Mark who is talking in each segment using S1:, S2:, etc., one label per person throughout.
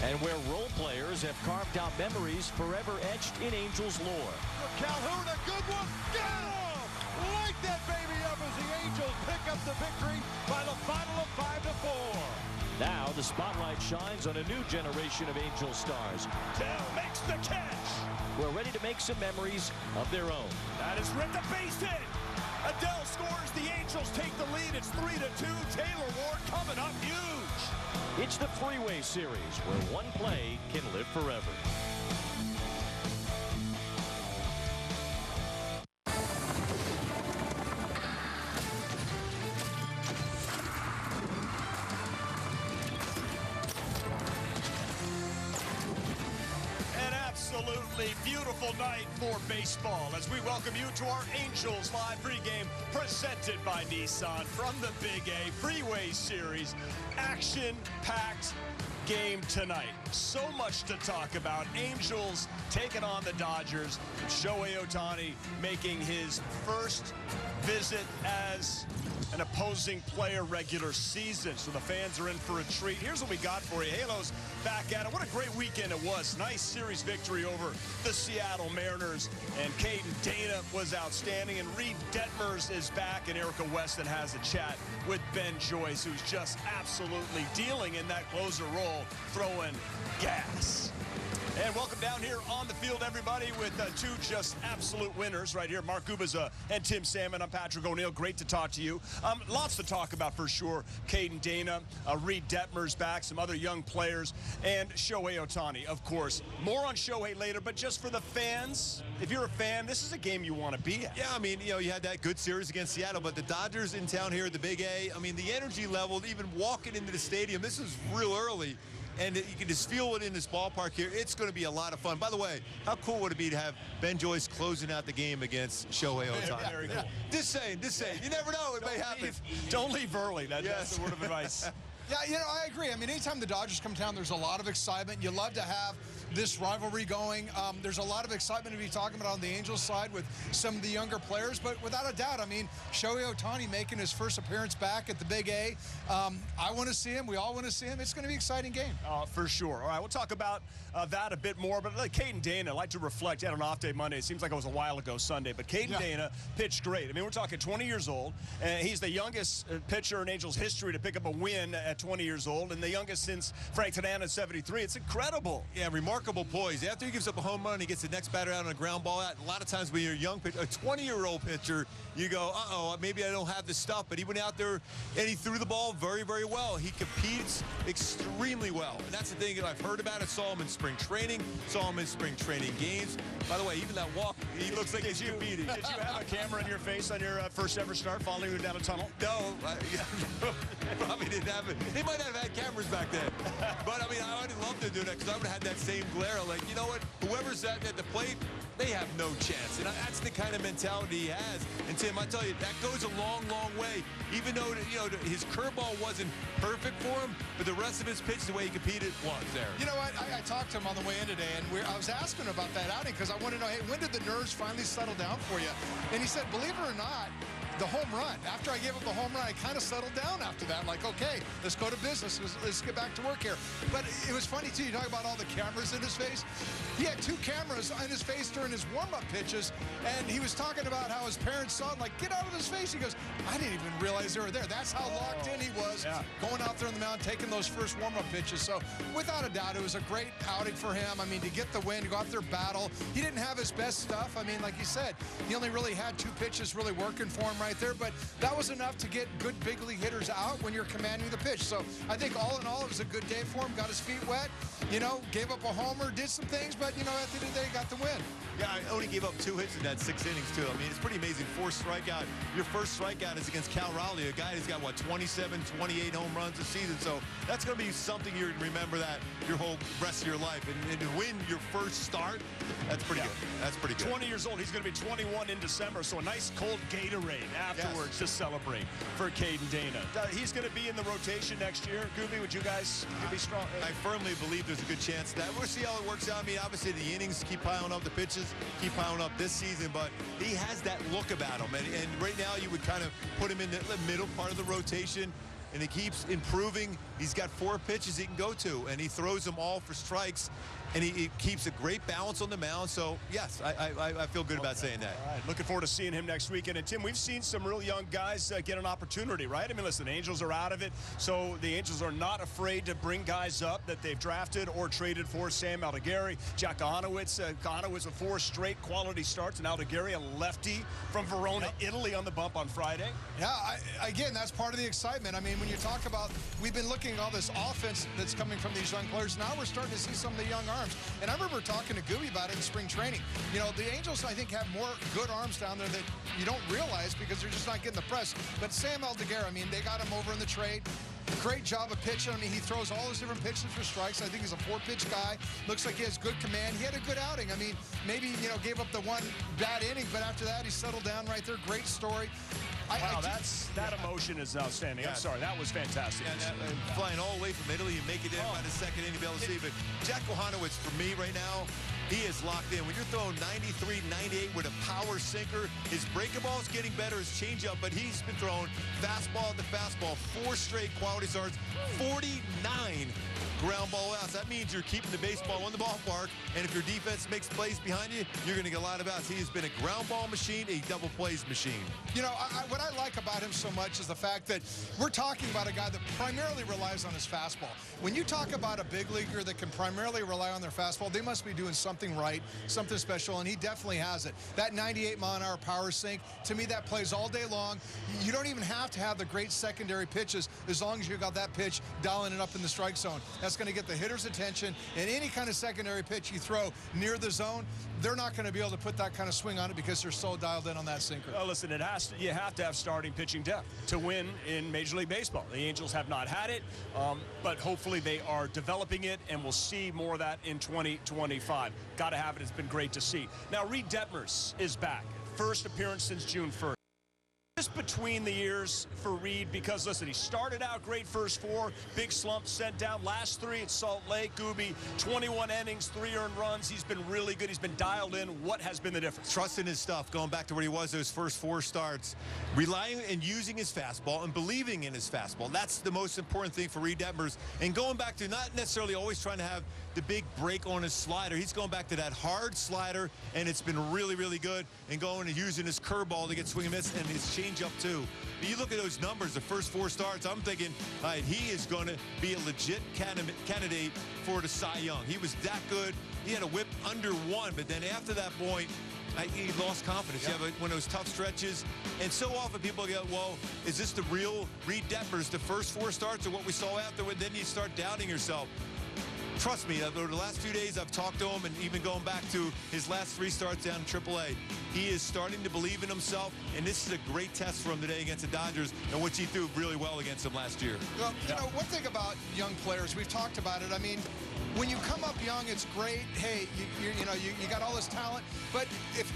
S1: and where role players have carved out memories forever etched in Angels lore.
S2: Calhoun, a good one. Get him! Light that baby up as the Angels pick up the victory by the final of 5-4.
S1: Now the spotlight shines on a new generation of Angel stars.
S2: Dell makes the catch.
S1: We're ready to make some memories of their own.
S2: That is ripped, a base hit. Adele scores. The Angels take the lead. It's 3-2. Taylor Ward coming up huge.
S1: It's the Freeway Series, where one play can live forever.
S2: Absolutely beautiful night for baseball as we welcome you to our Angels Live pregame presented by Nissan from the Big A Freeway Series. Action-packed game tonight. So much to talk about. Angels taking on the Dodgers. Shohei Otani making his first visit as an opposing player regular season. So the fans are in for a treat. Here's what we got for you. Halos back at it. What a great weekend it was. Nice series victory over the Seattle Mariners. And Caden Dana was outstanding. And Reid Detmers is back. And Erica Weston has a chat with Ben Joyce, who's just absolutely dealing in that closer role, throwing gas. And welcome down here on the field, everybody, with two just absolute winners right here. Mark Gubaza and Tim Salmon. I'm Patrick O'Neill. Great to talk to you. Lots to talk about for sure. Caden Dana, Reid Detmers back, some other young players, and Shohei Otani, of course. More on Shohei later, but just for the fans, if you're a fan, this is a game you want to be at.
S3: Yeah, I mean, you know, you had that good series against Seattle, but the Dodgers in town here at the Big A, I mean, the energy level, even walking into the stadium, this is real early. And you can just feel it in this ballpark here. It's going to be a lot of fun. By the way, how cool would it be to have Ben Joyce closing out the game against Shohei Otani?
S2: Very cool.
S3: Just saying. You never know. It may happen.
S2: Don't leave early. That's the word of advice.
S4: Yeah, you know, I agree. I mean, anytime the Dodgers come to town, there's a lot of excitement. You love to have this rivalry going. There's a lot of excitement to be talking about on the Angels side with some of the younger players, but without a doubt, I mean, Shohei Otani making his first appearance back at the Big A. I want to see him. We all want to see him. It's going to be an exciting game.
S2: For sure. All right, we'll talk about that a bit more, but like Caden Dana, I'd like to reflect. He had an off day Monday. It seems like it was a while ago Sunday, but Caden Dana pitched great. I mean, we're talking 20 years old, and he's the youngest pitcher in Angels history to pick up a win at 20 years old, and the youngest since Frank Tanana at 73. It's incredible.
S3: Yeah, remarkable poise. After he gives up a home run, he gets the next batter out on a ground ball out. A lot of times when you're a young pitcher, a 20-year-old pitcher, you go, uh-oh, maybe I don't have the stuff. But he went out there and he threw the ball very, very well. He competes extremely well. And that's the thing that I've heard about it. Saw him in spring training, saw him in spring training games. By the way, even that walk, he looks like he's competing.
S2: Did you have a camera in your face on your first ever start following you down a tunnel?
S3: No, probably didn't have it. They might have had cameras back then. But, I mean, I would love to do that because I would have had that same glare. Like, you know what? Whoever's at the plate, they have no chance. And that's the kind of mentality he has. And, Tim, I tell you, that goes a long, long way. Even though, you know, his curveball wasn't perfect for him, but the rest of his pitch, the way he competed, was there.
S4: You know what? I talked to him on the way in today, and I was asking him about that outing because I want to know, hey, when did the nerves finally settle down for you? And he said, believe it or not, the home run. After I gave up the home run, I kind of settled down after that. Like, okay, let's go to business. Let's get back to work here. But it was funny, too. You talk about all the cameras in his face. He had 2 cameras in his face during his warm-up pitches, and he was talking about how his parents saw him, like, get out of his face. He goes, I didn't even realize they were there. That's how locked in he was going out there on the mound, taking those first warm-up pitches. So, without a doubt, it was a great outing for him. I mean, to get the win, to go out there, battle. He didn't have his best stuff. I mean, like you said, he only really had 2 pitches really working for him right there, but that was enough to get good big league hitters out when you're commanding the pitch. So I think all in all, it was a good day for him. Got his feet wet, you know, gave up a homer, did some things, but, you know, at the end of the day, got the win.
S3: Yeah, I only gave up 2 hits in that 6 innings, too. I mean, it's pretty amazing. 4 strikeout. Your first strikeout is against Cal Raleigh, a guy who's got, what, 27, 28 home runs a season. So that's going to be something you're going to remember that your whole rest of your life. And to win your first start, that's pretty good. That's pretty good.
S2: 20 years old. He's going to be 21 in December, so a nice cold Gatorade afterwards to celebrate for Caden Dana. He's going to be in the rotation next year. Gooby, would you guys be strong?
S3: I firmly believe there's a good chance that. We'll see how it works out. I mean, obviously the innings keep piling up, the pitches keep piling up this season, but he has that look about him. And right now you would kind of put him in the middle part of the rotation. and he keeps improving. He's got 4 pitches he can go to, and he throws them all for strikes, and he keeps a great balance on the mound. So, yes, I feel good about saying that.
S2: All right, looking forward to seeing him next weekend. And, Tim, we've seen some real young guys get an opportunity, right? I mean, listen, the Angels are out of it, so the Angels are not afraid to bring guys up that they've drafted or traded for. Sam Aldegari, Jack Conowitz with 4 straight quality starts, and Aldegari, a lefty from Verona, Italy, on the bump on Friday.
S4: Yeah, again, that's part of the excitement. I mean, when you talk about, we've been looking at all this offense that's coming from these young players. Now we're starting to see some of the young arms. And I remember talking to Gooby about it in spring training. You know, the Angels, I think, have more good arms down there that you don't realize because they're just not getting the press. But Sam Aldegari, I mean, they got him over in the trade. Great job of pitching. I mean, he throws all his different pitches for strikes. I think he's a 4-pitch guy. Looks like he has good command. He had a good outing. I mean, maybe, you know, gave up the 1 bad inning, but after that, he settled down right there. Great story.
S2: Wow, that emotion is outstanding.
S3: Yeah.
S2: I'm sorry, that was fantastic.
S3: Yeah, flying all the way from Italy and make it in by the second inning to be able to see. But Jack Conowitz, for me right now, he is locked in. When you're throwing 93, 98 with a power sinker, his breaking ball is getting better, his changeup, but he's been throwing fastball to fastball, 4 straight quality starts, 49 ground ball outs. That means you're keeping the baseball in the ballpark, and if your defense makes plays behind you, you're going to get a lot of outs. He has been a ground ball machine, a double plays machine.
S4: You know, what I like about him so much is the fact that we're talking about a guy that primarily relies on his fastball. When you talk about a big leaguer that can primarily rely on their fastball, they must be doing something right, something special, and he definitely has it. That 98-mile-an-hour power sink, to me, that plays all day long. You don't even have to have the great secondary pitches as long as you got that pitch dialing it up in the strike zone. That's going to get the hitter's attention, and any kind of secondary pitch you throw near the zone, they're not going to be able to put that kind of swing on it because they're so dialed in on that sinker.
S2: Well, listen, you have to have starting pitching depth to win in Major League Baseball. The Angels have not had it, but hopefully they are developing it, and we'll see more of that in 2025. Got to have it. It's been great to see. Now, Reid Detmers is back. First appearance since June 1st. Just between the years for Reid, because, listen, he started out great first 4, big slump sent down. Last 3 at Salt Lake, Gooby, 21 innings, 3 earned runs. He's been really good. He's been dialed in. What has been the difference?
S3: Trusting his stuff, going back to where he was those first 4 starts, relying and using his fastball and believing in his fastball. That's the most important thing for Reid Detmers. And going back to not necessarily always trying to have the big break on his slider. He's going back to that hard slider, and it's been really, really good. And going and using his curveball to get swing and miss, and his changeup too. But you look at those numbers, the first 4 starts, I'm thinking, all right, he is going to be a legit candidate for the Cy Young. He was that good. He had a whip under 1, but then after that point, he lost confidence.
S2: Yep.
S3: You have one of those tough stretches. And so often people go, well, is this the real Reid Detmers, the first 4 starts, or what we saw afterward? Then you start doubting yourself. Trust me, over the last few days, I've talked to him, and even going back to his last 3 starts down in AAA, he is starting to believe in himself, and this is a great test for him today against the Dodgers, and which he threw really well against them last year.
S4: Well, you know, one thing about young players, we've talked about it. I mean, when you come up young, it's great. Hey, you got all this talent, but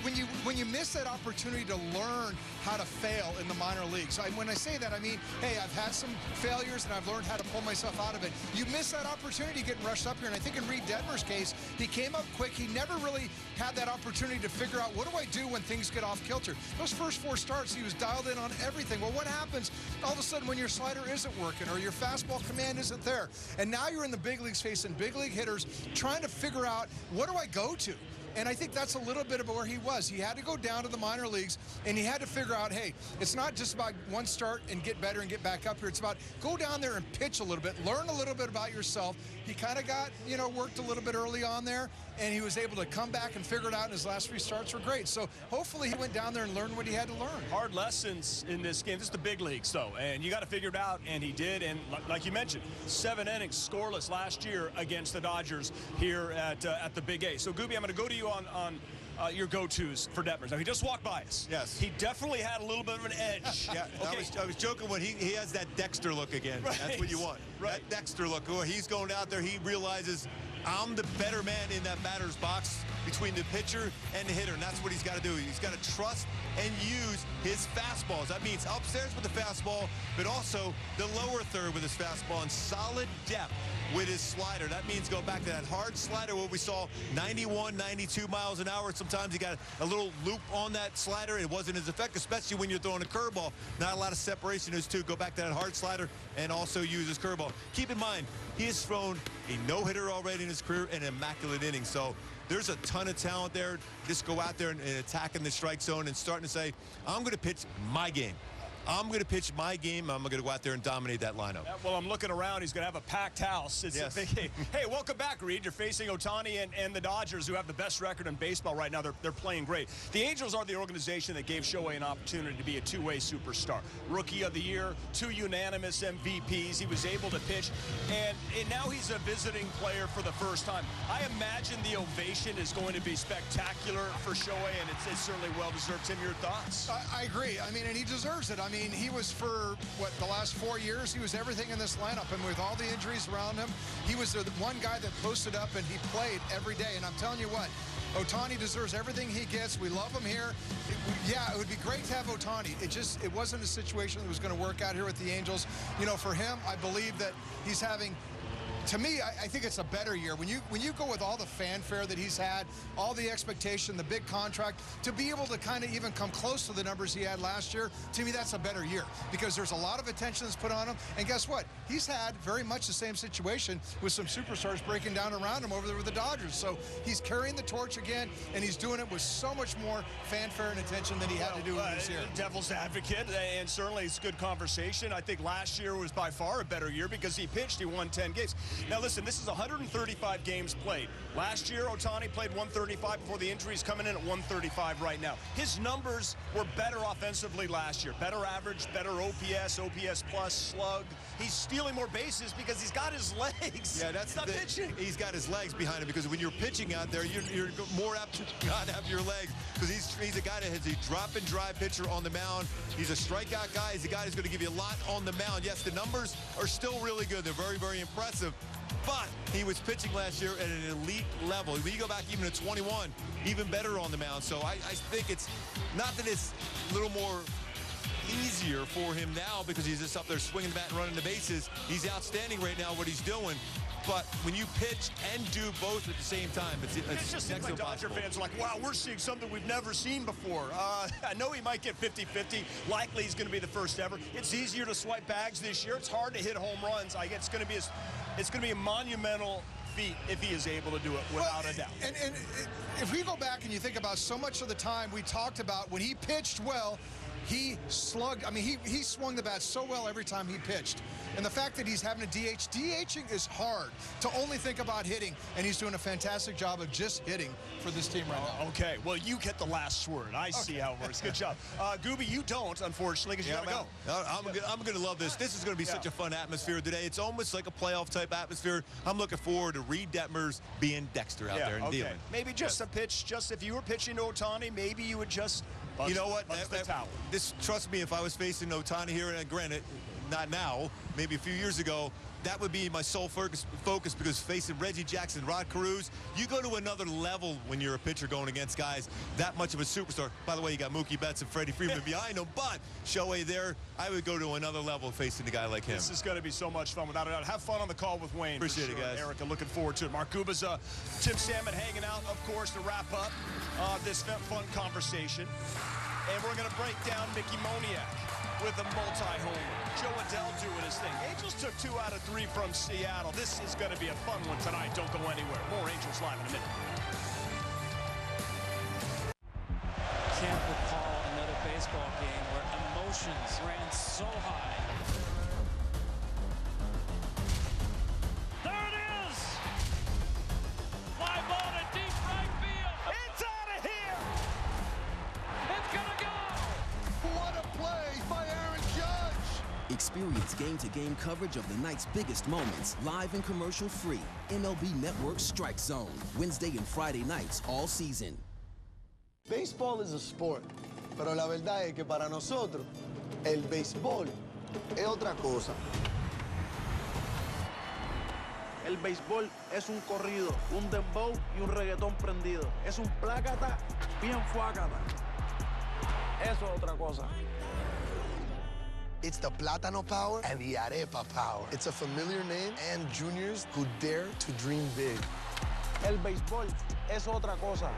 S4: when you miss that opportunity to learn how to fail in the minor leagues, when I say that, I mean, hey, I've had some failures and I've learned how to pull myself out of it. You miss that opportunity getting rushed up here, and I think in Reid Detmers' case, he came up quick. He never really had that opportunity to figure out, what do I do when things get off kilter? Those first 4 starts, he was dialed in on everything. Well, what happens all of a sudden when your slider isn't working or your fastball command isn't there? And now you're in the big leagues facing big league hitters trying to figure out, what do I go to? And I think that's a little bit of where he was. He had to go down to the minor leagues, and he had to figure out, hey, it's not just about one start and get better and get back up here. It's about go down there and pitch a little bit, learn a little bit about yourself. He kind of got, worked a little bit early on there, and he was able to come back and figure it out, and his last 3 starts were great. So hopefully he went down there and learned what he had to learn.
S2: Hard lessons in this game. This is the big leagues, though, and you got to figure it out, and he did. And like you mentioned, 7 innings scoreless last year against the Dodgers here at the Big A. So, Gooby, I'm going to go to you on your go-tos for Detmers. Now, he just walked by us.
S3: Yes.
S2: He definitely had a little bit of an edge.
S3: Yeah,
S2: okay.
S3: I was joking when he has that Dexter look again.
S2: Right.
S3: That's what you want.
S2: Right.
S3: That Dexter look. Well, he's going out there. He realizes I'm the better man in that batter's box between the pitcher and the hitter, and that's what he's got to do. He's got to trust and use his fastballs. That means upstairs with the fastball, but also the lower third with his fastball and solid depth with his slider. That means go back to that hard slider where we saw 91, 92 miles an hour. Sometimes he got a little loop on that slider. It wasn't as effective, especially when you're throwing a curveball. Not a lot of separation is too. Go back to that hard slider and also use his curveball. Keep in mind, he has thrown a no-hitter already in his career and an immaculate inning. So there's a ton of talent there. Just go out there and attacking the strike zone and starting to say, I'm going to pitch my game. I'm going to pitch my game. I'm going to go out there and dominate that lineup.
S2: Yeah, well, I'm looking around. He's going to have a packed house. It's
S3: yes.
S2: a big, hey, welcome back, Reid. You're facing Otani and the Dodgers, who have the best record in baseball right now. They're playing great. The Angels are the organization that gave Shohei an opportunity to be a two-way superstar. Rookie of the year, 2 unanimous MVPs. He was able to pitch, and now he's a visiting player for the first time. I imagine the ovation is going to be spectacular for Shohei, and it's certainly well-deserved. Tim, your thoughts?
S4: I agree. I mean, and he deserves it. I mean, he was for, what, the last 4 years, he was everything in this lineup. And with all the injuries around him, he was the one guy that posted up and he played every day. And I'm telling you what, Otani deserves everything he gets. We love him here. Yeah, it would be great to have Otani. It wasn't a situation that was going to work out here with the Angels. You know, for him, I believe that he's having, to me, I think it's a better year. When you go with all the fanfare that he's had, all the expectation, the big contract, to be able to kind of even come close to the numbers he had last year, to me, that's a better year because there's a lot of attention that's put on him. And guess what? He's had very much the same situation with some superstars breaking down around him over there with the Dodgers. So he's carrying the torch again, and he's doing it with so much more fanfare and attention than he had to do this year.
S2: Devil's advocate, and certainly it's good conversation. I think last year was by far a better year because he pitched, he won 10 games. Now, listen, this is 135 games played. Last year, Otani played 135 before the injuries, coming in at 135 right now. His numbers were better offensively last year. Better average, better OPS, OPS plus, slug. He's stealing more bases because he's got his legs.
S3: Yeah, that's
S2: not pitching.
S3: He's got his legs behind him because when you're pitching out there, you're more apt to not have your legs because he's a guy that has a drop-and-drive pitcher on the mound. He's a strikeout guy. He's a guy who's going to give you a lot on the mound. Yes, the numbers are still really good. They're very, very impressive. But he was pitching last year at an elite level. When you go back even to 21, even better on the mound. So I think it's not that it's a little more easier for him now because he's just up there swinging the bat and running the bases. He's outstanding right now what he's doing. But when you pitch and do both at the same time, it's
S2: just seems like Dodger fans are like, wow, we're seeing something we've never seen before. I know he might get 50-50. Likely he's going to be the first ever. It's easier to swipe bags this year. It's hard to hit home runs. I guess it's going to be a monumental feat if he is able to do it without a doubt.
S4: And if we go back and you think about so much of the time we talked about when he pitched well, he slugged. I mean, he swung the bat so well every time he pitched. And the fact that he's having a DH, DHing is hard to only think about hitting, and he's doing a fantastic job of just hitting for this team right now.
S2: Okay, well, you get the last word. I see how it works. Good job. Gooby, you don't, unfortunately, because you got to go.
S3: I'm going to love this. This is going to be such a fun atmosphere today. It's almost like a playoff-type atmosphere. I'm looking forward to Reid Detmers being Dexter out there and dealing.
S2: Maybe just a pitch. Just if you were pitching to Otani, maybe you would just bust,
S3: you know what?
S2: The towel.
S3: Trust me, if I was facing Otani here, and granted, not now, maybe a few years ago, that would be my sole focus because facing Reggie Jackson, Rod Carews, you go to another level when you're a pitcher going against guys that much of a superstar. By the way, you got Mookie Betts and Freddie Freeman behind him, but Shohei there, I would go to another level facing a guy like him.
S2: This is going to be so much fun, without a doubt. Have fun on the call with Wayne.
S3: Appreciate it, guys.
S2: Erica, looking forward to it. Mark Gubaza, Tim Salmon hanging out, of course, to wrap up this fun conversation. And we're going to break down Mickey Moniak with a multi-homer. Joe Adell doing his thing. Angels took 2 out of 3 from Seattle. This is going to be a fun one tonight. Don't go anywhere. More Angels Live in a minute.
S1: Can't recall another baseball game where emotions ran so high. There it is! Fly ball to deep right field. It's out of here! It's gonna go!
S5: What a play by Aaron Judge!
S6: Experience game-to-game coverage of the night's biggest moments, live and commercial-free. MLB Network Strike Zone, Wednesday and Friday nights all season.
S5: Baseball is a sport, pero la verdad es que para nosotros, el béisbol es otra cosa.
S7: It's out of here! What a play by Aaron Judge! Experience game-to-game coverage of the night's biggest moments, live and commercial-free. MLB Network Strike Zone, Wednesday and Friday nights all season. Baseball is a sport, pero la verdad es que para nosotros el béisbol El béisbol es un corrido, un dembow y un reggaetón prendido. Es un plácata bien fuácata. Eso es otra cosa.
S5: It's the Plátano Power and the Arepa Power. It's a familiar name and juniors who dare to dream big.
S7: El béisbol es otra cosa.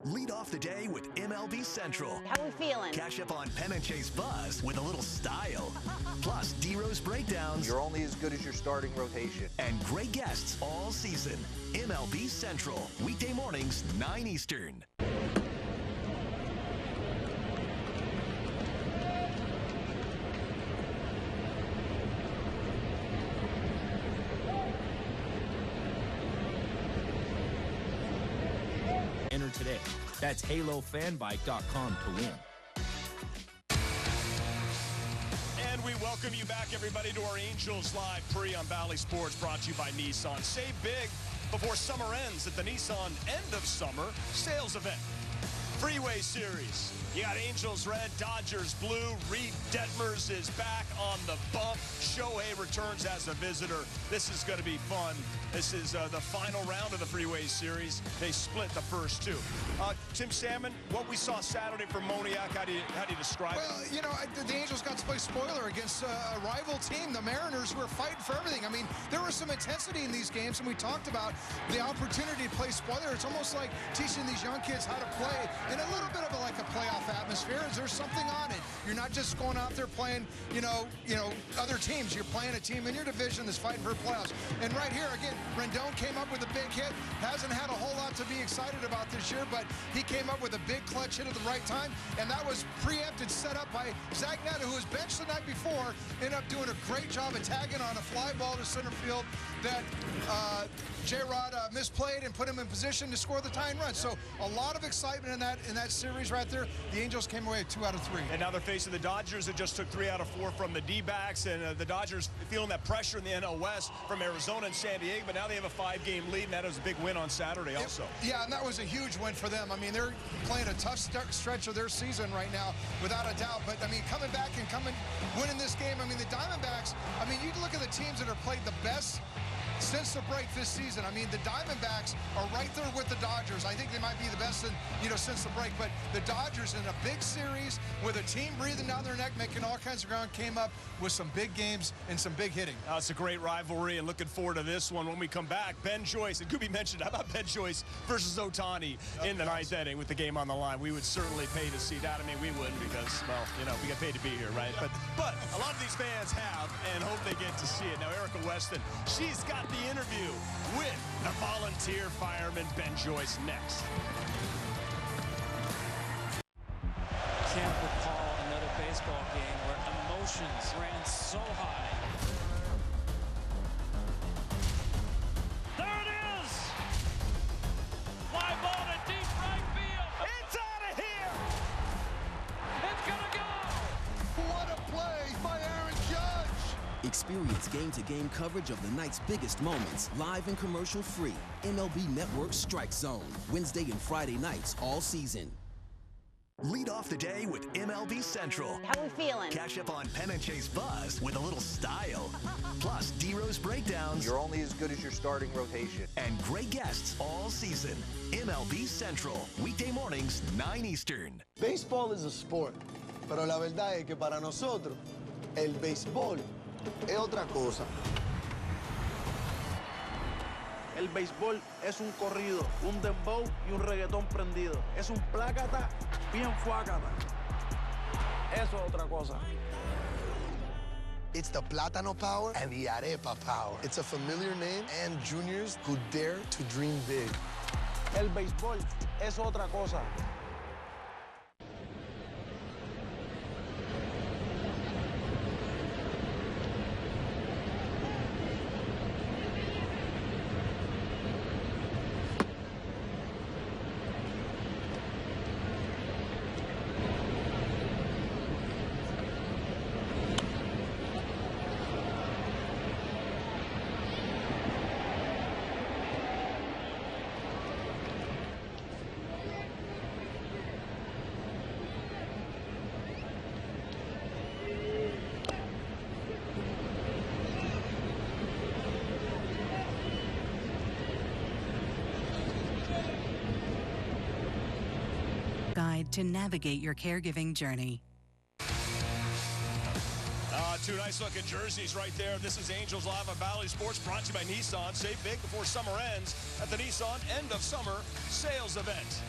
S8: Lead off the day with MLB Central.
S9: How we feeling?
S8: Cash up on Pen and Chase Buzz with a little style. Plus, D-Rose breakdowns.
S10: You're only as good as your starting rotation.
S8: And great guests all season. MLB Central. Weekday mornings, 9 Eastern.
S11: Enter today. That's HaloFanBike.com to win.
S2: And we welcome you back, everybody, to our Angels Live Pre on Valley Sports, brought to you by Nissan. Save big before summer ends at the Nissan End of Summer Sales Event. Freeway Series. You got Angels red, Dodgers blue. Reid Detmers is back on the bump. Shohei returns as a visitor. This is going to be fun. This is the final round of the Freeway Series. They split the first two. Tim Salmon, what we saw Saturday from Moniak, how do you describe it?
S4: Well, you know, the Angels got to play spoiler against a rival team, the Mariners, who are fighting for everything. I mean, there was some intensity in these games, and we talked about the opportunity to play spoiler. It's almost like teaching these young kids how to play in a little bit of like a playoff atmosphere. Is there something on it? You're not just going out there playing, you know, other teams. You're playing a team in your division that's fighting for playoffs. And right here, again, Rendon came up with a big hit. Hasn't had a whole lot to be excited about this year, but he came up with a big clutch hit at the right time, and that was preempted, set up by Zach Neto, who was benched the night before, ended up doing a great job of tagging on a fly ball to center field that J-Rod misplayed and put him in position to score the tying run. So a lot of excitement in that series right there. The Angels came away with 2 out of 3.
S2: And now they're facing the Dodgers that just took 3 out of 4 from the D-backs, and the Dodgers feeling that pressure in the NL West from Arizona and San Diego, but now they have a 5-game lead, and that was a big win on Saturday also.
S4: Yeah, and that was a huge win for them. I mean, they're playing a tough stretch of their season right now, without a doubt. But, I mean, coming back and winning this game, I mean, the Diamondbacks, I mean, you look at the teams that have played the best since the break this season. I mean, the Diamondbacks are right there with the Dodgers. I think they might be the best since the break. But the Dodgers in a big series with a team breathing down their neck, making all kinds of ground, came up with some big games and some big hitting.
S2: It's a great rivalry, and looking forward to this one when we come back. Ben Joyce, and Gooby mentioned, how about Ben Joyce versus Otani in the 9th inning with the game on the line? We would certainly pay to see that. I mean, we wouldn't because, well, you know, we get paid to be here, right? But a lot of these fans have and hope they get to see it. Now, Erica Weston, she's got the interview with the volunteer fireman Ben Joyce next.
S1: Can't recall another baseball game where emotions ran so high. There it is! Fly ball to deep right field. It's out of here! It's gonna go!
S5: What a play by Aaron Judge!
S6: Experience game-to-game coverage of the night's biggest moments, live and commercial-free. MLB Network Strike Zone, Wednesday and Friday nights all season.
S8: Lead off the day with MLB Central.
S9: How we feeling?
S8: Cash up on Pen and Chase Buzz with a little style. Plus, D-Rose breakdowns.
S10: You're only as good as your starting rotation.
S8: And great guests all season. MLB Central. Weekday mornings, 9 Eastern.
S5: Baseball is a sport, pero la verdad es que para nosotros, el béisbol es otra cosa.
S7: El béisbol es un corrido, un dembow y un reggaetón prendido. Es un plácata bien fuácata. Eso es otra cosa.
S5: It's the Plátano Power and the Arepa Power. It's a familiar name and juniors who dare to dream big.
S7: El béisbol es otra cosa.
S9: to navigate your caregiving journey.
S2: Two nice-looking jerseys right there. This is Angels Live on Valley Sports, brought to you by Nissan. Save big before summer ends at the Nissan End of Summer Sales Event.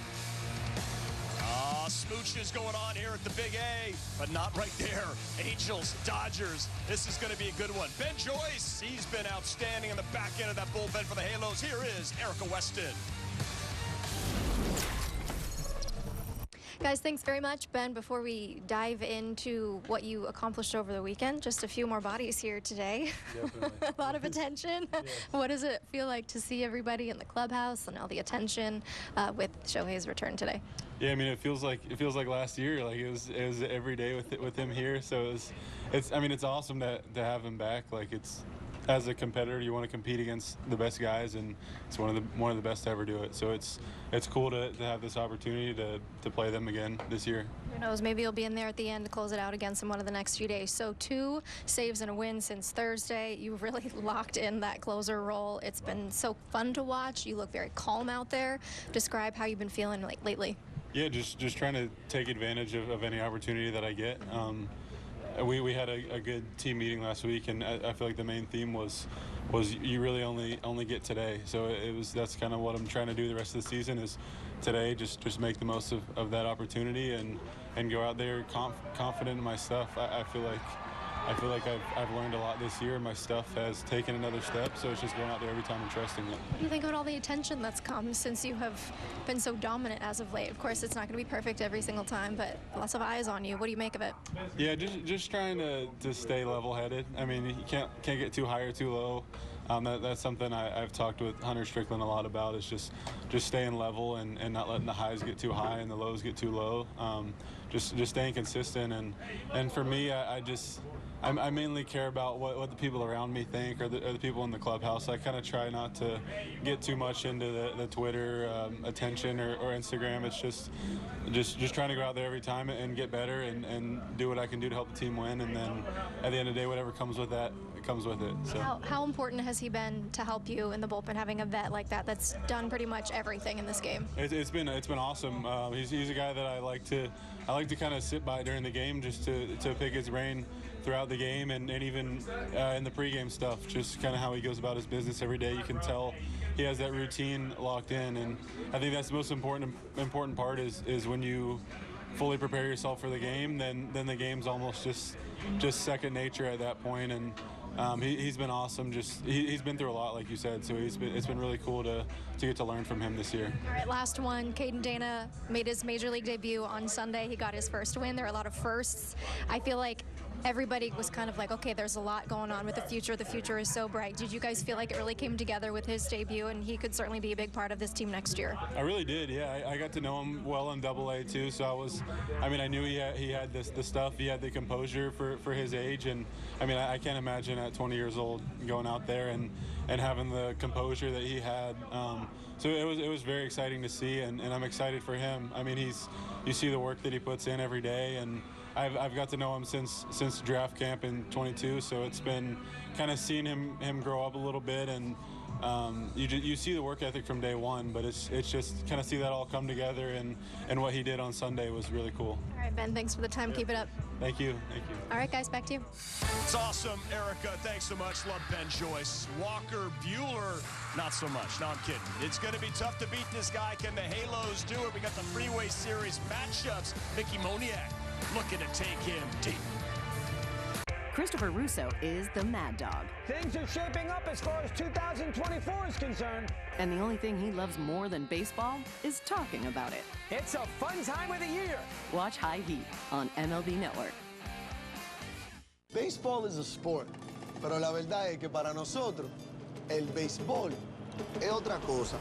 S2: Smooches going on here at the Big A, but not right there. Angels, Dodgers. This is going to be a good one. Ben Joyce, he's been outstanding in the back end of that bullpen for the Halos. Here is Erica Weston.
S12: Guys, thanks very much. Ben, before we dive into what you accomplished over the weekend, just a few more bodies here today.
S13: Definitely.
S12: A lot of attention.
S13: Yeah.
S12: What does it feel like to see everybody in the clubhouse and all the attention with Shohei's return today?
S13: Yeah, I mean, it feels like last year. Like it was every day with him here. So it's awesome to have him back. Like as a competitor, you want to compete against the best guys, and it's one of the best to ever do it. So it's cool to have this opportunity to play them again this year.
S12: Who knows, maybe you'll be in there at the end to close it out against him one of the next few days. So 2 saves and a win since Thursday. You really locked in that closer role. It's been so fun to watch. You look very calm out there. Describe how you've been feeling lately. Yeah,
S13: just trying to take advantage of any opportunity that I get. We had a good team meeting last week, and I feel like the main theme was you really only get today. So that's kind of what I'm trying to do the rest of the season is today, just make the most of that opportunity and go out there confident in my stuff. I feel like I've learned a lot this year. My stuff has taken another step, so it's just going out there every time and trusting it.
S12: What do you think about all the attention that's come since you have been so dominant as of late? Of course, it's not going to be perfect every single time, but lots of eyes on you. What do you make of it? Yeah,
S13: just trying to stay level-headed. I mean, you can't get too high or too low. That's something I've talked with Hunter Strickland a lot about. Is just staying level and not letting the highs get too high and the lows get too low. Just staying consistent and for me, I mainly care about what the people around me think or the people in the clubhouse. I kind of try not to get too much into the Twitter attention or Instagram. It's just trying to go out there every time and get better and do what I can do to help the team win. And then at the end of the day, whatever comes with that, it comes with it. So.
S12: How important has he been to help you in the bullpen, having a vet like that that's done pretty much everything in this game? It's been awesome. He's a guy that I like to kind of sit by during the game just to pick his brain throughout the game and even in the pregame stuff, just kind of how he goes about his business every day. You can tell he has that routine locked in, and I think that's the most important part is when you fully prepare yourself for the game, then the game's almost just second nature at that point. And he's been awesome. He's been through a lot, like you said, so it's been really cool to get to learn from him this year. All right, last one. Caden Dana made his major league debut on Sunday. He got his first win. There are a lot of firsts. I feel like everybody was kind of like, okay, there's a lot going on with the future. The future is so bright. Did you guys feel like it really came together with his debut, and he could certainly be a big part of this team next year? I really did, yeah. I got to know him well in AA too, so I knew he had the stuff. He had the composure for his age, and I can't imagine at 20 years old going out there and having the composure that he had. So it was very exciting to see, and I'm excited for him. You see the work that he puts in every day, and I've got to know him since draft camp in 22, so it's been kind of seeing him grow up a little bit, and you see the work ethic from day one, but it's just kind of see that all come together, and what he did on Sunday was really cool. All right, Ben, thanks for the time. Keep it up. Thank you. All right, guys, back to you.
S2: It's awesome, Erica. Thanks so much. Love Ben Joyce. Walker Buehler, not so much. No, I'm kidding. It's going to be tough to beat this guy. Can the Halos do it? We got the Freeway Series matchups. Mickey Moniak looking to take him deep.
S9: Christopher Russo is the Mad Dog.
S14: Things are shaping up as far as 2024 is concerned.
S9: And the only thing he loves more than baseball is talking about it.
S14: It's a fun time of the year.
S9: Watch High Heat on MLB Network.
S5: Baseball is a sport, pero la verdad es que para nosotros, el béisbol es otra cosa.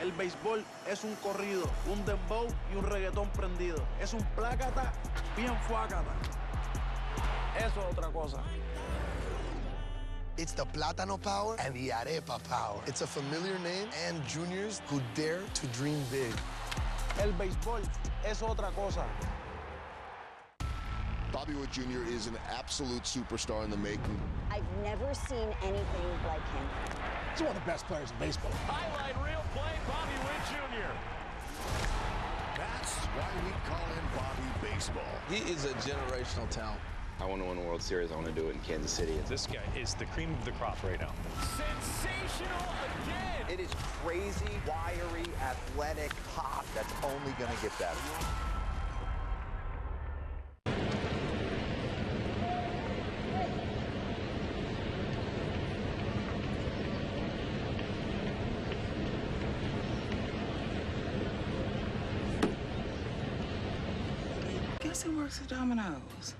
S7: El béisbol es un corrido, un dembow y un reggaetón prendido. Es un plácata bien fuácata. Eso es otra cosa.
S5: It's the Plátano Power and the Arepa Power. It's a familiar name and juniors who dare to dream big.
S7: El béisbol es otra cosa.
S15: Bobby Witt Jr. is an absolute superstar in the making.
S16: I've never seen anything like him.
S14: He's one of the best players in baseball.
S1: Highlight reel play, Bobby Witt Jr.
S8: why we call him Bobby Baseball.
S17: He is a generational talent.
S10: I want to win a World Series. I want to do it in Kansas City.
S18: This guy is the cream of the crop right now.
S14: Sensational again.
S19: It is crazy, wiry, athletic pop that's only going to get better.
S20: Guess it works at Domino's.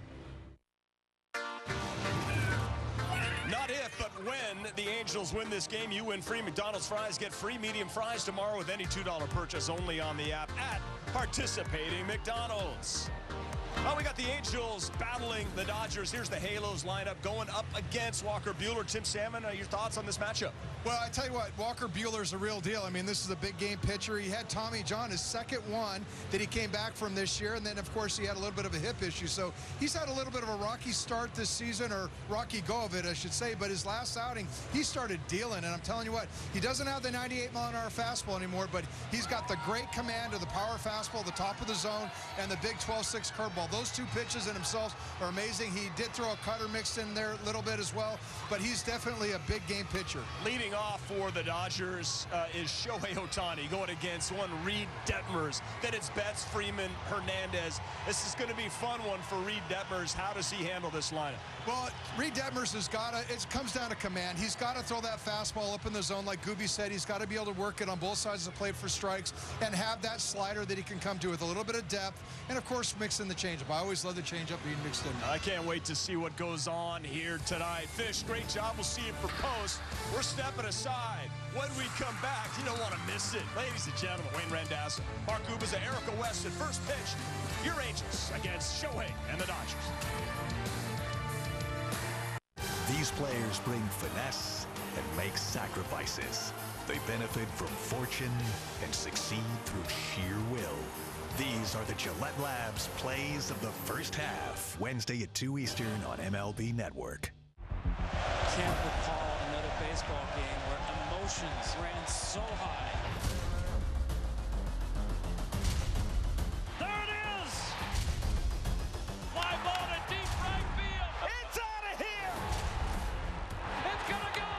S2: Not if, but when the Angels win this game, you win free McDonald's fries. Get free medium fries tomorrow with any $2 purchase only on the app at participating McDonald's. Well, we got the Angels battling the Dodgers. Here's the Halos lineup going up against Walker Buehler. Tim Salmon, your thoughts on this matchup?
S4: Well, I tell you what, Walker Buehler's a real deal. I mean, this is a big game pitcher. He had Tommy John, his second one that he came back from this year, and then, of course, he had a little bit of a hip issue. So he's had a little bit of a rocky start this season, or rocky go of it, I should say. But his last outing, he started dealing, and I'm telling you what, he doesn't have the 98-mile-an-hour fastball anymore, but he's got the great command of the power fastball, the top of the zone, and the big 12-6 curveball. Those two pitches in themselves are amazing. He did throw a cutter mixed in there a little bit as well, but he's definitely a big game pitcher.
S2: Leading off for the Dodgers is Shohei Otani going against one Reid Detmers. Then it's Betts, Freeman, Hernandez. This is going to be a fun one for Reid Detmers. How does he handle this lineup?
S4: Well, Reid Detmers has got to, it comes down to command. He's got to throw that fastball up in the zone like Gooby said. He's got to be able to work it on both sides of the plate for strikes and have that slider that he can come to with a little bit of depth and, of course, mix in the changeup. I always love the changeup being mixed in.
S2: I can't wait to see what goes on here tonight. Fish, great job. We'll see you for post. We're stepping aside. When we come back, you don't want to miss it. Ladies and gentlemen, Wayne Randazzo, Mark Ubaza, Erica West at first pitch. Your Angels against Shohei and the Dodgers.
S8: These players bring finesse and make sacrifices. They benefit from fortune and succeed through sheer will. These are the Gillette Labs plays of the first half. Wednesday at 2 Eastern on MLB Network.
S21: Can't recall another baseball game where emotions ran so high.
S1: There it is! Fly ball to deep right field. It's out of here! It's gonna go!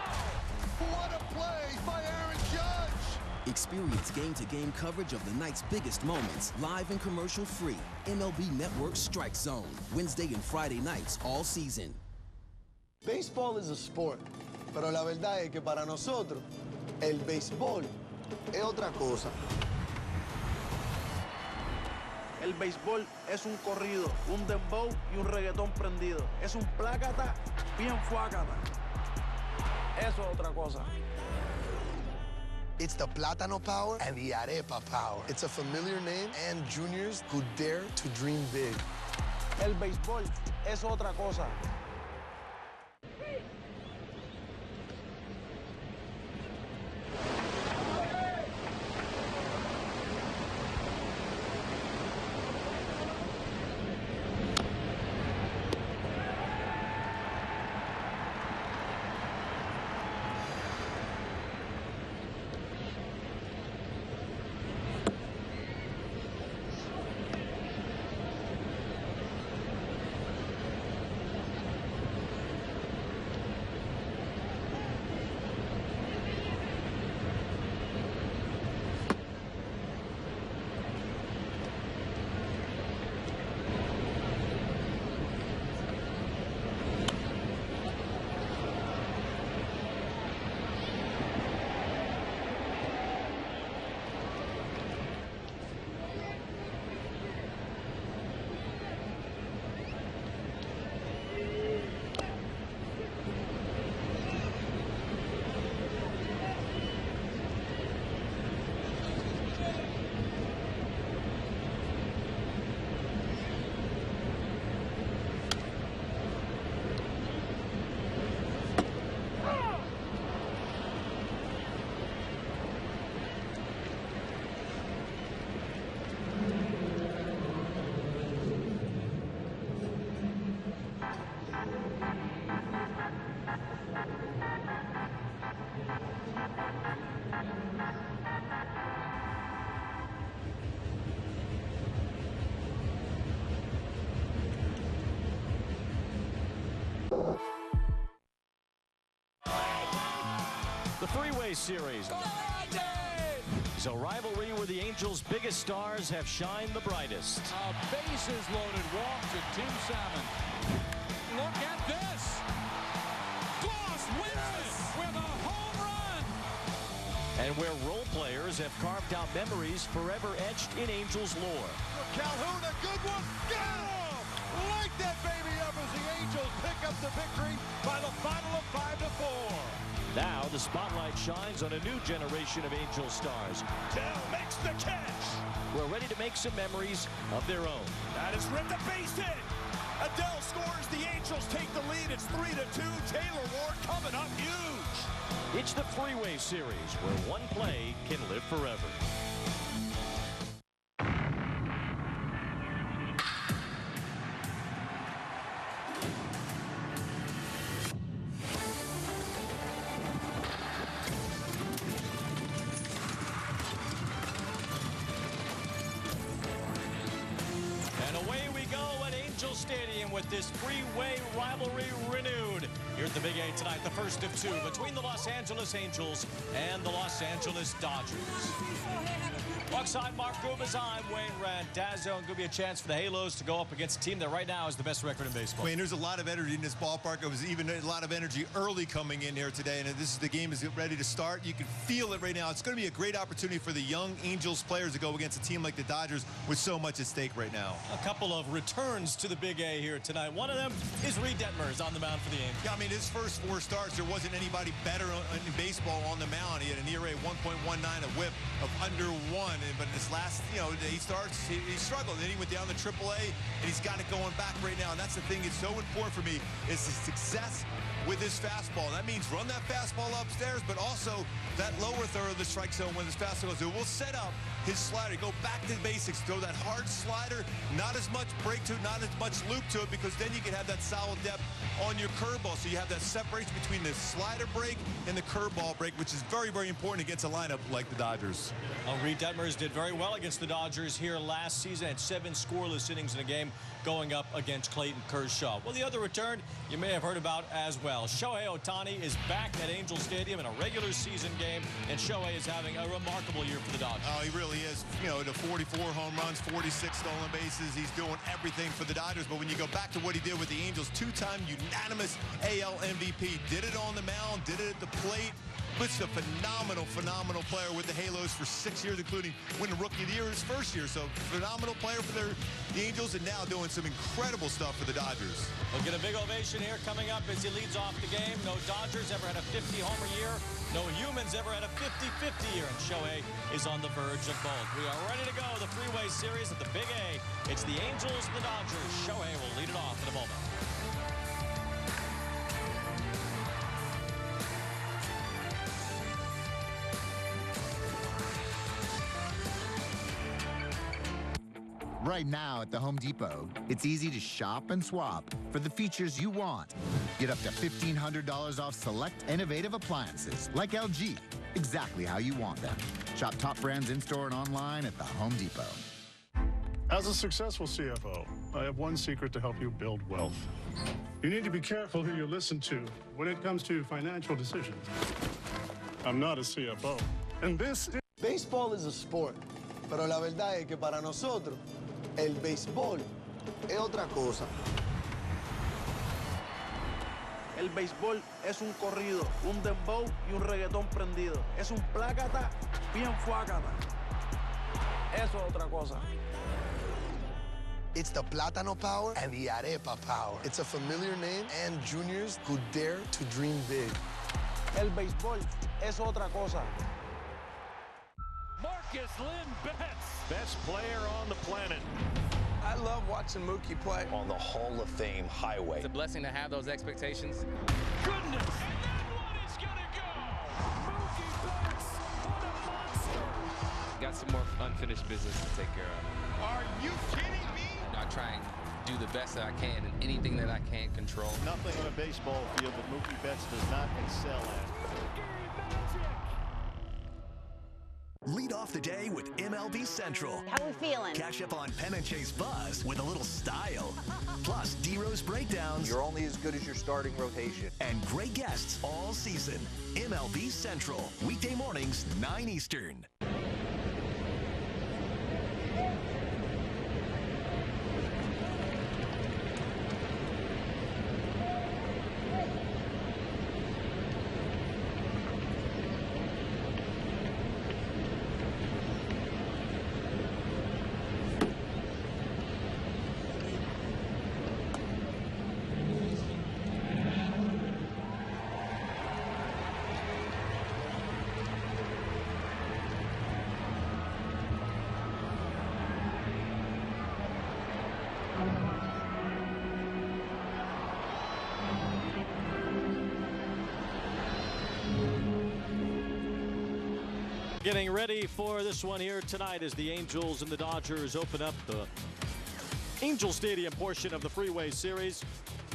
S5: What a play by Aaron Judge!
S6: Experience game-to-game coverage of the night's biggest moments, live and commercial-free. MLB Network Strike Zone, Wednesday and Friday nights all season.
S5: Baseball is a sport, pero la verdad es que para nosotros, el béisbol es otra cosa.
S7: El béisbol es un corrido, un dembow y un reggaetón prendido. Es un plácata bien fuácata. Eso es otra cosa.
S5: It's the Plátano power and the Arepa power. It's a familiar name and juniors who dare to dream big.
S7: El béisbol es otra cosa.
S3: the Freeway Series. It's a rivalry where the Angels' biggest stars have shined the brightest.
S21: A bases-loaded walk to Tim Salmon. Look at this. Goss wins it with a home run.
S3: And where role players have carved out memories forever etched in Angels lore.
S2: Calhoun, a good one. Go! Light that baby up as the Angels pick up the victory by the final of 5-4.
S3: Now the spotlight shines on a new generation of Angel stars.
S2: Dell makes the catch.
S3: We're ready to make some memories of their own.
S2: That is ripped a base hit. Adele scores. The Angels take the lead. It's 3-2. Taylor Ward coming up huge.
S3: It's the Freeway Series, where one play can live forever. Stadium with this freeway rivalry renewed. Here at the Big A tonight, the first of two between the Los Angeles Angels and the Los Angeles Dodgers. Alongside Mark Gubas, I'm Wayne Randazzo, and give you a chance for the Halos to go up against a team that right now has the best record in baseball.
S22: Wayne, there's a lot of energy in this ballpark. It was even a lot of energy early coming in here today, and this is the game is ready to start. You can feel it right now. It's going to be a great opportunity for the young Angels players to go against a team like the Dodgers with so much at stake right now.
S3: A couple of returns to the Big A here tonight. One of them is Reid Detmers on the mound for the Angels.
S22: Yeah, I mean, his first 4 starts, there wasn't anybody better in baseball on the mound. He had an ERA 1.19, a whip of under 1, but this last, he starts, he struggled. Then he went down to AAA, and he's got it going back right now. And that's the thing that's so important for me is his success with his fastball. That means run that fastball upstairs, but also that lower third of the strike zone when his fastball goes. It will set up his slider. Go back to the basics. Throw that hard slider, not as much break to it, not as much loop to it, because then you can have that solid depth on your curveball. So you have that separation between the slider break and the curveball break, which is very, very important against a lineup like the Dodgers.
S3: Well, Reid Detmers did very well against the Dodgers here last season. Had 7 scoreless innings in a game going up against Clayton Kershaw. Well, the other return you may have heard about as well. Shohei Otani is back at Angel Stadium in a regular season game, and Shohei is having a remarkable year for the Dodgers.
S22: Oh, he really is. The 44 home runs, 46 stolen bases. He's doing everything for the Dodgers. But when you go back to what he did with the Angels, 2-time unanimous AL MVP, did it on the mound, did it at the plate. It's a phenomenal player with the Halos for 6 years, including winning Rookie of the Year his first year. So phenomenal player for the Angels, and now doing some incredible stuff for the Dodgers.
S3: We'll get a big ovation here coming up as he leads off the game. No Dodgers ever had a 50-homer year. No humans ever had a 50-50 year, and Shohei is on the verge of both. We are ready to go. The Freeway Series at the Big A. It's the Angels and the Dodgers. Shohei will lead it off in a moment.
S23: Right now at the Home Depot, it's easy to shop and swap for the features you want. Get up to $1,500 off select innovative appliances like LG, exactly how you want them. Shop top brands in-store and online at the Home Depot.
S24: As a successful CFO, I have one secret to help you build wealth. You need to be careful who you listen to when it comes to financial decisions. I'm not a CFO, and this is...
S5: Baseball is a sport, pero la verdad es que para nosotros, el béisbol es otra cosa.
S7: El béisbol es un corrido, un dembow y un reggaetón prendido. Es un plácata bien fuácata. Eso es otra cosa.
S5: It's the Plátano power and the Arepa power. It's a familiar name and juniors who dare to dream big.
S7: El béisbol es otra cosa.
S21: Marcus Lynn Betts.
S18: Best player on the planet.
S17: I love watching Mookie play
S10: On the Hall of Fame highway.
S25: It's a blessing to have those expectations.
S21: Goodness. And that one is going to go. Mookie Betts, what a monster.
S25: Got some more unfinished business to take care of.
S2: Are you kidding me?
S25: I try and do the best that I can in anything that I can control.
S26: Nothing on a baseball field that Mookie Betts does not excel at.
S8: Lead off the day with MLB Central.
S9: How we feeling?
S8: Catch up on Penn and Chase buzz with a little style. Plus, D-Rose breakdowns.
S19: You're only as good as your starting rotation.
S8: And great guests all season. MLB Central. Weekday mornings, 9 Eastern.
S3: Getting ready for this one here tonight as the Angels and the Dodgers open up the Angel Stadium portion of the Freeway Series.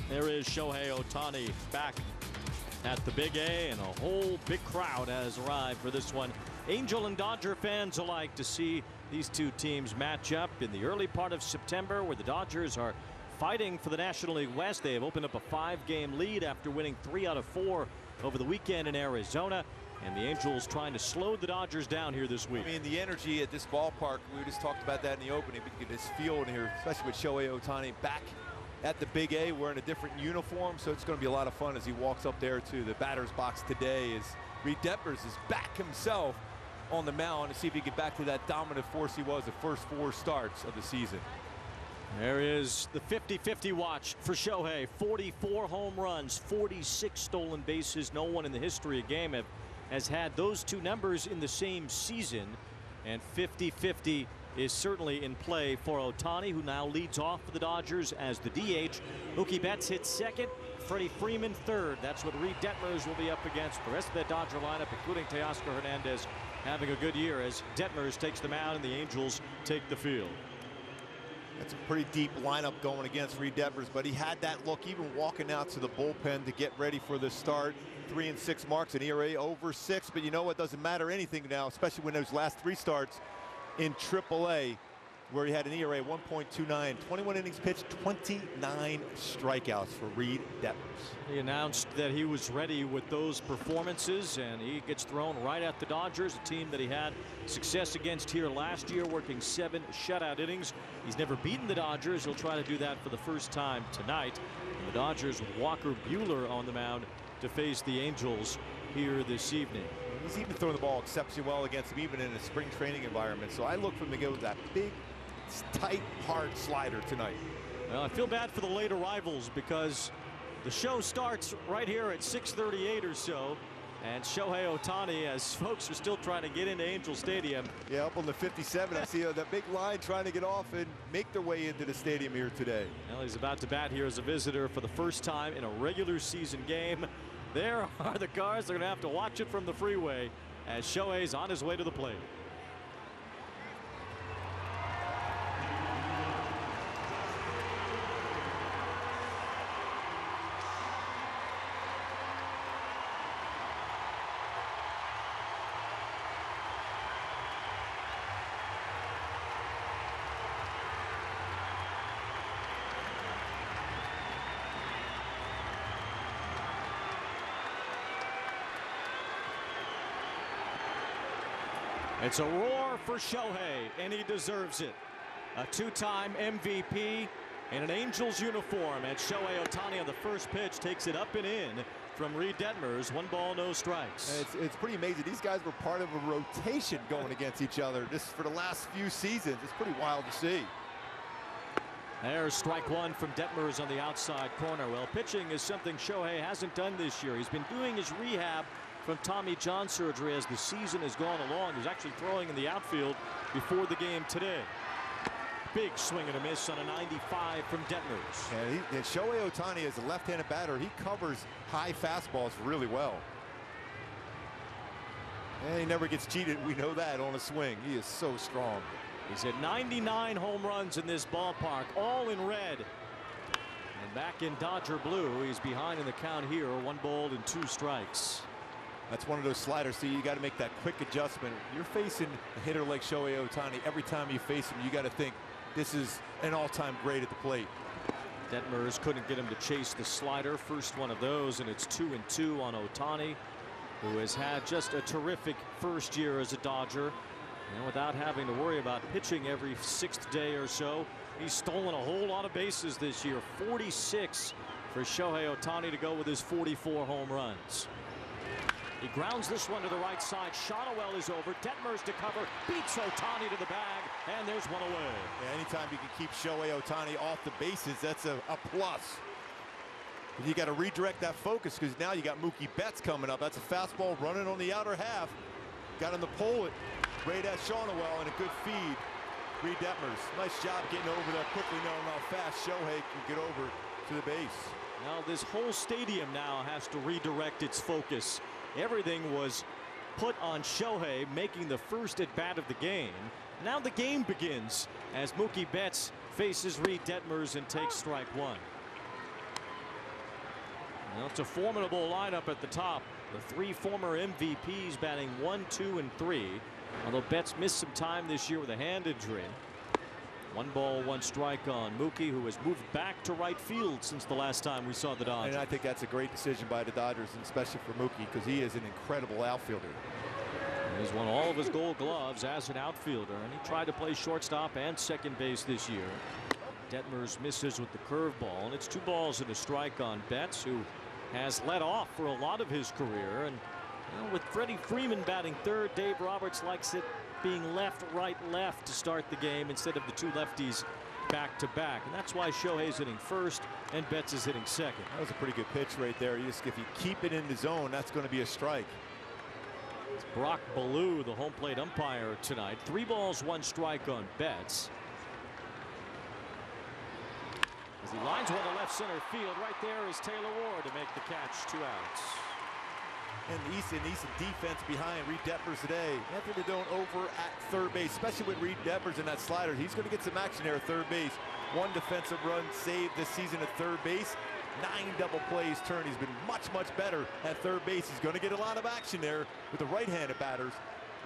S3: There is Shohei Otani back at the Big A, and a whole big crowd has arrived for this one. Angel and Dodger fans alike to see these two teams match up in the early part of September, where the Dodgers are fighting for the National League West. They have opened up a 5-game lead after winning 3 out of 4 over the weekend in Arizona. And the Angels trying to slow the Dodgers down here this week.
S22: I mean, the energy at this ballpark, we just talked about that in the opening. We can get this feel in here, especially with Shohei Otani back at the Big A, wearing a different uniform. So it's going to be a lot of fun as he walks up there to the batter's box today, as Reid Detmers is back himself on the mound to see if he can get back to that dominant force he was the first 4 starts of the season.
S3: There is the 50-50 watch for Shohei. 44 home runs, 46 stolen bases. No one in the history of game has had those two numbers in the same season, and 50-50 is certainly in play for Otani, who now leads off for the Dodgers as the DH. Mookie Betts hits second, Freddie Freeman third. That's what Reid Detmers will be up against. The rest of that Dodger lineup, including Teoscar Hernandez, having a good year as Detmers takes them out and the Angels take the field.
S22: That's a pretty deep lineup going against Reid Detmers, but he had that look even walking out to the bullpen to get ready for the start. 3-6 marks, an ERA over 6, but you know what, doesn't matter anything now, especially when those last 3 starts in AAA, where he had an ERA 1.29, 21 innings pitched, 29 strikeouts for Reid Detmers.
S3: He announced that he was ready with those performances, and he gets thrown right at the Dodgers, a team that he had success against here last year, working 7 shutout innings. He's never beaten the Dodgers. He'll try to do that for the first time tonight. And the Dodgers with Walker Buehler on the mound to face the Angels here this evening.
S22: He's even throwing the ball exceptionally well against him, even in a spring training environment. So I look for him to go with that big, tight, hard slider tonight.
S3: Well, I feel bad for the late arrivals because the show starts right here at 6:38 or so. And Shohei Otani, as folks are still trying to get into Angel Stadium.
S22: Yeah, up on the 57, I see that big line trying to get off and make their way into the stadium here today.
S3: Well, he's about to bat here as a visitor for the first time in a regular season game. There are the cars. They're going to have to watch it from the freeway as Shohei's on his way to the plate. It's a roar for Shohei, and he deserves it. A 2-time MVP in an Angels uniform, and Shohei Otani on the first pitch takes it up and in from Reid Detmers. 1 ball, no strikes.
S22: It's pretty amazing. These guys were part of a rotation going against each other just for the last few seasons. It's pretty wild to see.
S3: There's strike 1 from Detmers on the outside corner. Well, pitching is something Shohei hasn't done this year. He's been doing his rehab from Tommy John surgery as the season has gone along. He's actually throwing in the outfield before the game today. Big swing and a miss on a 95 from Detmers.
S22: And Shohei Otani is a left-handed batter. He covers high fastballs really well. And he never gets cheated. We know that on a swing. He is so strong.
S3: He's hit 99 home runs in this ballpark, all in red. And back in Dodger blue, he's behind in the count here. 1 ball and 2 strikes.
S22: That's one of those sliders, so you got to make that quick adjustment. You're facing a hitter like Shohei Otani. Every time you face him, you got to think this is an all-time great at the plate.
S3: Detmers couldn't get him to chase the slider. First one of those, and it's 2-2 on Otani, who has had just a terrific first year as a Dodger. And without having to worry about pitching every 6th day or so, he's stolen a whole lot of bases this year. 46 for Shohei Otani to go with his 44 home runs. He grounds this one to the right side. Shotwell is over. Detmers to cover. Beats Otani to the bag. And there's one away.
S22: Yeah, anytime you can keep Shohei Otani off the bases, that's a plus. But you got to redirect that focus because now you got Mookie Betts coming up. That's a fastball running on the outer half. Got him to pull it. Right at Shotwell and a good feed. Reid Detmers. Nice job getting over there quickly, knowing how fast Shohei can get over to the base.
S3: Now this whole stadium now has to redirect its focus. Everything was put on Shohei making the first at bat of the game. Now the game begins as Mookie Betts faces Reid Detmers and takes strike one. Well, it's a formidable lineup at the top. The 3 former MVPs batting 1, 2, and 3. Although Betts missed some time this year with a hand injury. 1 ball, 1 strike on Mookie, who has moved back to right field since the last time we saw the Dodgers.
S22: And I think that's a great decision by the Dodgers, and especially for Mookie, because he is an incredible outfielder.
S3: He's won all of his Gold Gloves as an outfielder, and he tried to play shortstop and second base this year. Detmers misses with the curveball, and it's 2 balls and a strike on Betts, who has led off for a lot of his career. And you know, with Freddie Freeman batting third, Dave Roberts likes it being left, right, left to start the game instead of the 2 lefties back to back. And that's why Shohei's hitting first and Betts is hitting second.
S22: That was a pretty good pitch right there. If you keep it in the zone, that's going to be a strike.
S3: It's Brock Ballou, the home plate umpire tonight. 3 balls, 1 strike on Betts. As he lines one to left center field, right there is Taylor Ward to make the catch. 2 outs.
S22: And the Easton defense behind Reid Detmers today. Nothing to do over at third base, especially with Reid Detmers in that slider. He's going to get some action there at third base. 1 defensive run saved this season at third base. 9 double plays turned. He's been much better at third base. He's going to get a lot of action there with the right-handed batters.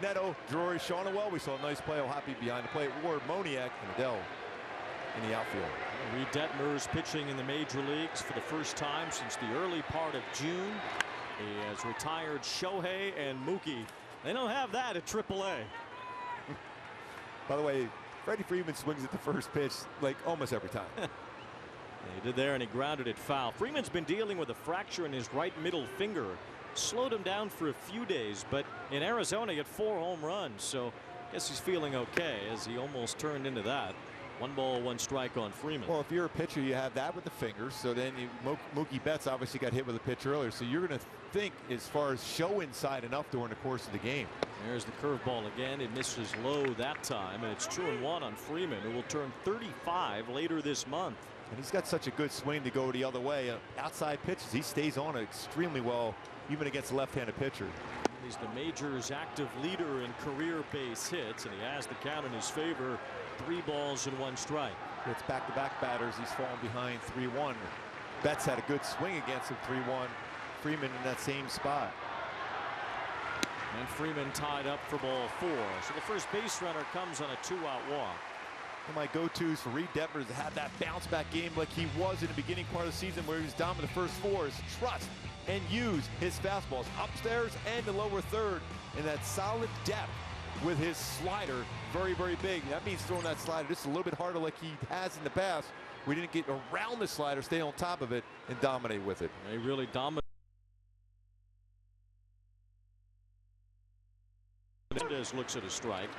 S22: Neto, Drury, Shawnuel. We saw a nice play. Happy behind the plate. Ward, Moniak, and Adele in the outfield.
S3: Reid Detmers pitching in the major leagues for the first time since the early part of June. He has retired Shohei and Mookie. They don't have that at AAA.
S22: By the way, Freddie Freeman swings at the first pitch like almost every time.
S3: He did there, and he grounded it foul. Freeman's been dealing with a fracture in his right middle finger. Slowed him down for a few days, but in Arizona he had 4 home runs, so I guess he's feeling okay as he almost turned into that. 1 ball, 1 strike on Freeman.
S22: Well, if you're a pitcher, you have that with the fingers. So then Mookie Betts obviously got hit with a pitch earlier. So you're going to think as far as show inside enough during the course of the game.
S3: There's the curveball again. It misses low that time, and it's 2-1 on Freeman, who will turn 35 later this month.
S22: And he's got such a good swing to go the other way. Outside pitches, he stays on it extremely well, even against a left-handed pitcher.
S3: He's the major's active leader in career base hits, and he has the count in his favor. 3 balls and 1 strike.
S22: It's back-to-back batters. He's fallen behind 3-1. Betts had a good swing against him, 3-1. Freeman in that same spot.
S3: And Freeman tied up for ball 4. So the first base runner comes on a 2-out walk.
S22: One of my go-tos for Reid Detmers to have that bounce-back game like he was in the beginning part of the season where he was dominant the first 4 is trust and use his fastballs upstairs and the lower third in that solid depth with his slider. Very big. That means throwing that slider just a little bit harder like he has in the past. We didn't get around the slider, stay on top of it, and dominate with it.
S3: They really dominate. Hernandez looks at a strike.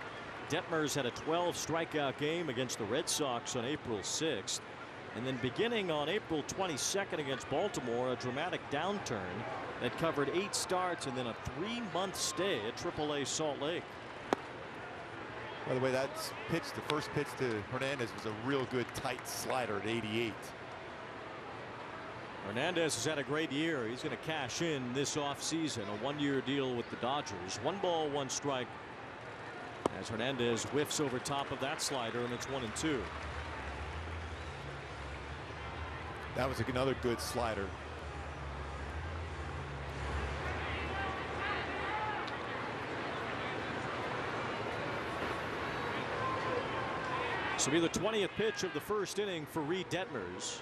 S3: Detmers had a 12 strikeout game against the Red Sox on April 6th. And then beginning on April 22nd against Baltimore, a dramatic downturn that covered 8 starts and then a 3-month stay at AAA Salt Lake.
S22: By the way, that pitch, the first pitch to Hernandez was a real good tight slider at 88.
S3: Hernandez has had a great year. He's going to cash in this offseason, a 1-year deal with the Dodgers. 1 ball, 1 strike as Hernandez whiffs over top of that slider, and it's 1-2.
S22: That was another good slider.
S3: This will be the 20th pitch of the first inning for Reid Detmers.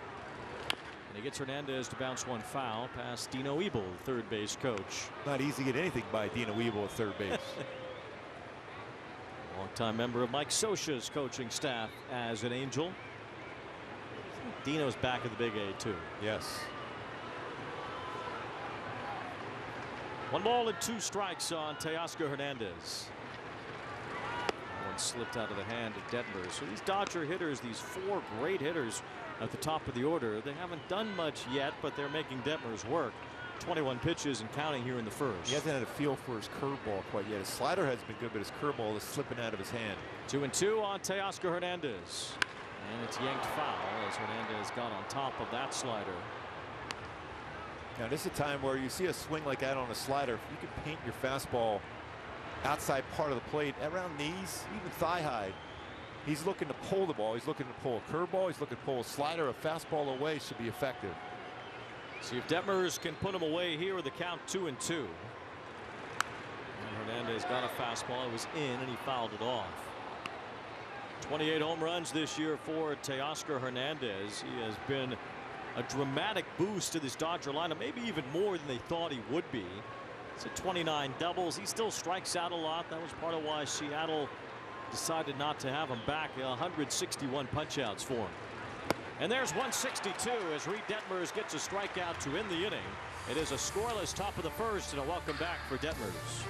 S3: And he gets Hernandez to bounce one foul past Dino Ebel, third base coach.
S22: Not easy to get anything by Dino Ebel at third base.
S3: Longtime member of Mike Scioscia's coaching staff as an Angel. Dino's back at the Big A too.
S22: Yes.
S3: 1 ball and 2 strikes on Teoscar Hernandez. One slipped out of the hand of Detmers. So these Dodger hitters, these 4 great hitters at the top of the order, they haven't done much yet, but they're making Detmers work. 21 pitches and counting here in the first.
S22: He hasn't had a feel for his curveball quite yet. His slider has been good, but his curveball is slipping out of his hand.
S3: 2-2 on Teoscar Hernandez. And it's yanked foul as Hernandez got on top of that slider.
S22: Now this is a time where you see a swing like that on a slider. If you can paint your fastball outside part of the plate, around knees, even thigh high, he's looking to pull the ball. He's looking to pull a curveball. He's looking to pull a slider. A fastball away should be effective.
S3: See if Detmers can put him away here with the count 2-2. And Hernandez got a fastball. It was in and he fouled it off. 28 home runs this year for Teoscar Hernandez. He has been a dramatic boost to this Dodger lineup, maybe even more than they thought he would be. It's at 29 doubles. He still strikes out a lot. That was part of why Seattle decided not to have him back. 161 punch-outs for him. And there's 162 as Reid Detmers gets a strikeout to end the inning. It is a scoreless top of the first and a welcome back for Detmers.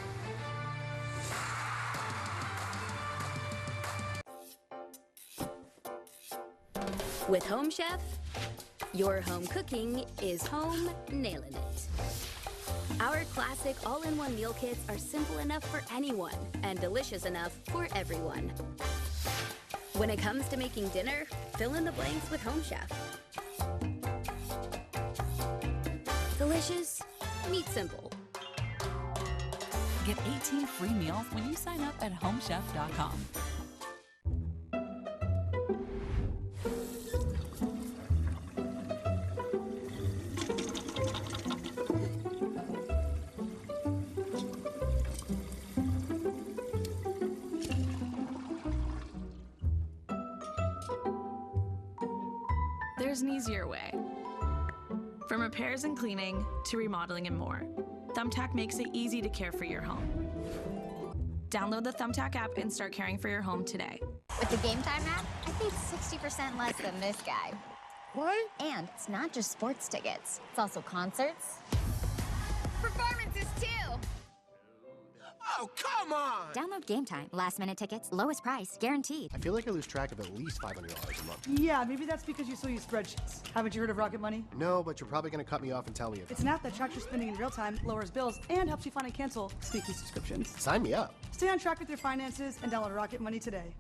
S9: With Home Chef, your home cooking is home nailing it. Our classic all-in-one meal kits are simple enough for anyone and delicious enough for everyone. When it comes to making dinner, fill in the blanks with Home Chef. Delicious, meat simple.
S11: Get 18 free meals when you sign up at homechef.com.
S12: There's an easier way. From repairs and cleaning to remodeling and more, Thumbtack makes it easy to care for your home. Download the Thumbtack app and start caring for your home today.
S13: With the Game Time app, I paid 60% less than this guy.
S15: What?
S13: And it's not just sports tickets. It's also concerts. Performances, too.
S15: Oh, come on!
S13: Download Game Time. Last-minute tickets, lowest price, guaranteed.
S16: I feel like I lose track of at least $500 a month.
S27: Yeah, maybe that's because you still use spreadsheets. Haven't you heard of Rocket Money?
S16: No, but you're probably going to cut me off and tell me about it.
S27: It's an app that tracks your spending in real time, lowers bills, and helps you find and cancel sneaky subscriptions.
S16: Sign me up.
S27: Stay on track with your finances and download Rocket Money today.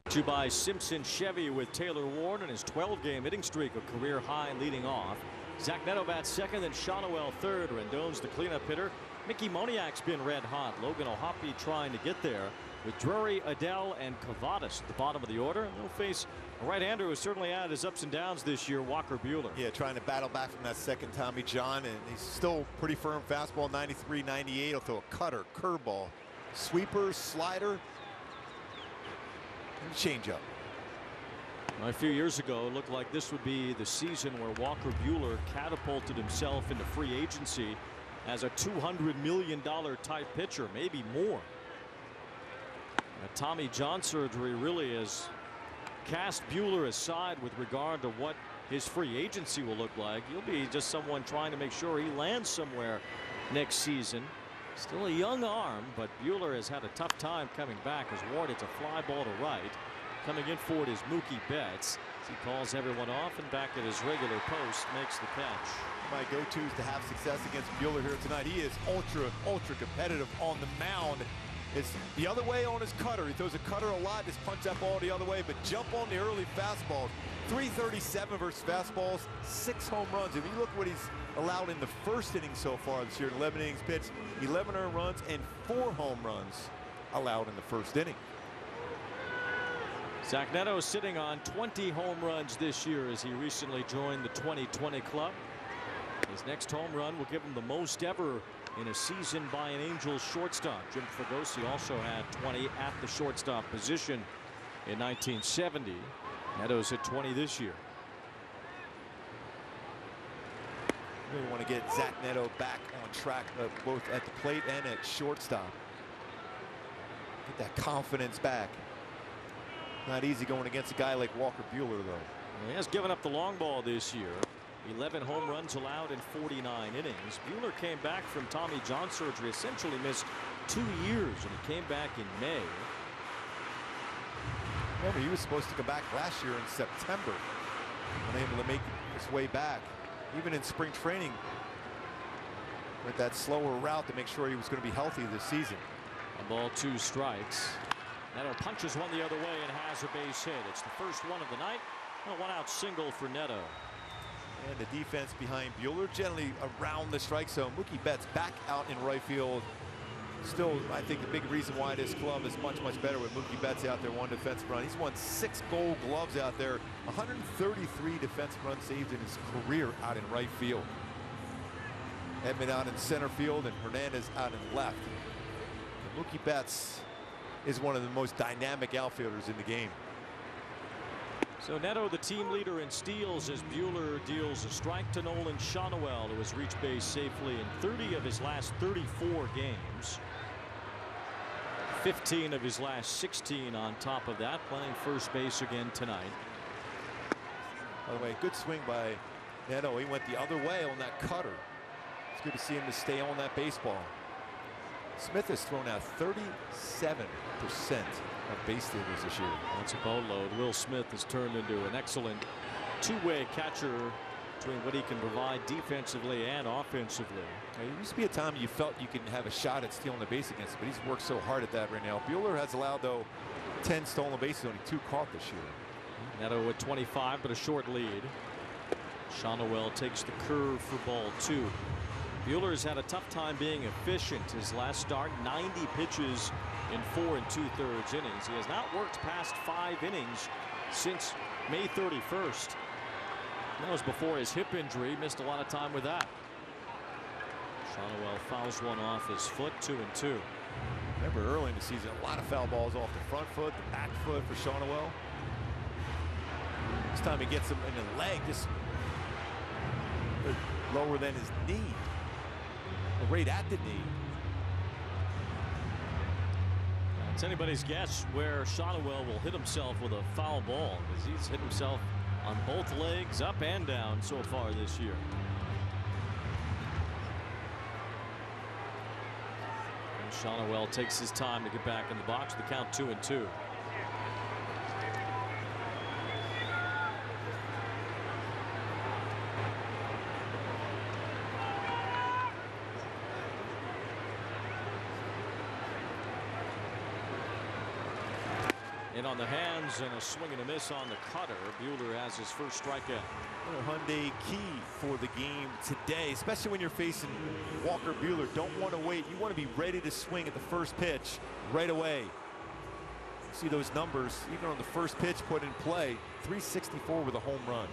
S3: To by Simpson Chevy with Taylor Ward and his 12-game hitting streak, a career high leading off. Zach Neto bats second, then Shotwell third. Rendon's the cleanup hitter. Mickey Moniak's been red hot. Logan O'Hoppe trying to get there with Drury, Adele, and Cavadas at the bottom of the order. And they'll face a right-hander who certainly had his ups and downs this year, Walker Buehler.
S22: Yeah, trying to battle back from that second Tommy John, and he's still pretty firm fastball, 93, 98. He'll throw a cutter, curveball, sweeper, slider, and changeup.
S3: A few years ago, it looked like this would be the season where Walker Buehler catapulted himself into free agency as a $200 million type pitcher, maybe more. Tommy John surgery really has cast Buehler aside with regard to what his free agency will look like. He'll be just someone trying to make sure he lands somewhere next season. Still a young arm, but Buehler has had a tough time coming back as Ward hits a fly ball to right. Coming in for it is Mookie Betts. He calls everyone off and back at his regular post makes the catch.
S22: My go-tos to have success against Buehler here tonight. He is ultra competitive on the mound. It's the other way on his cutter. He throws a cutter a lot, just punch that ball the other way, but jump on the early fastballs. 337 versus fastballs, 6 home runs. If you look what he's allowed in the first inning so far this year, 11 innings pitched, 11 earned runs, and 4 home runs allowed in the first inning.
S3: Zach Neto is sitting on 20 home runs this year as he recently joined the 2020 club. His next home run will give him the most ever in a season by an Angels shortstop. Jim Fregosi also had 20 at the shortstop position in 1970. Neto's hit 20 this year.
S22: Really want to get Zach Neto back on track, both at the plate and at shortstop. Get that confidence back. Not easy going against a guy like Walker Buehler, though.
S3: He has given up the long ball this year. 11 home runs allowed in 49 innings. Buehler came back from Tommy John surgery, essentially missed 2 years, and he came back in May.
S22: Remember, he was supposed to come back last year in September. Unable to make his way back. Even in spring training, with that slower route to make sure he was going to be healthy this season.
S3: 1-2 strikes. Neto punches one the other way and has a base hit. It's the first one of the night. A 1-out single for Neto.
S22: And the defense behind Buehler generally around the strike zone. Mookie Betts back out in right field. Still, I think the big reason why this club is much better with Mookie Betts out there, 1 defensive run. He's won 6 Gold Gloves out there, 133 defensive runs saved in his career out in right field. Edman out in center field and Hernandez out in left. And Mookie Betts is one of the most dynamic outfielders in the game.
S3: So Neto, the team leader in steals, as Buehler deals a strike to Nolan Shawnuel, who has reached base safely in 30 of his last 34 games. 15 of his last 16 on top of that, playing first base again tonight.
S22: By the way, good swing by Neto. He went the other way on that cutter. It's good to see him to stay on that baseball. Smith has thrown out 37% of base stealers this year.
S3: That's a boatload. Will Smith has turned into an excellent two-way catcher between what he can provide defensively and offensively.
S22: There used to be a time you felt you could have a shot at stealing the base against him, but he's worked so hard at that right now. Buehler has allowed, though, 10 stolen bases, only 2 caught this year.
S3: Neto with 25, but a short lead. Shawnuel takes the curve for ball 2. Buehler has had a tough time being efficient. His last start, 90 pitches in 4 2/3 innings. He has not worked past 5 innings since May 31st. That was before his hip injury. Missed a lot of time with that. Shawnuel fouls one off his foot, 2-2.
S22: Remember early in the season, a lot of foul balls off the front foot, the back foot for Shawnuel. This time he gets him in the leg, just lower than his knee. Right at the knee.
S3: It's anybody's guess where Shawnuel will hit himself with a foul ball, because he's hit himself on both legs, up and down, so far this year. And Shawnuel takes his time to get back in the box. The count 2-2. In on the hands and a swing and a miss on the cutter. Buehler has his first strikeout.
S22: Hyundai key for the game today, especially when you're facing Walker Buehler. Don't want to wait. You want to be ready to swing at the first pitch right away. See those numbers, even on the first pitch put in play. 364 with a home run.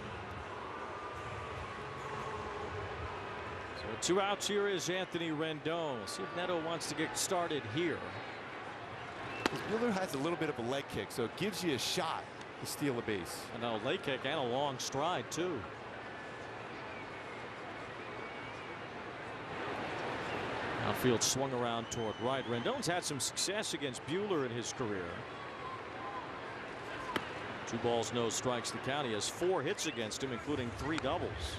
S3: So 2 outs here is Anthony Rendon. We'll see if Neto wants to get started here.
S22: Buehler has a little bit of a leg kick, so it gives you a shot to steal a base.
S3: And a leg kick and a long stride, too. Outfield swung around toward right. Rendon's had some success against Buehler in his career. 2 balls, no strikes to count. He has 4 hits against him, including 3 doubles.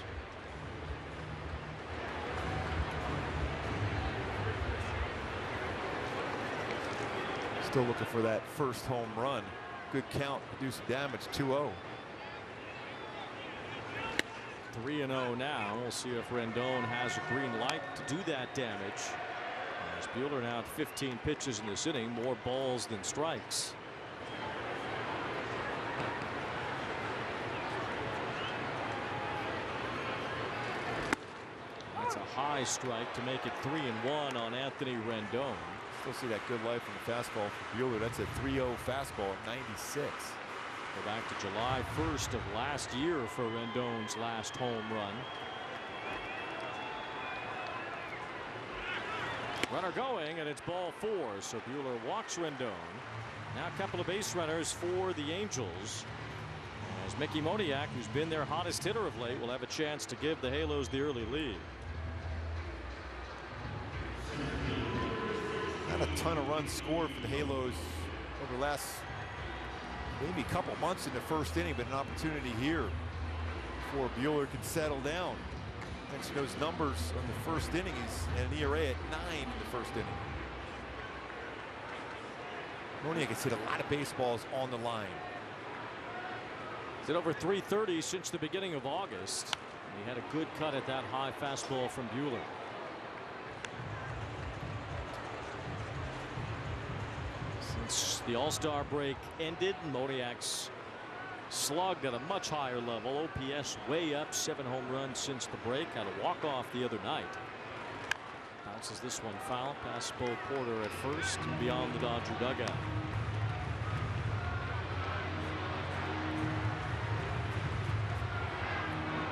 S22: Still looking for that first home run. Good count, do some damage. 2-0.
S3: 3-0 now. We'll see if Rendon has a green light to do that damage. As Buehler now at 15 pitches in this inning, more balls than strikes. That's a high strike to make it 3-1 on Anthony Rendon.
S22: Still see that good life from the fastball for Buehler. That's a 3-0 fastball at 96.
S3: Go back to July 1st of last year for Rendon's last home run. Runner going, and it's ball 4. So Buehler walks Rendon. Now a couple of base runners for the Angels. As Mickey Moniak, who's been their hottest hitter of late, will have a chance to give the Halos the early lead.
S22: Not a ton of runs scored for the Halos over the last maybe a couple months in the first inning, but an opportunity here before Buehler can settle down. Thanks to those numbers on the first inning, he's at an ERA at 9 in the first inning. Moniak has hit a lot of baseballs on the line.
S3: He's hit over 330 since the beginning of August. And he had a good cut at that high fastball from Buehler. Since the All-Star break ended, Moniak's slugged at a much higher level. OPS way up, 7 home runs since the break. Had a walk-off the other night. Bounces this one foul past Bo Porter at first, beyond the Dodger dugout.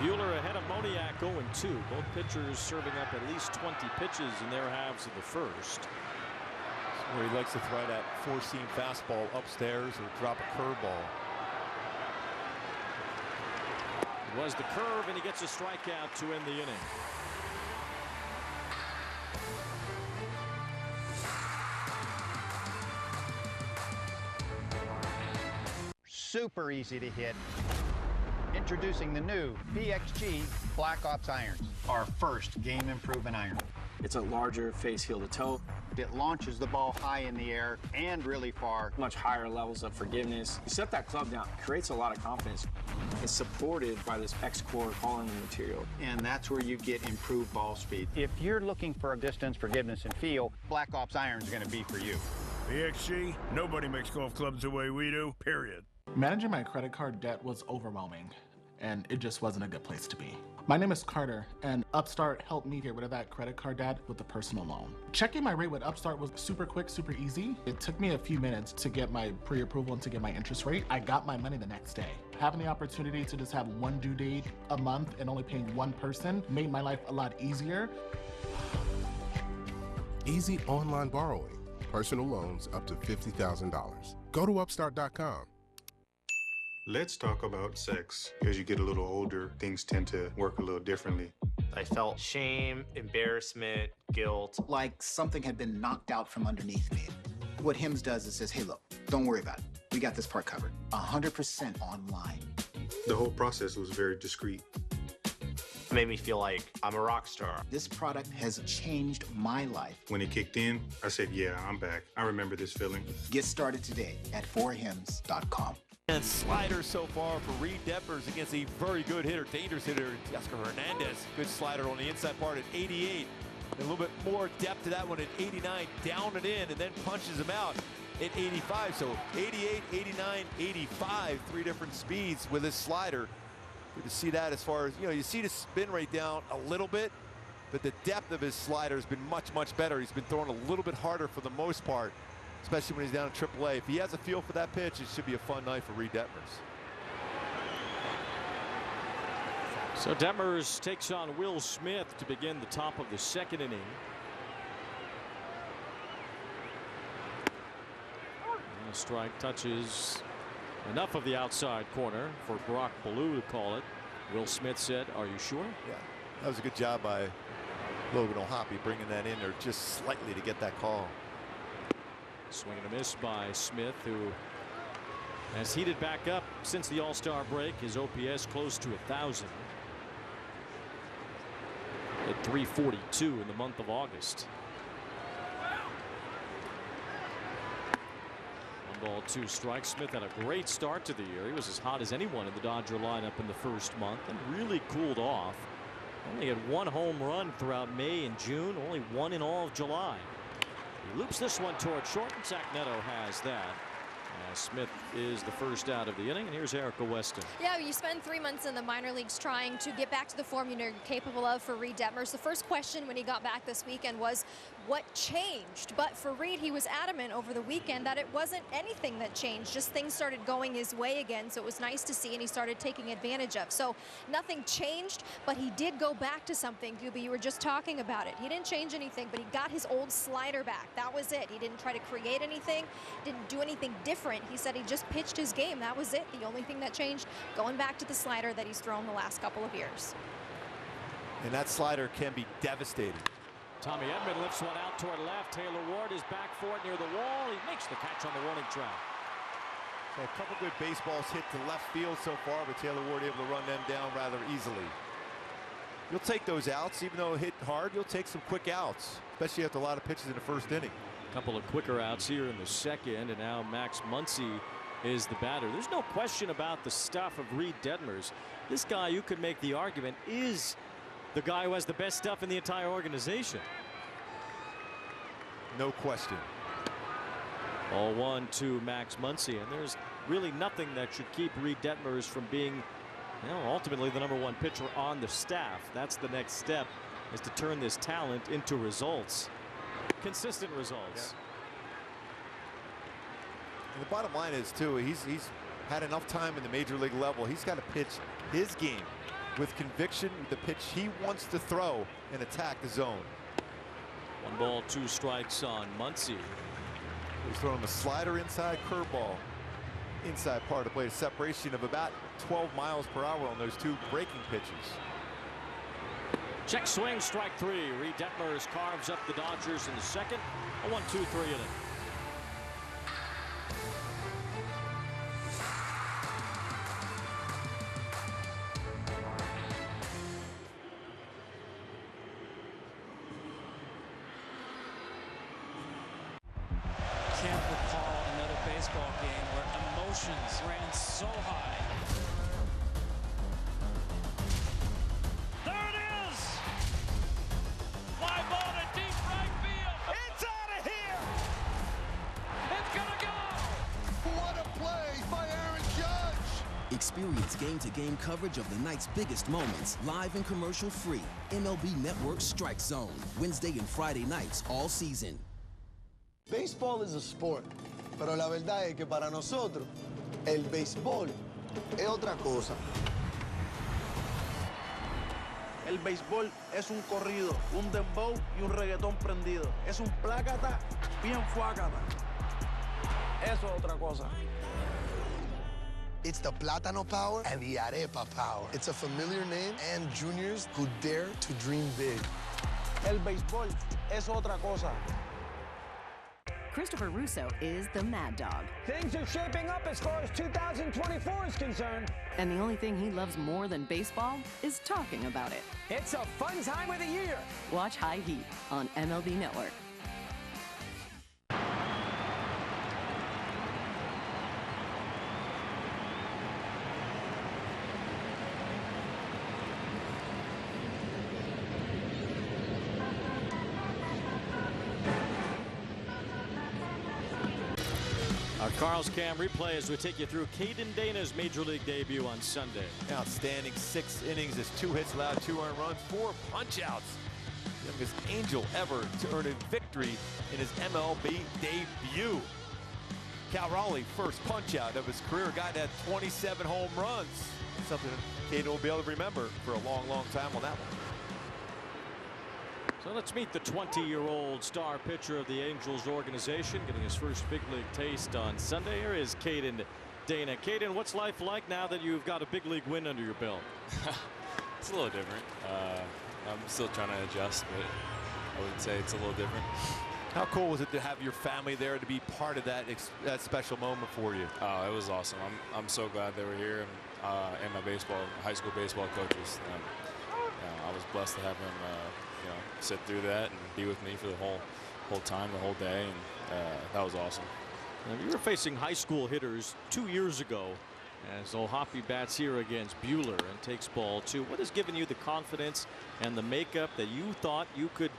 S3: Buehler ahead of Moniak 0-2. Both pitchers serving up at least 20 pitches in their halves of the first.
S22: Where he likes to throw that four-seam fastball upstairs or drop a curveball.
S3: It was the curve, and he gets a strikeout to end the inning.
S1: Super easy to hit. Introducing the new BXG Black Ops irons, our first game improvement iron.
S4: It's a larger face heel to toe.
S1: It launches the ball high in the air and really far.
S4: Much higher levels of forgiveness. You set that club down, it creates a lot of confidence. It's supported by this X-Core calling material.
S1: And that's where you get improved ball speed. If you're looking for a distance, forgiveness, and feel, Black Ops iron is going to be for you.
S6: BXG, nobody makes golf clubs the way we do, period.
S14: Managing my credit card debt was overwhelming, and it just wasn't a good place to be. My name is Carter, and Upstart helped me get rid of that credit card debt with a personal loan. Checking my rate with Upstart was super quick, super easy. It took me a few minutes to get my pre-approval and to get my interest rate. I got my money the next day. Having the opportunity to just have one due date a month and only paying one person made my life a lot easier.
S20: Easy online borrowing. Personal loans up to $50,000. Go to Upstart.com.
S23: Let's talk about sex. As you get a little older, things tend to work a little differently.
S24: I felt shame, embarrassment, guilt.
S28: Like something had been knocked out from underneath me. What HIMS does is says, hey, look, don't worry about it. We got this part covered. 100% online.
S23: The whole process was very discreet.
S24: It made me feel like I'm a rock star.
S28: This product has changed my life.
S23: When it kicked in, I said, yeah, I'm back. I remember this feeling.
S28: Get started today at 4hims.com.
S22: And slider so far for Reid Detmers against a very good hitter, dangerous hitter, Oscar Hernandez. Good slider on the inside part at 88. And a little bit more depth to that one at 89. Down and in, and then punches him out at 85. So 88, 89, 85. 3 different speeds with his slider. Good to see that as far as, you see the spin rate down a little bit, but the depth of his slider has been much, much better. He's been throwing a little bit harder for the most part, especially when he's down in AAA. If he has a feel for that pitch, it should be a fun night for Reid Detmers.
S3: So Detmers takes on Will Smith to begin the top of the second inning. And the strike touches enough of the outside corner for Brock Ballou to call it. Will Smith said, "Are you sure?"
S22: Yeah, that was a good job by Logan O'Hoppe bringing that in there just slightly to get that call.
S3: Swing and a miss by Smith, who has heated back up since the All-Star break. His OPS close to 1,000. At 342 in the month of August. 1-2 strike. Smith had a great start to the year. He was as hot as anyone in the Dodger lineup in the first month and really cooled off. Only had 1 home run throughout May and June, only 1 in all of July. He loops this one toward short, and Zach Neto has that. Smith is the first out of the inning. And here's Erica Weston.
S2: Yeah, you spend 3 months in the minor leagues trying to get back to the form you're capable of for Reid Detmers. The first question when he got back this weekend was, what changed? But for Reid, he was adamant over the weekend that it wasn't anything that changed, just things started going his way again. So it was nice to see, and he started taking advantage of. So nothing changed, but he did go back to something. Gooby, you were just talking about it. He didn't change anything, but he got his old slider back. That was it. He didn't try to create anything, didn't do anything different. He said he just pitched his game. That was it. The only thing that changed, going back to the slider that he's thrown the last couple of years.
S5: And that slider can be devastating.
S3: Tommy Edman lifts one out toward left. Taylor Ward is back for it near the wall. He makes the catch on the warning track.
S5: So a couple good baseballs hit to left field so far, but Taylor Ward able to run them down rather easily. You'll take those outs, even though it hit hard. You'll take some quick outs, especially after a lot of pitches in the first inning.
S3: A couple of quicker outs here in the second, and now Max Muncy is the batter. There's no question about the stuff of Reid Detmers. This guy, you could make the argument, is the guy who has the best stuff in the entire organization.
S5: No question.
S3: 0-1 to Max Muncy, and there's really nothing that should keep Reid Detmers from being, you know, ultimately the #1 pitcher on the staff. That's the next step, is to turn this talent into results, consistent results.
S5: Yeah. And the bottom line is too, he's had enough time in the major league level. He's got to pitch his game with conviction, with the pitch he wants to throw and attack the zone.
S3: 1 ball, 2 strikes on Muncy.
S5: He's throwing a slider inside, curveball inside part of the plate. A separation of about 12 miles per hour on those 2 breaking pitches.
S3: Check swing, strike 3. Reid Detmers carves up the Dodgers in the second. A 1-2-3 inning.
S7: Can't recall another baseball game where emotions ran so high. There it is! Fly ball to deep right field. It's out of here! It's gonna go!
S15: What a play by Aaron Judge!
S10: Experience game-to-game coverage of the night's biggest moments, live and commercial-free. MLB Network Strike Zone, Wednesday and Friday nights all season.
S15: Baseball is a sport, pero la verdad es que para nosotros, el béisbol es otra cosa.
S17: El béisbol es un corrido, un dembow y un reggaetón prendido. Es un plácata bien fuácata. Eso es otra cosa.
S15: It's the Plátano power and the Arepa power. It's a familiar name and juniors who dare to dream big.
S17: El béisbol es otra cosa.
S18: Christopher Russo is the Mad Dog.
S21: Things are shaping up as far as 2024 is concerned.
S18: And the only thing he loves more than baseball is talking about it.
S21: It's a fun time of the year.
S18: Watch High Heat on MLB Network.
S3: Our Carl's Cam replay as we take you through Caden Dana's Major League debut on Sunday.
S5: Outstanding 6 innings, his 2 hits allowed, 2 earned runs, 4 punch-outs. Youngest Angel ever to earn a victory in his MLB debut. Cal Raleigh, first punch-out of his career. Guy that had 27 home runs. Something Caden will be able to remember for a long, long time on that one.
S3: So let's meet the 20-year-old star pitcher of the Angels organization, getting his first big league taste on Sunday. Here is Caden Dana. Caden, what's life like now that you've got a big league win under your belt?
S25: It's a little different. I'm still trying to adjust, but I would say it's a little different.
S5: How cool was it to have your family there to be part of that special moment for you?
S25: Oh, it was awesome. I'm so glad they were here, and my high school baseball coaches. I was blessed to have them sit through that and be with me for the whole time, the whole day, and that was awesome.
S3: Now, you were facing high school hitters 2 years ago as O'Hoppe bats here against Buehler and takes ball 2. What has given you the confidence and the makeup that you thought you could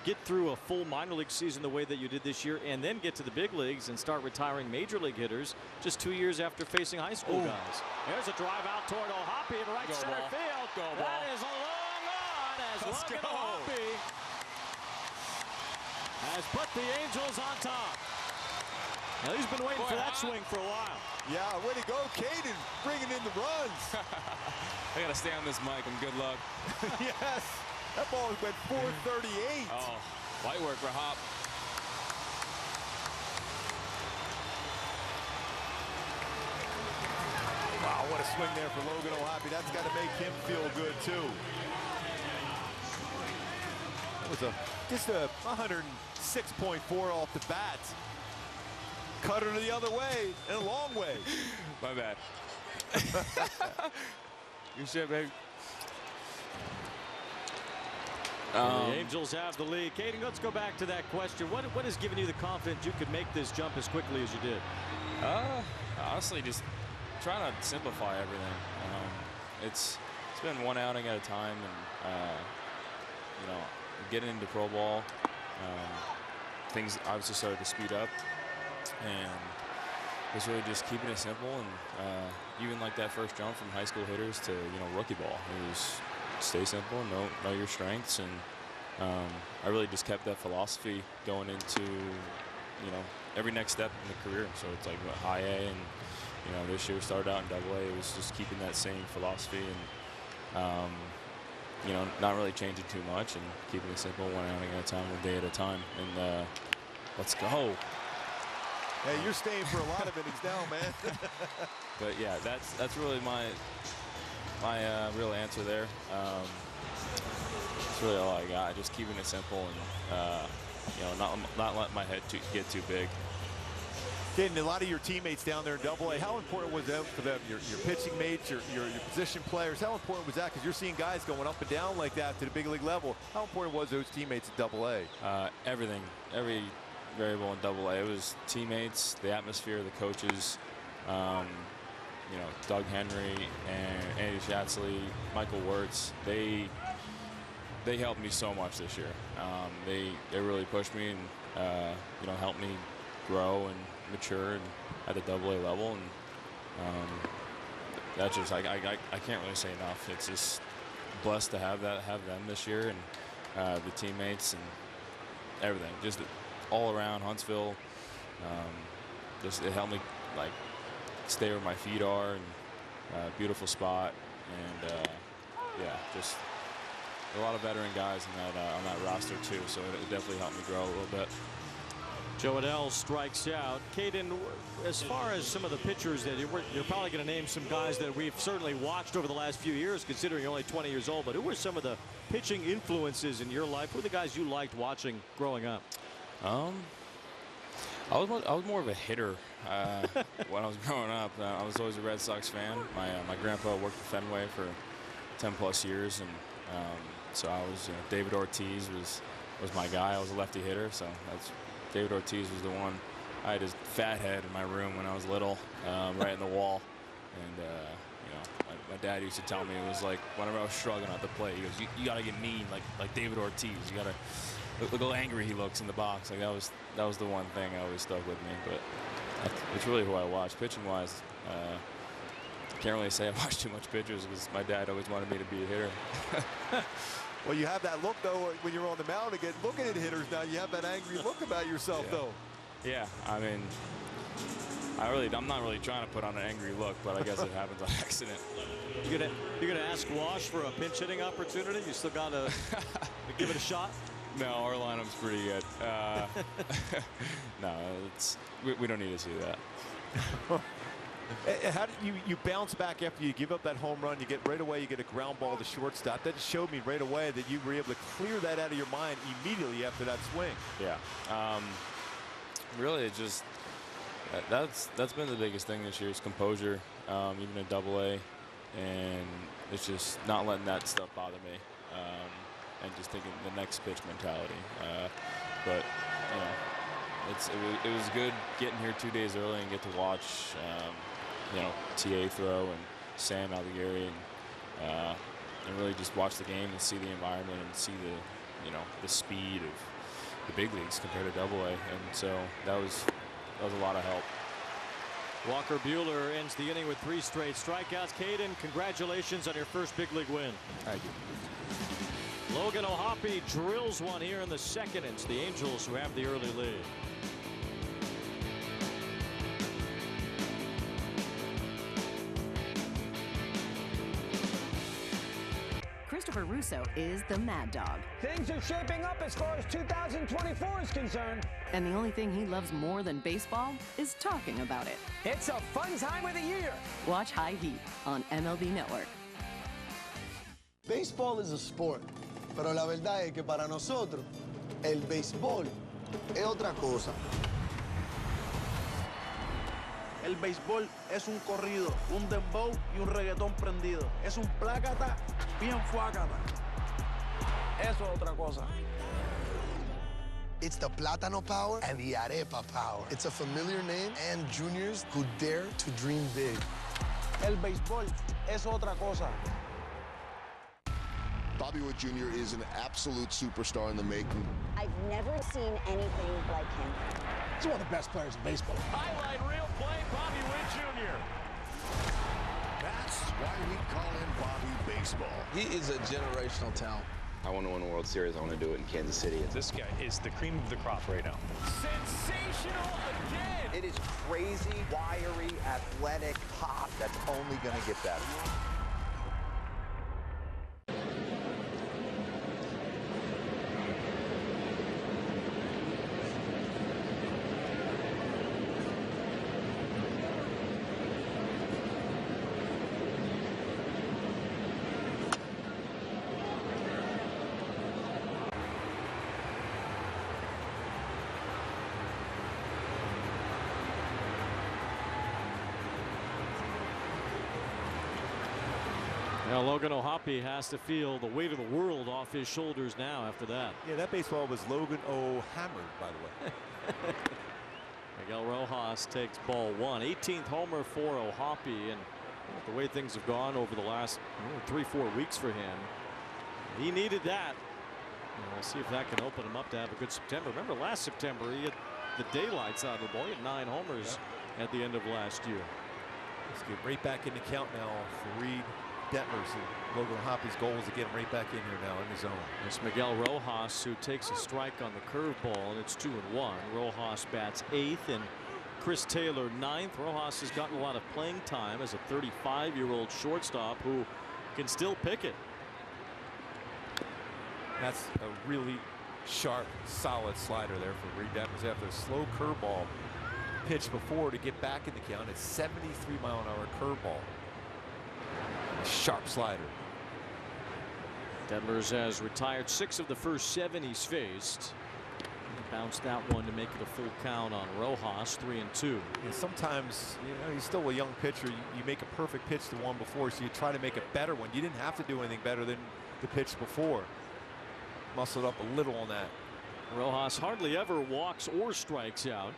S8: get through a full minor league season the way that you did this year and then get to the big leagues and start retiring major league hitters just 2 years after facing high school guys.
S7: There's a drive out toward O'Hoppe in right center field. That is a long on as Logan O'Hoppe has put the Angels on top.
S8: Now he's been waiting for that swing for a while.
S5: Yeah, way to go, Caden, bringing in the runs.
S25: I got to stay on this mic, and good luck.
S5: Yes, that ball went 438.
S25: Oh, light work for Hop.
S5: Wow, what a swing there for Logan O'Hoppe. That's got to make him feel good, too. That was just a 106.4 off the bat. Cutter the other way, and a long way.
S25: My bad. You should, baby.
S8: The Angels have the lead. Caden, let's go back to that question. What has given you the confidence you could make this jump as quickly as you did?
S25: Honestly, just trying to simplify everything. It's been one outing at a time, and you know, getting into pro ball, things obviously started to speed up. And it's really just keeping it simple, and even like that first jump from high school hitters to rookie ball, it was stay simple, know your strengths, and I really just kept that philosophy going into every next step in the career. So it's like high A, and this year started out in Double A. It was just keeping that same philosophy, and not really changing too much, and keeping it simple, one outing at a time, one day at a time, and let's go.
S5: Hey, you're staying for a lot of innings now, man.
S25: But yeah, that's really my real answer there. That's really all I got. Just keeping it simple, and not letting my head get too big.
S5: Getting a lot of your teammates down there in Double A, how important was that for them? Your pitching mates, your position players, how important was that? Because you're seeing guys going up and down like that to the big league level. How important was those teammates at Double A?
S25: Everything, every variable in Double A. It was teammates, the atmosphere, the coaches, Doug Henry and Andy Schatzley, Michael Wirtz. They helped me so much this year. They really pushed me and helped me grow and mature and at the Double A level, and that's just I can't really say enough. It's just blessed to have them this year, and the teammates and everything. Just all around Huntsville, it helped me like stay where my feet are, and beautiful spot, and yeah, just a lot of veteran guys in that on that roster too. So it definitely helped me grow a little bit.
S8: Joe Adell strikes out. Caden, as far as some of the pitchers that you're probably going to name some guys that we've certainly watched over the last few years, considering you're only 20 years old, but who were some of the pitching influences in your life? Who were the guys you liked watching growing up?
S25: I was more of a hitter when I was growing up. I was always a Red Sox fan. My grandpa worked at Fenway for 10+ years, and so I was David Ortiz was my guy. I was a lefty hitter, so David Ortiz was the one. I had his fat head in my room when I was little, right in the wall, and my dad used to tell me, it was like whenever I was shrugging at the plate, he goes, "You got to get mean like David Ortiz. You got to." Look how angry he looks in the box. Like that was the one thing I always stuck with me. But it's really who I watch. Pitching wise, can't really say I watch too much pitchers because my dad always wanted me to be a hitter.
S5: Well, you have that look though when you're on the mound again, looking at hitters now. You have that angry look about yourself though.
S25: Yeah, I mean, I'm not really trying to put on an angry look, but I guess it happens on accident.
S8: You're gonna ask Wash for a pinch hitting opportunity? You still gotta give it a shot?
S25: No, our lineup's pretty good. No, we don't need to see that.
S5: How did you bounce back after you give up that home run? You get right away, you get a ground ball to shortstop. That just showed me right away that you were able to clear that out of your mind immediately after that swing.
S25: Yeah. Really, it just that's been the biggest thing this year is composure, even in Double A, and it's just not letting that stuff bother me. And just taking the next pitch mentality. But it was good getting here 2 days early and get to watch TA throw and Sam Algieri and really just watch the game and see the environment and see you know, the speed of the big leagues compared to Double-A, and so that was a lot of help.
S8: Walker Buehler ends the inning with 3 straight strikeouts. Caden, congratulations on your first big league win.
S25: Thank you.
S8: Logan O'Hoppe drills one here in the second. It's the Angels who have the early lead.
S18: Christopher Russo is the mad dog.
S21: Things are shaping up as far as 2024 is concerned.
S18: And the only thing he loves more than baseball is talking about it.
S21: It's a fun time of the year.
S18: Watch High Heat on MLB Network.
S15: Baseball is a sport, pero la verdad es que para nosotros, el béisbol es otra cosa.
S17: El béisbol es un corrido, un dembow y un reggaetón prendido. Es un plácata bien fuácata. Eso es otra cosa.
S15: It's the Plátano power and the Arepa power. It's a familiar name and juniors who dare to dream big.
S17: El béisbol es otra cosa.
S9: Bobby Witt Jr. is an absolute superstar in the making.
S11: I've never seen anything like him.
S21: He's one of the best players in baseball.
S7: Highlight reel play, Bobby Witt Jr.
S9: That's why we call him Bobby Baseball.
S12: He is a generational talent.
S13: I want to win a World Series. I want to do it in Kansas City.
S16: This guy is the cream of the crop right now.
S7: Sensational again.
S19: It is crazy, wiry, athletic pop that's only going to get better.
S8: Now Logan O'Hoppe has to feel the weight of the world off his shoulders now after that.
S5: Yeah, that baseball was Logan O'Hammered, by the way.
S8: Miguel Rojas takes ball 1. 18th homer for O'Hoppe, and the way things have gone over the last 3-4 weeks for him, he needed that. And we'll see if that can open him up to have a good September. Remember last September he had the daylights out of the ball. He had 9 homers at the end of last year.
S5: Let's get right back in the count now for Reid, Detmers, and Logan O'Hoppe's goal is to get him right back in here now in the zone.
S8: It's Miguel Rojas who takes a strike on the curveball, and it's 2-1. Rojas bats 8th and Chris Taylor 9th. Rojas has gotten a lot of playing time as a 35-year-old shortstop who can still pick it.
S5: That's a really sharp, solid slider there for Reid Detmers after a slow curveball pitch before to get back in the count. It's 73-mile-an-hour curveball. A sharp slider.
S8: Detmers has retired 6 of the first 7 he's faced. He bounced that one to make it a full count on Rojas, 3-2.
S5: And sometimes, you know, he's still a young pitcher. You make a perfect pitch the one before, so you try to make a better one. You didn't have to do anything better than the pitch before. Muscled up a little on that.
S8: Rojas hardly ever walks or strikes out.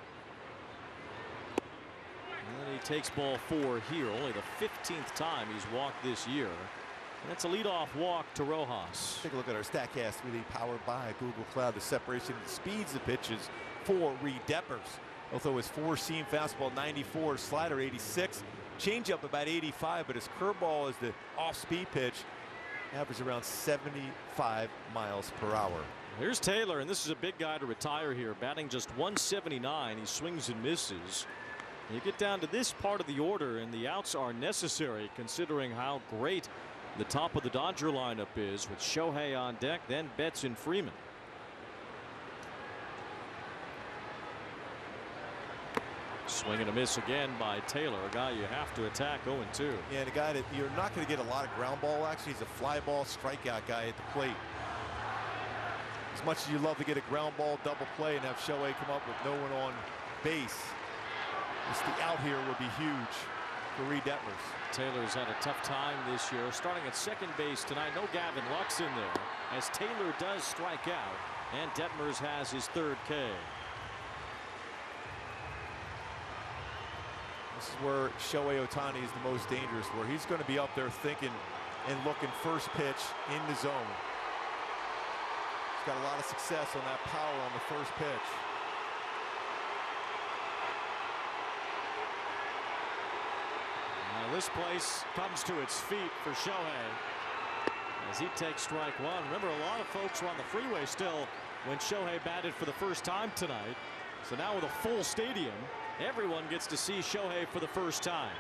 S8: And he takes ball 4 here, only the 15th time he's walked this year. And that's a leadoff walk to Rojas.
S5: Take a look at our StatCast 3D powered by Google Cloud. The separation of the speeds of pitches for Reid Detmers. Although his 4-seam fastball 94, slider 86, changeup about 85, but his curveball is the off-speed pitch. Average around 75 miles per hour.
S8: Here's Taylor, and this is a big guy to retire here, batting just 179. He swings and misses. You get down to this part of the order, and the outs are necessary considering how great the top of the Dodger lineup is with Shohei on deck, then Betts and Freeman. Swing and a miss again by Taylor, a guy you have to attack. 0-2.
S5: Yeah, and a guy that you're not going to get a lot of ground ball. Actually, he's a fly ball strikeout guy at the plate. As much as you love to get a ground ball double play and have Shohei come up with no one on base, just the out here would be huge for Reid Detmers.
S8: Taylor's had a tough time this year, starting at second base tonight. No Gavin Lux in there, as Taylor does strike out, and Detmers has his 3rd K.
S5: This is where Shohei Otani is the most dangerous, where he's going to be up there thinking and looking first pitch in the zone. got a lot of success on that power on the first pitch.
S8: Now this place comes to its feet for Shohei as he takes strike one. Remember, a lot of folks were on the freeway still when Shohei batted for the first time tonight. So now with a full stadium, everyone gets to see Shohei for the first time.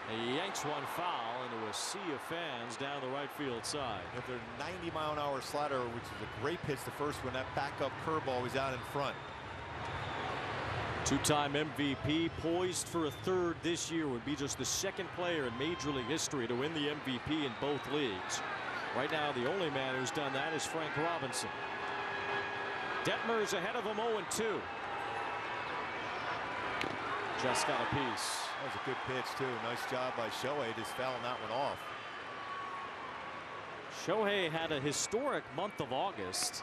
S8: He yanks one foul into a sea of fans down the right field side.
S5: If they're 90-mile-an-hour slider, which is a great pitch, the first one, that backup curveball was out in front.
S8: Two-time MVP, poised for a third this year, would be just the second player in Major League history to win the MVP in both leagues. Right now, the only man who's done that is Frank Robinson. Detmers ahead of him 0-2. Just got a piece.
S5: That was a good pitch, too. Nice job by Shohei just fouling that one off.
S8: Shohei had a historic month of August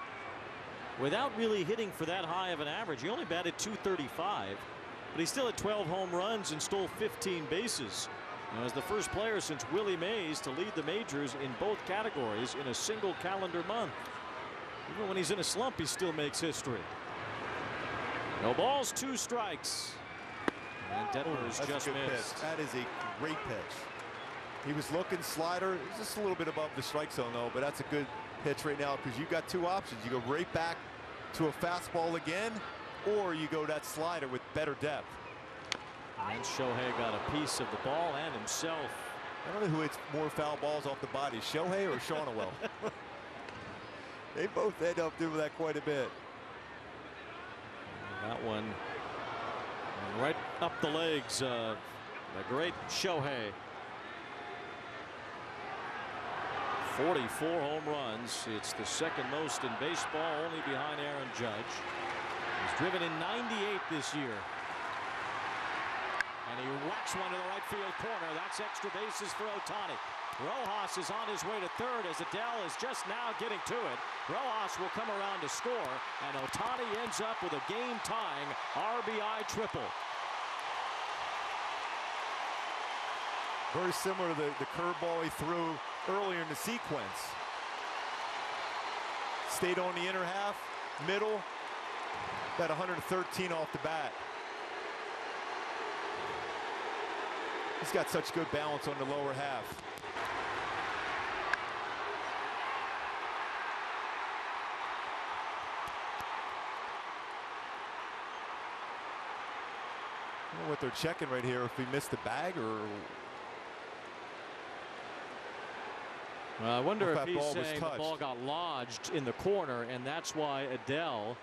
S8: without really hitting for that high of an average. He only batted .235, but he still had 12 home runs and stole 15 bases. And as the first player since Willie Mays to lead the majors in both categories in a single calendar month. Even when he's in a slump, he still makes history. No balls, 2 strikes. And Detmers just missed.
S5: Pitch. That is a great pitch. He was looking slider, just a little bit above the strike zone though, but that's a good pitch right now because you've got 2 options. You go right back to a fastball again, or you go that slider with better depth.
S8: And Shohei got a piece of the ball and himself.
S5: I don't know who hits more foul balls off the body, Shohei or Shaunawell. They both end up doing that quite a bit.
S8: And that one right up the legs of the great Shohei. 44 home runs. It's the second most in baseball, only behind Aaron Judge. He's driven in 98 this year. And he whacks one to the right field corner. That's extra bases for Otani. Rojas is on his way to third as Adele is just now getting to it. Rojas will come around to score, and Otani ends up with a game-tying RBI triple.
S5: Very similar to the curveball he threw earlier in the sequence. Stayed on the inner half, middle, got 113 off the bat. He's got such good balance on the lower half. I don't know what they're checking right here, if he missed the bag or.
S8: Well, I wonder if he's saying the ball got lodged in the corner, and that's why Adele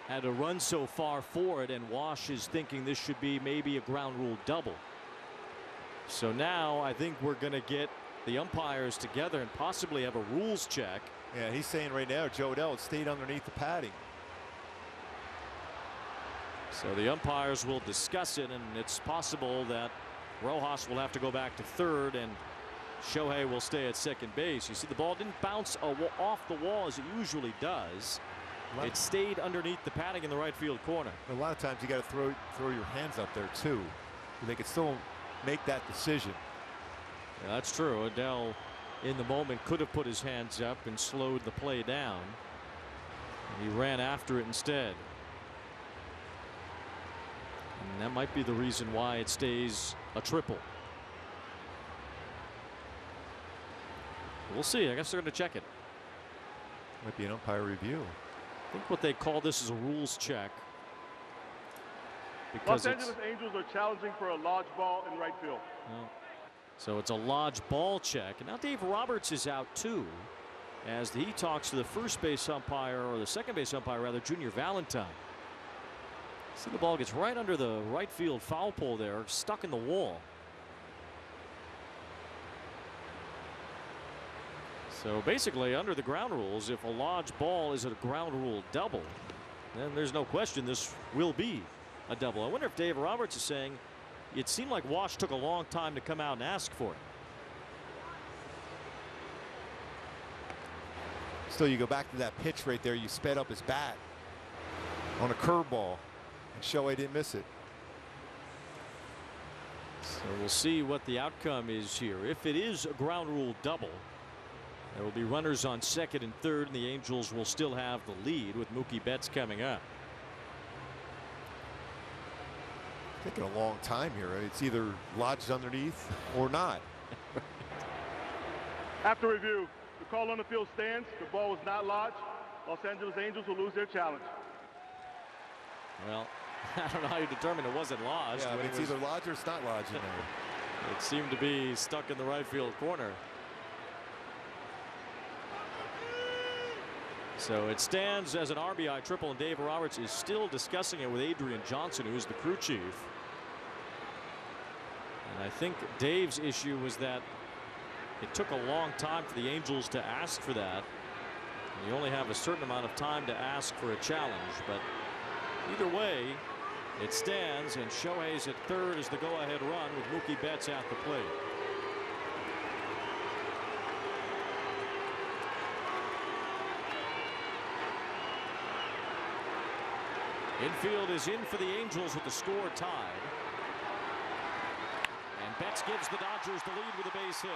S8: had to run so far for it, and Wash is thinking this should be maybe a ground rule double. So now I think we're going to get the umpires together and possibly have a rules check.
S5: Yeah, he's saying right now Joe Adele stayed underneath the padding.
S8: So the umpires will discuss it, and it's possible that Rojas will have to go back to third and Shohei will stay at second base. You see the ball didn't bounce off the wall as it usually does. It stayed underneath the padding in the right field corner.
S5: A lot of times you got to throw your hands up there too. They could still make that decision.
S8: Yeah, that's true. Adele in the moment could have put his hands up and slowed the play down. And he ran after it instead. And that might be the reason why it stays a triple. We'll see. I guess they're going to check it.
S5: Might be an umpire review.
S8: I think what they call this is a rules check. Because
S1: Los Angeles Angels are challenging for a lodge ball in right field.
S8: Well, so it's a lodge ball check. And now Dave Roberts is out too, as he talks to the first base umpire, or the second base umpire rather, Junior Valentine. See, the ball gets right under the right field foul pole there, stuck in the wall. So basically, under the ground rules, if a lodge ball is a ground rule double, then there's no question this will be a double. I wonder if Dave Roberts is saying it seemed like Wash took a long time to come out and ask for it.
S5: Still, you go back to that pitch right there. You sped up his bat on a curveball, and Shohei didn't miss it.
S8: So we'll see what the outcome is here. If it is a ground rule double, there will be runners on second and third, and the Angels will still have the lead with Mookie Betts coming up.
S5: Taking a long time here. It's either lodged underneath or not.
S1: After review, the call on the field stands. The ball was not lodged. Los Angeles Angels will lose their challenge.
S8: Well, I don't know how you determine it wasn't lodged.
S5: Yeah,
S8: but
S5: it's either lodged or it's not lodged in there.
S8: It seemed to be stuck in the right field corner. So it stands as an RBI triple, and Dave Roberts is still discussing it with Adrian Johnson, who is the crew chief. And I think Dave's issue was that it took a long time for the Angels to ask for that. And you only have a certain amount of time to ask for a challenge, but either way, it stands, and Shohei's at third as the go-ahead run with Mookie Betts at the plate. Infield is in for the Angels with the score tied. And Betts gives the Dodgers the lead with a base hit.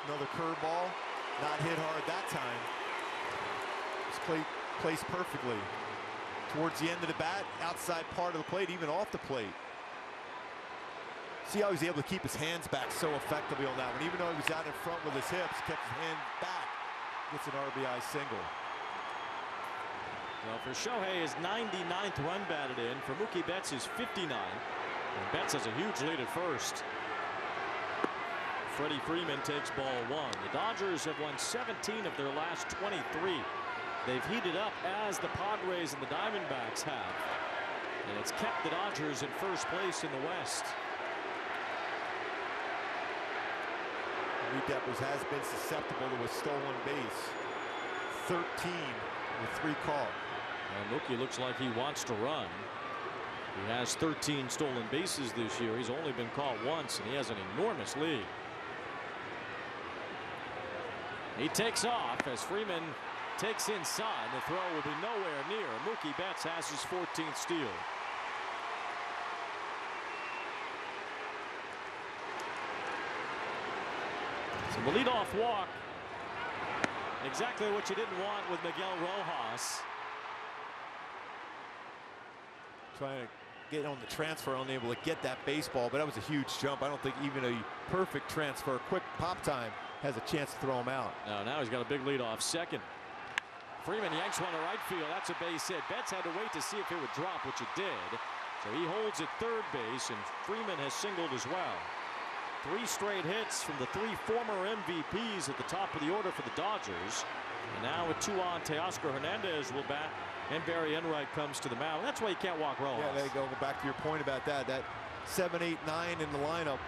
S5: Another curveball, not hit hard that time. It's placed perfectly towards the end of the bat, outside part of the plate, even off the plate. See how he's able to keep his hands back so effectively on that one. Even though he was out in front with his hips, kept his hand back. Gets an RBI single.
S8: Well, for Shohei, his 99th run batted in. For Mookie Betts, his 59th. And Betts has a huge lead at first. Freddie Freeman takes ball one. The Dodgers have won 17 of their last 23. They've heated up as the Padres and the Diamondbacks have. And it's kept the Dodgers in first place in the West.
S5: Reid Detmers has been susceptible to a stolen base. 13 with 3 caught.
S8: And Mookie looks like he wants to run. He has 13 stolen bases this year. He's only been caught once, and he has an enormous lead. He takes off as Freeman takes inside. The throw will be nowhere near. Mookie Betts has his 14th steal. So the leadoff walk, exactly what you didn't want with Miguel Rojas.
S5: Trying to get on the transfer, unable to get that baseball, but that was a huge jump. I don't think even a perfect transfer, quick pop time, has a chance to throw him out.
S8: No, now he's got a big lead off second. Freeman yanks one to right field. That's a base hit. Betts had to wait to see if it would drop, which it did. So he holds at third base, and Freeman has singled as well. 3 straight hits from the 3 former MVPs at the top of the order for the Dodgers. And now with 2 on, Teoscar Hernandez will bat, and Barry Enright comes to the mound. That's why you can't walk Rojas.
S5: Yeah, there you go. Go back to your point about that. That 7, 8, 9 in the lineup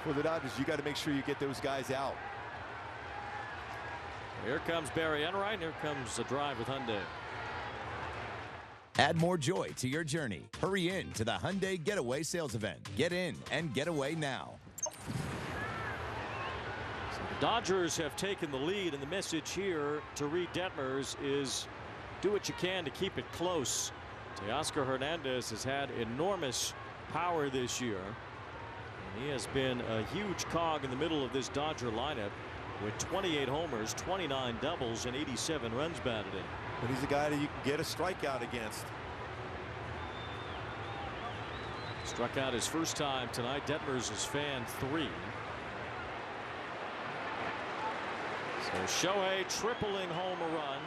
S5: for the Dodgers. You got to make sure you get those guys out.
S8: Here comes Barry Enright. Here comes a drive with Hyundai.
S4: Add more joy to your journey. Hurry in to the Hyundai Getaway Sales Event. Get in and get away now.
S8: So the Dodgers have taken the lead, and the message here to Reid Detmers is do what you can to keep it close. Teoscar Hernandez has had enormous power this year, and he has been a huge cog in the middle of this Dodger lineup with 28 homers, 29 doubles, and 87 runs batted in.
S5: But he's a guy that you can get a strikeout against.
S8: Struck out his first time tonight. Detmers has fanned 3. So Shohei tripling home a run.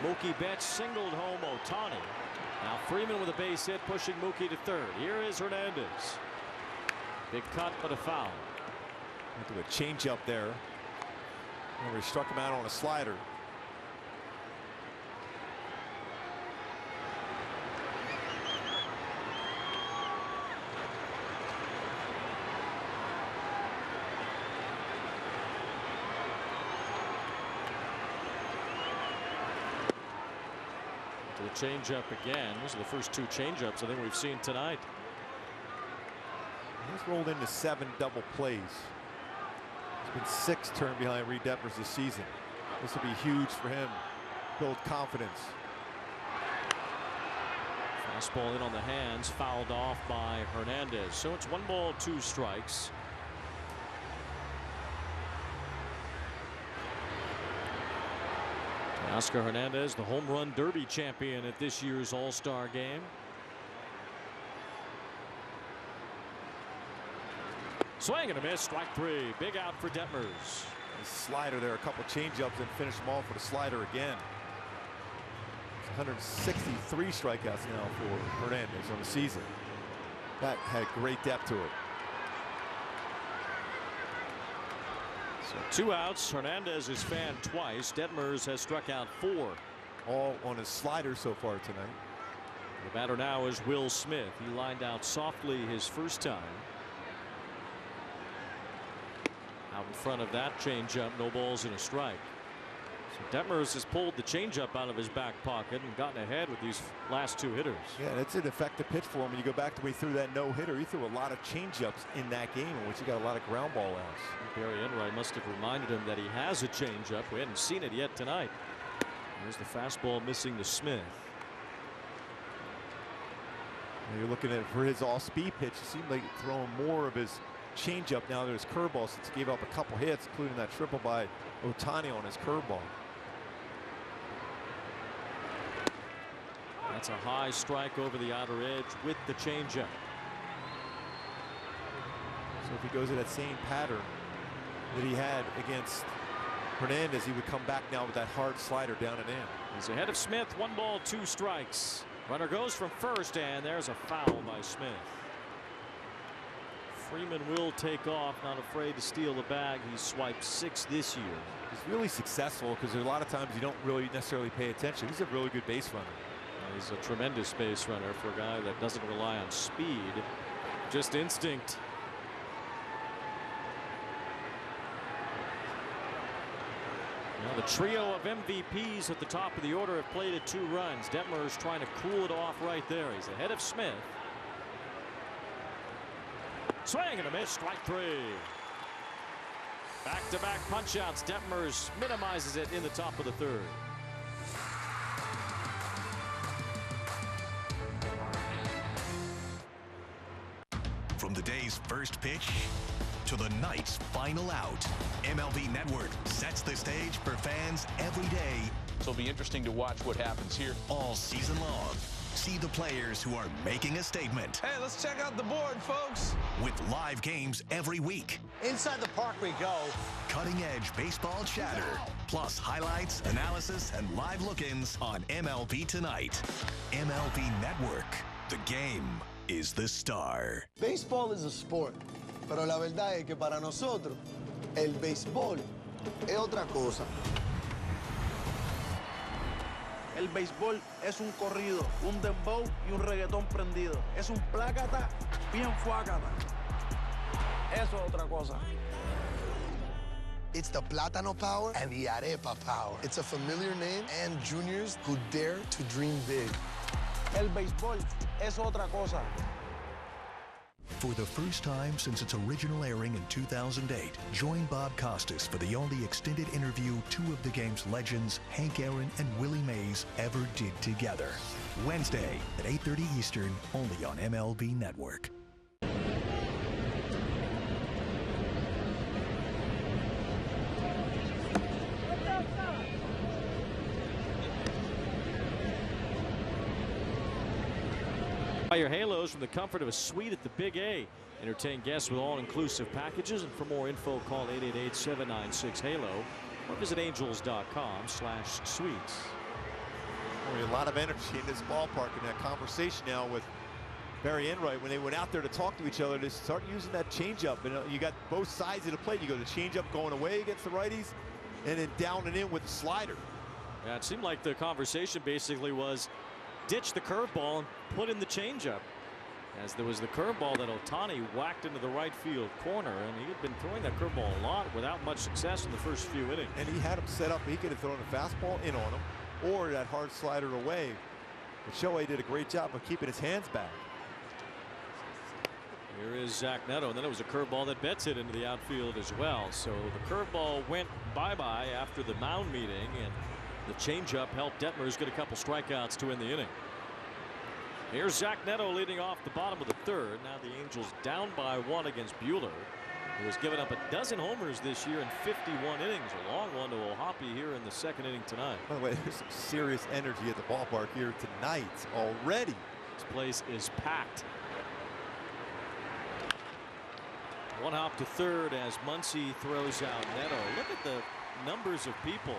S8: Mookie Betts singled home Otani. Now Freeman with a base hit, pushing Mookie to third. Here is Hernandez. Big cut, but a foul.
S5: Into a changeup there. Where he struck him out on a slider.
S8: The changeup again. Those are the first 2 changeups I think we've seen tonight.
S5: He's rolled into 7 double plays. It's been 6 turned behind Reid Detmers this season. This will be huge for him. Build confidence.
S8: Fastball in on the hands, fouled off by Hernandez. So it's 1 ball, 2 strikes. Oscar Hernandez, the home run derby champion at this year's All-Star game. Swing and a miss, strike 3. Big out for Detmers.
S5: His slider there, a couple changeups, and finish them off with a slider again. 163 strikeouts now for Hernandez on the season. That had great depth to it.
S8: So 2 outs. Hernandez is fanned twice. Detmers has struck out 4.
S5: All on his slider so far tonight.
S8: The batter now is Will Smith. He lined out softly his first time. Out in front of that changeup, no balls and a strike. So Detmers has pulled the changeup out of his back pocket and gotten ahead with these last 2 hitters.
S5: Yeah, that's an effective pitch for him. When you go back to when he threw that no-hitter, he threw a lot of changeups in that game, in which he got a lot of ground ball outs.
S8: Barry Enright must have reminded him that he has a changeup. We hadn't seen it yet tonight. There's the fastball missing to Smith.
S5: And you're looking at for his all-speed pitch. It seemed like throwing more of his changeup now. There's curveball since he gave up a couple hits, including that triple by Otani on his curveball.
S8: That's a high strike over the outer edge with the changeup.
S5: So if he goes in that same pattern that he had against Hernandez, he would come back now with that hard slider down and in.
S8: He's ahead of Smith. 1 ball, 2 strikes. Runner goes from first, and there's a foul by Smith. Freeman will take off, not afraid to steal the bag. He's swiped 6 this year.
S5: He's really successful because a lot of times you don't really necessarily pay attention. He's a really good base runner.
S8: He's a tremendous base runner for a guy that doesn't rely on speed, just instinct. Now the trio of MVPs at the top of the order have played at 2 runs. Detmers trying to cool it off right there. He's ahead of Smith. Swing and a miss, strike 3. Back-to-back punch-outs. Detmers minimizes it in the top of the 3rd.
S9: From the day's first pitch to the night's final out, MLB Network sets the stage for fans every day.
S6: So it'll be interesting to watch what happens here
S9: all season long. See the players who are making a statement.
S12: Hey, let's check out the board, folks.
S9: With live games every week.
S21: Inside the park we go.
S9: Cutting-edge baseball chatter. Plus highlights, analysis, and live look-ins on MLB Tonight. MLB Network. The game is the star.
S15: Baseball is a sport, pero la verdad es que para nosotros el béisbol es otra cosa.
S17: El béisbol es un corrido, un dembow y un reggaetón prendido. Es un plácata bien fuácata. Eso es otra cosa.
S15: It's the Plátano power and the Arepa power. It's a familiar name and juniors who dare to dream big.
S17: El béisbol es otra cosa.
S9: For the first time since its original airing in 2008, join Bob Costas for the only extended interview 2 of the game's legends, Hank Aaron and Willie Mays, ever did together. Wednesday at 8:30 Eastern, only on MLB Network.
S8: Buy your halos from the comfort of a suite at the Big A. Entertain guests with all-inclusive packages, and for more info, call 888-796-HALO or visit angels.com/suites.
S5: A lot of energy in this ballpark in that conversation now with Barry Enright when they went out there to talk to each other. They start using that changeup, and you got both sides of the plate. You go the changeup going away against the righties, and then down and in with the slider.
S8: Yeah, it seemed like the conversation basically was ditch the curveball and put in the changeup, as there was the curveball that Otani whacked into the right field corner, and he had been throwing that curveball a lot without much success in the first few innings.
S5: And he had him set up. He could have thrown a fastball in on him or that hard slider away. But Shohei did a great job of keeping his hands back.
S8: Here is Zach Neto, and then it was a curveball that Betts hit into the outfield as well. So the curveball went bye-bye after the mound meeting, and the changeup helped Detmers get a couple strikeouts to win the inning. Here's Zach Neto leading off the bottom of the third. Now the Angels down by 1 against Buehler, who has given up a dozen homers this year in 51 innings. A long one to O'Hoppe here in the second inning tonight.
S5: By the way, there's some serious energy at the ballpark here tonight already.
S8: This place is packed. One hop to third as Muncy throws out Neto. Look at the numbers of people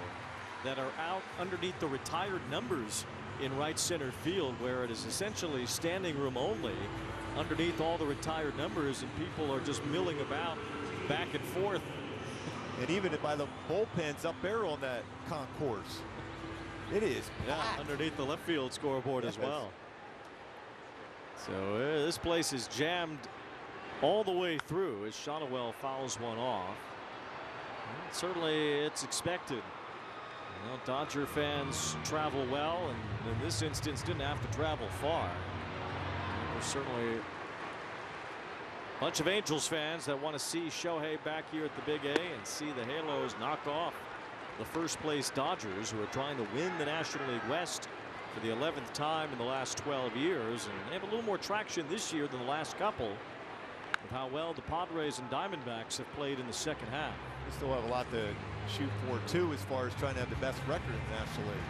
S8: that are out underneath the retired numbers in right center field, where it is essentially standing room only underneath all the retired numbers, and people are just milling about back and forth.
S5: And even by the bullpens up there on that concourse, it is packed.
S8: Underneath the left field scoreboard as well. So this place is jammed all the way through as Shotwell fouls one off. Well, certainly it's expected. Well, Dodger fans travel well, and in this instance didn't have to travel far. There's certainly a bunch of Angels fans that want to see Shohei back here at the Big A and see the Halos knock off the first place Dodgers, who are trying to win the National League West for the 11th time in the last 12 years. And they have a little more traction this year than the last couple, of how well the Padres and Diamondbacks have played in the second half.
S5: They still have a lot to shoot for too, as far as trying to have the best record in the National League.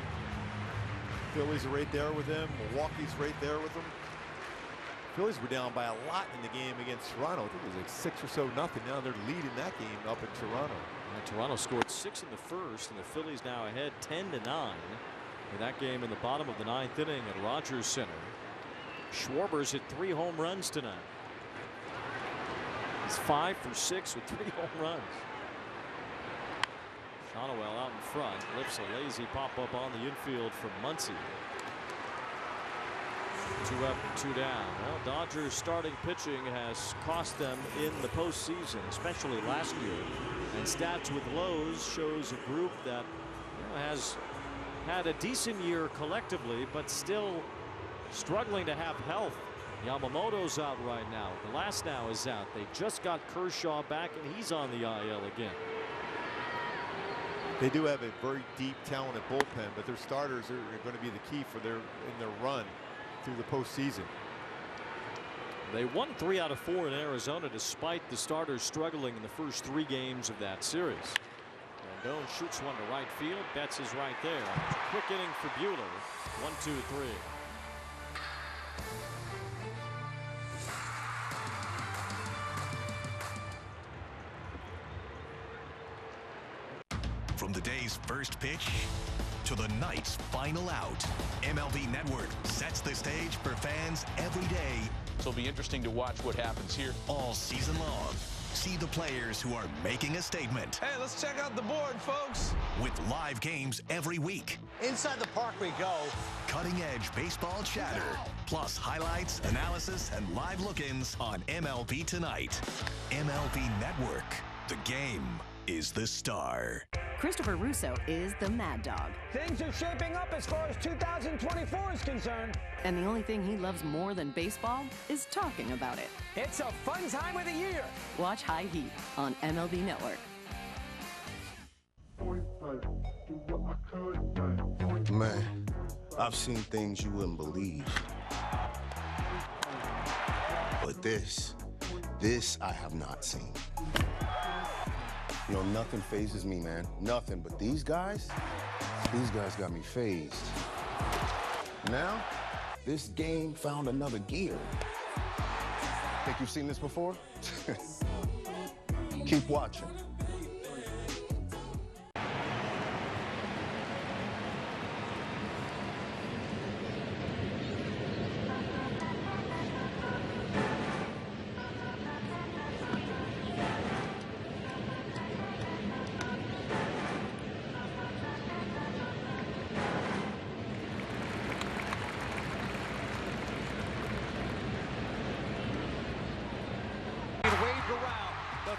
S5: Phillies are right there with them. Milwaukee's right there with them. Phillies were down by a lot in the game against Toronto. I think it was like 6 or so nothing. Now they're leading that game up in Toronto.
S8: And Toronto scored 6 in the first, and the Phillies now ahead 10-9 with that game in the bottom of the 9th inning at Rogers Center. Schwarber's hit 3 home runs tonight. He's 5 for 6 with 3 home runs. Shotwell out in front, lifts a lazy pop-up on the infield from Muncy. 2 up and 2 down. Well, Dodgers starting pitching has cost them in the postseason, especially last year. And Stats with Lowe's shows a group that has had a decent year collectively, but still struggling to have health. Yamamoto's out right now. Glasnow is out. They just got Kershaw back, and he's on the IL again.
S5: They do have a very deep, talented bullpen, but their starters are going to be the key for their run through the postseason.
S8: They won 3 out of 4 in Arizona, despite the starters struggling in the first 3 games of that series. Rendon shoots one to right field. Betts is right there. Quick inning for Buehler. 1-2-3.
S9: From the day's first pitch to the night's final out, MLB Network sets the stage for fans every day.
S6: So it'll be interesting to watch what happens here
S9: all season long. See the players who are making a statement.
S12: Hey, let's check out the board, folks.
S9: With live games every week.
S21: Inside the park we go.
S9: Cutting-edge baseball chatter. Plus highlights, analysis, and live look-ins on MLB Tonight. MLB Network. The game is the star.
S18: Christopher Russo is the Mad Dog.
S21: Things are shaping up as far as 2024 is concerned.
S18: And the only thing he loves more than baseball is talking about it.
S21: It's a fun time of the year.
S18: Watch High Heat on MLB Network.
S15: Man, I've seen things you wouldn't believe. But this I have not seen. You know, nothing phases me, man. Nothing. But these guys got me phased. Now, this game found another gear. Think you've seen this before? Keep watching.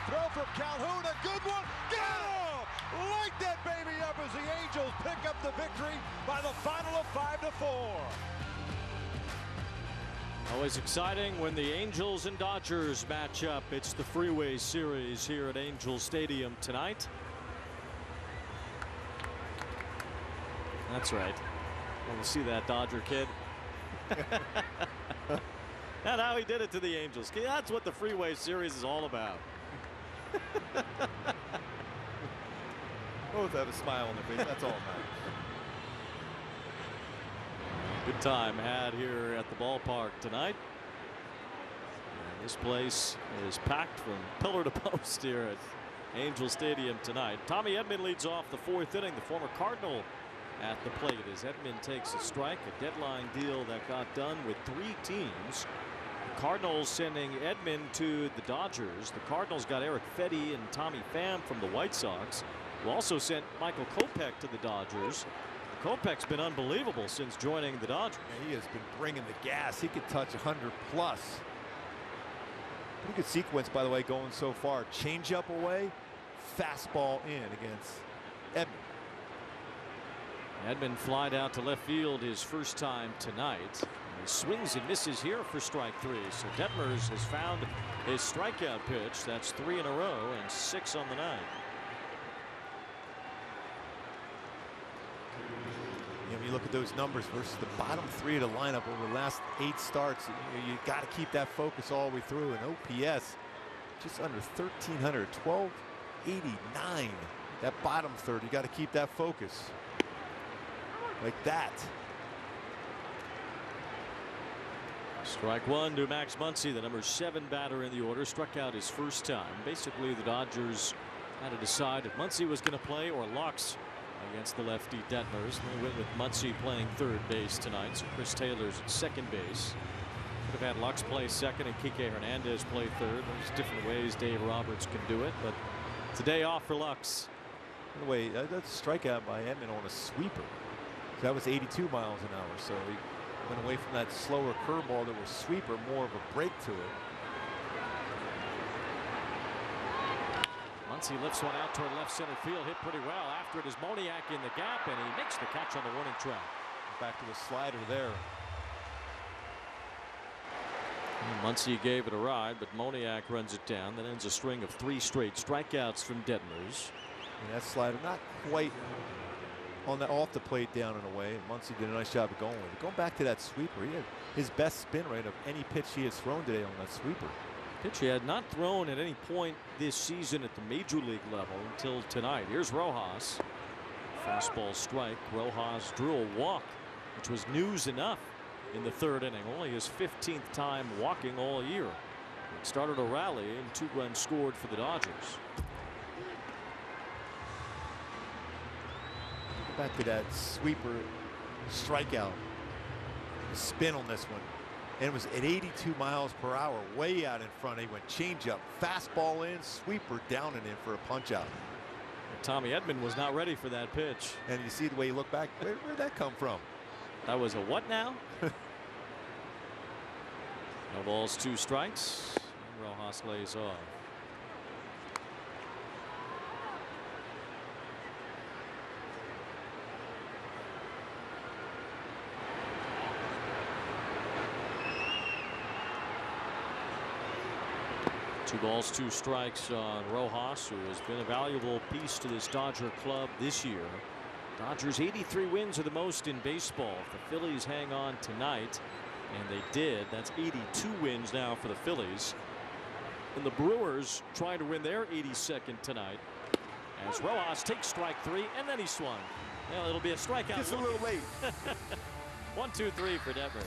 S14: Throw from Calhoun, a good one. Get him! Light that baby up as the Angels pick up the victory by the final of 5-4.
S8: Always exciting when the Angels and Dodgers match up. It's the Freeway Series here at Angel Stadium tonight. That's right. Want to see that, Dodger kid? And how he did it to the Angels. That's what the Freeway Series is all about.
S5: Both have a smile on their face. That's all that matters.
S8: Good time had here at the ballpark tonight. And this place is packed from pillar to post here at Angel Stadium tonight. Tommy Edman leads off the 4th inning. The former Cardinal at the plate as Edman takes a strike. A deadline deal that got done with 3 teams. The Cardinals sending Edman to the Dodgers. The Cardinals got Eric Fetty and Tommy Pham from the White Sox, who also sent Michael Kopech to the Dodgers. Kopech's been unbelievable since joining the Dodgers.
S5: Yeah, he has been bringing the gas. He could touch 100 plus. Pretty good sequence, by the way, going so far. Changeup away, fastball in against Edman.
S8: Edman flied out to left field his first time tonight. He swings and misses here for strike 3. So Detmers has found his strikeout pitch. That's 3 in a row and 6 on the night.
S5: When you look at those numbers versus the bottom 3 of the lineup over the last 8 starts, you got to keep that focus all the way through. And OPS just under 1,300, 1289. That bottom third, you got to keep that focus like that.
S8: Strike 1 to Max Muncy, the number 7 batter in the order. Struck out his first time. Basically, the Dodgers had to decide if Muncy was going to play or Lux against the lefty Detmers. They went with Muncy playing 3rd base tonight, so Chris Taylor's at 2nd base. Could have had Lux play 2nd and Kike Hernandez play 3rd. There's different ways Dave Roberts can do it, but it's a day off for Lux.
S5: By the way, that's a strikeout by Edman on a sweeper. That was 82 miles an hour, so he went away from that slower curveball that was sweeper, more of a break to it.
S8: Muncy lifts one out toward left center field, hit pretty well. After it is Moniak in the gap, and he makes the catch on the warning track.
S5: Back to the slider there.
S8: Muncy gave it a ride, but Moniak runs it down. That ends a string of 3 straight strikeouts from Detmers.
S5: And that slider not quite on the off the plate down and away. Muncy did a nice job of going with it. Going back to that sweeper, he had his best spin rate of any pitch he has thrown today on that sweeper.
S8: Pitch he had not thrown at any point this season at the major league level until tonight. Here's Rojas. Fastball strike. Rojas drew a walk, which was news enough in the 3rd inning. Only his 15th time walking all year. It started a rally and 2 runs scored for the Dodgers.
S5: Back to that sweeper strikeout. The spin on this one. And it was at 82 miles per hour, way out in front. He went changeup, fastball in, sweeper down and in for a punch out.
S8: Tommy Edman was not ready for that pitch.
S5: And you see the way he looked back. Where'd that come from?
S8: That was a what now? No balls, 2 strikes. And Rojas lays off. Two balls, 2 strikes on Rojas, who has been a valuable piece to this Dodger club this year. Dodgers 83 wins are the most in baseball. If the Phillies hang on tonight, and they did, that's 82 wins now for the Phillies. And the Brewers trying to win their 82nd tonight. As Rojas takes strike 3, and then he swung. Well, it'll be a strikeout.
S5: Just a little late.
S8: 1, 2, 3 for Detmers.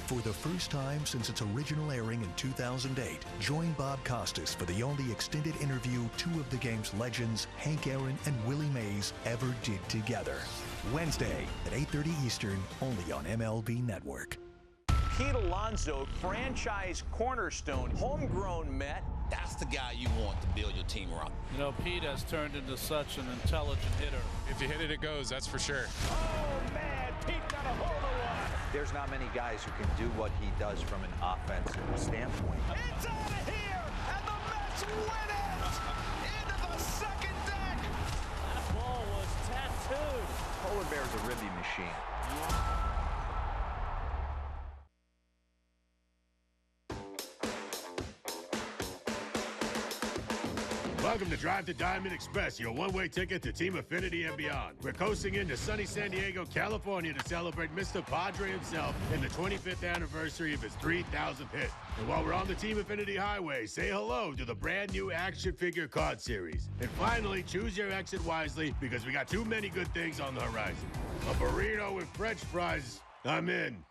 S9: For the first time since its original airing in 2008, join Bob Costas for the only extended interview 2 of the game's legends, Hank Aaron and Willie Mays, ever did together. Wednesday at 8:30 Eastern, only on MLB Network.
S2: Pete Alonso, franchise cornerstone, homegrown Met.
S20: That's the guy you want to build your team around.
S22: You know, Pete has turned into such an intelligent hitter.
S23: If you hit it, it goes, that's for sure.
S2: Oh, man, Pete got a hold of one.
S19: There's not many guys who can do what he does from an offensive standpoint.
S2: It's out of here, and the Mets win it! Into the 2nd deck!
S8: That ball was tattooed.
S19: Polar Bear's a ribby machine.
S3: Welcome to Drive to Diamond Express, your one-way ticket to Team Affinity and beyond. We're coasting into sunny San Diego, California to celebrate Mr. Padre himself in the 25th anniversary of his 3,000th hit. And while we're on the Team Affinity Highway, say hello to the brand new action figure card series. And finally, choose your exit wisely because we got too many good things on the horizon. A burrito with French fries, I'm in.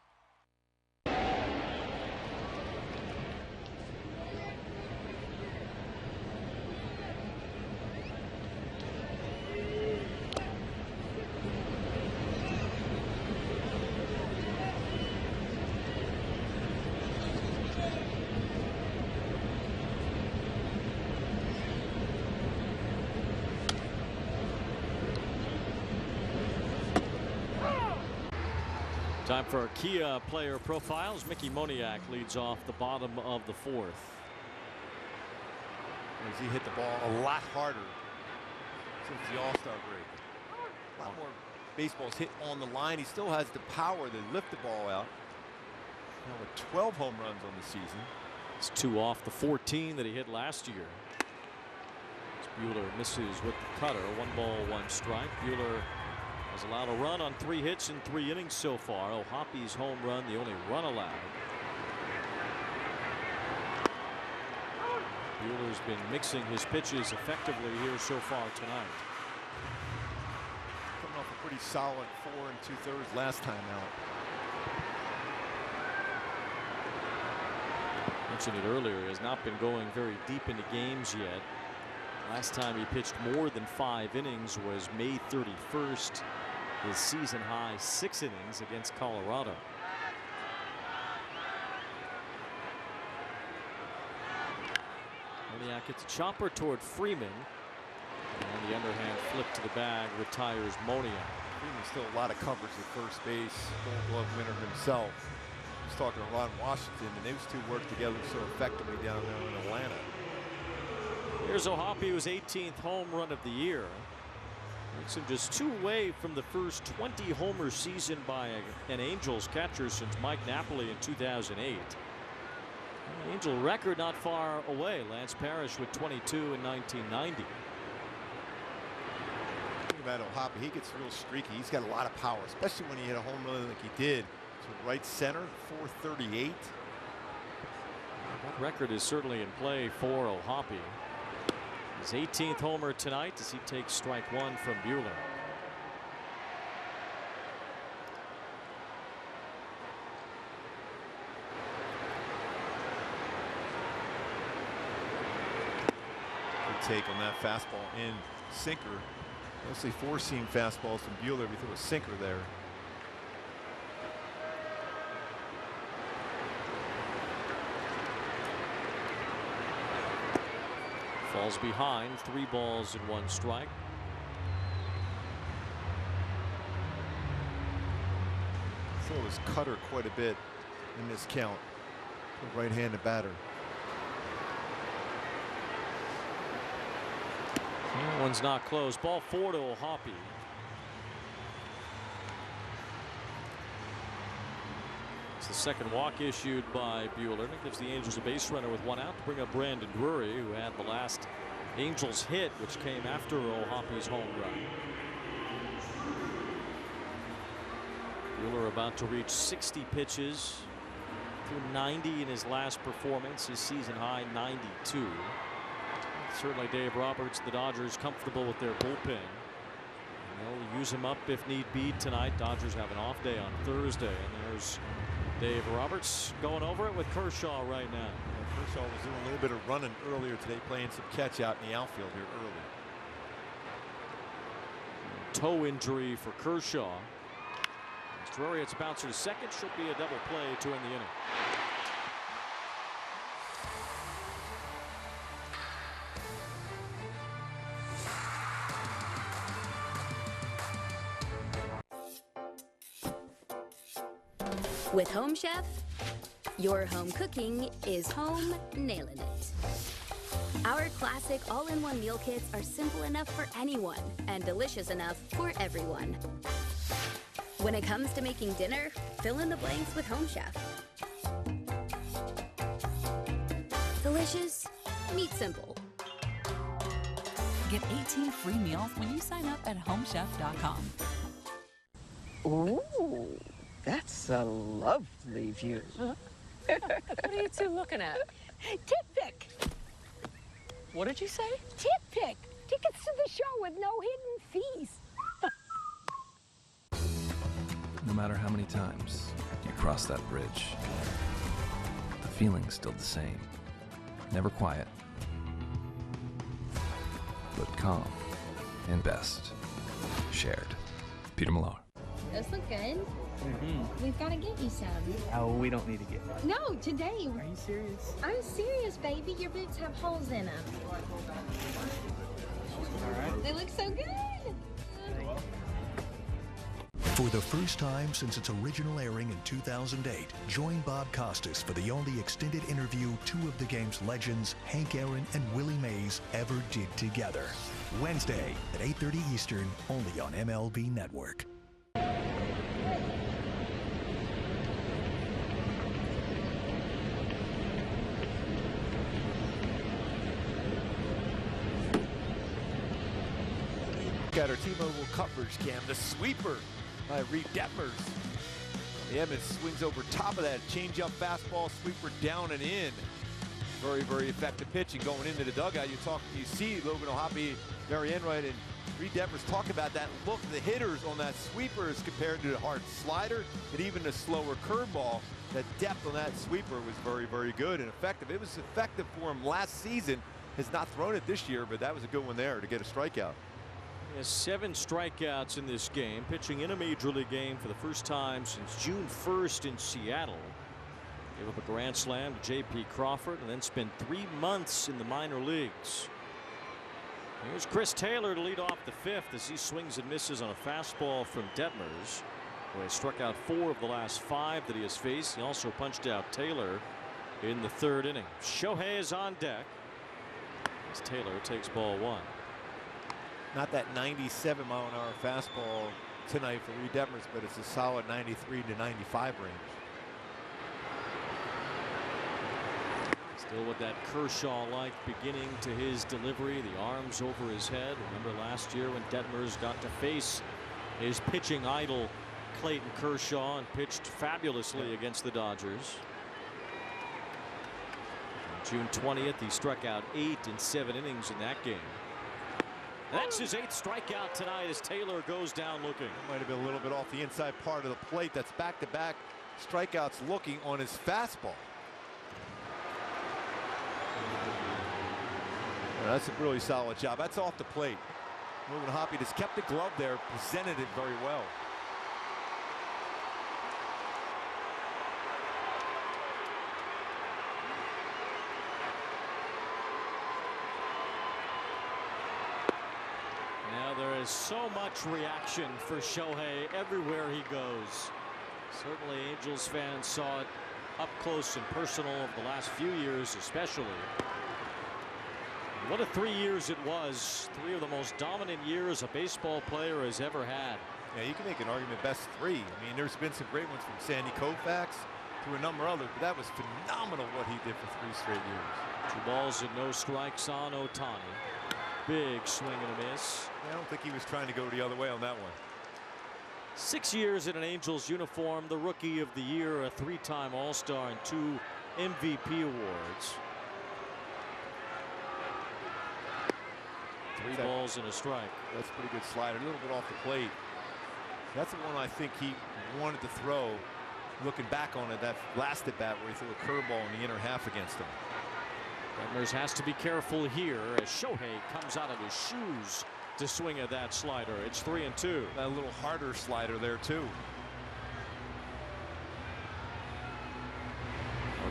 S8: Time for our Kia player profiles. Mickey Moniak leads off the bottom of the fourth.
S5: As he hit the ball a lot harder since the All-Star break. A lot more baseballs hit on the line. He still has the power to lift the ball out. Now with 12 home runs on the season.
S8: It's 2 off the 14 that he hit last year. As Buehler misses with the cutter. 1 ball, 1 strike. Buehler has allowed a run on 3 hits in 3 innings so far. O'Hoppy's home run, the only run allowed. Buehler's been mixing his pitches effectively here so far tonight.
S5: Coming off a pretty solid 4 2/3 last time out.
S8: Mentioned it earlier, he has not been going very deep into games yet. Last time he pitched more than 5 innings was May 31st. His season high 6 innings against Colorado. Moniak gets a chopper toward Freeman. And the underhand flip to the bag retires Moniak.
S5: Freeman's still a lot of coverage at first base. Gold Glove winner himself. He was talking to Ron Washington, and those two work together so effectively down there in Atlanta.
S8: Here's O'Hoppy, whose 18th home run of the year. Makes him just 2 away from the first 20 homer season by an Angels catcher since Mike Napoli in 2008. An Angel record not far away. Lance Parrish with 22 in 1990.
S5: Think about O'Hoppy, he gets real streaky. He's got a lot of power, especially when he hit a home run like he did to right center, 438.
S8: That record is certainly in play for O'Hoppy. His 18th homer tonight as he takes strike 1 from Buehler.
S5: Good take on that fastball in sinker. Mostly 4-seam fastballs from Buehler. We threw a sinker there.
S8: Falls behind, 3 balls and 1 strike.
S5: Throw his cutter quite a bit in this count. The right-handed batter.
S8: That one's not close. Ball 4 to O'Hoppy. It's the second walk issued by Buehler. That gives the Angels a base runner with 1 out to bring up Brandon Drury, who had the last Angels hit, which came after O'Hoppy's home run. Buehler about to reach 60 pitches. Threw 90 in his last performance. His season high 92. Certainly Dave Roberts, the Dodgers, comfortable with their bullpen. And they'll use him up if need be tonight. Dodgers have an off day on Thursday, and there's Dave Roberts going over it with Kershaw right now.
S5: Yeah, Kershaw was doing a little bit of running earlier today, playing some catch out in the outfield here early.
S8: Toe injury for Kershaw. As Drury hits a bouncer to second, should be a double play to end the inning.
S10: With Home Chef, your home cooking is home nailing it. Our classic all-in-one meal kits are simple enough for anyone and delicious enough for everyone. When it comes to making dinner, fill in the blanks with Home Chef. Delicious, meet simple.
S18: Get 18 free meals when you sign up at homechef.com.
S11: Ooh, that's a lovely view.
S13: What are you two looking at?
S16: Tip pick.
S13: What did you say?
S16: Tip pick. Tickets to the show with no hidden fees.
S24: No matter how many times you cross that bridge, the feeling's still the same. Never quiet, but calm and best shared. Peter Millar.
S25: Those look good. We've got to get you some.
S26: Oh, we don't need to get one.
S25: No, today.
S26: Are you serious?
S25: I'm serious, baby. Your boots have holes in them.
S26: All right.
S25: They look so good.
S9: For the first time since its original airing in 2008, join Bob Costas for the only extended interview two of the game's legends, Hank Aaron and Willie Mays, ever did together. Wednesday at 8:30 Eastern, only on MLB Network.
S5: Got our T-Mobile coverage cam. The sweeper by Reid Detmers. The Evans swings over top of that changeup fastball sweeper down and in. Very, very effective pitching going into the dugout. You see Logan O'Hoppe, Barry Enright, and Reid Detmers talk about that look. The hitters on that sweeper as compared to the hard slider and even the slower curveball. That depth on that sweeper was very, very good and effective. It was effective for him last season. Has not thrown it this year, but that was a good one there to get a strikeout.
S8: He has 7 strikeouts in this game, pitching in a major league game for the first time since June 1st in Seattle. Gave up a grand slam to J.P. Crawford and then spent 3 months in the minor leagues. Here's Chris Taylor to lead off the 5th as he swings and misses on a fastball from Detmers, who has struck out 4 of the last 5 that he has faced. He also punched out Taylor in the 3rd inning. Shohei is on deck as Taylor takes ball 1.
S5: Not that 97-mile-an-hour fastball tonight for Reid Detmers, but it's a solid 93 to 95 range.
S8: Still with that Kershaw-like beginning to his delivery, the arms over his head. Remember last year when Detmers got to face his pitching idol Clayton Kershaw and pitched fabulously against the Dodgers. On June 20th, he struck out 8 in 7 innings in that game. That's his 8th strikeout tonight as Taylor goes down looking.
S5: Might have been a little bit off the inside part of the plate. That's back-to-back strikeouts looking on his fastball. Well, that's a really solid job. That's off the plate. Logan O'Hoppe just kept the glove there, presented it very well.
S8: There is so much reaction for Shohei everywhere he goes. Certainly Angels fans saw it up close and personal over the last few years especially. What a 3 years it was. 3 of the most dominant years a baseball player has ever had.
S5: Yeah, you can make an argument best 3. I mean, there's been some great ones from Sandy Koufax to a number of others, but that was phenomenal what he did for 3 straight years.
S8: 2 balls and no strikes on Otani. Big swing and a miss.
S5: I don't think he was trying to go the other way on that one.
S8: 6 years in an Angels uniform, the Rookie of the Year, a 3-time All-Star, and 2 MVP awards. 3 balls and a strike.
S5: That's a pretty good slider, a little bit off the plate. That's the one I think he wanted to throw. Looking back on it, that last at bat where he threw a curveball in the inner half against him.
S8: Detmers has to be careful here as Shohei comes out of his shoes to swing at that slider. It's 3-2.
S5: A little harder slider there too.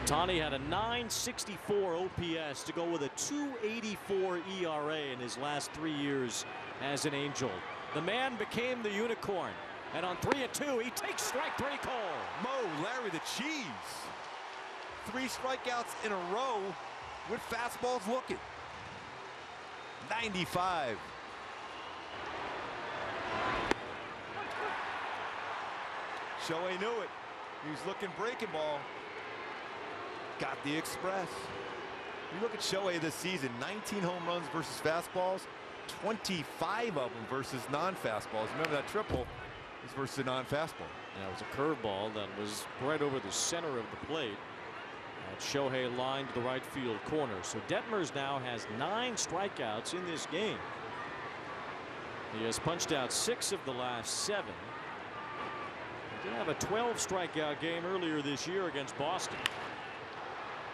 S8: Otani had a .964 OPS to go with a .284 ERA in his last 3 years as an Angel. The man became the unicorn, and on 3-2 he takes strike 3 call.
S5: Mo Larry the Cheese. 3 strikeouts in a row with fastballs looking. 95. Shohei knew it. He was looking breaking ball. Got the express. You look at Shohei this season, 19 home runs versus fastballs, 25 of them versus non-fastballs. Remember that triple was versus a non-fastball.
S8: Yeah, it was a curveball that was right over the center of the plate. Shohei lined the right field corner. So Detmers now has 9 strikeouts in this game. He has punched out 6 of the last 7. He did have a 12 strikeout game earlier this year against Boston.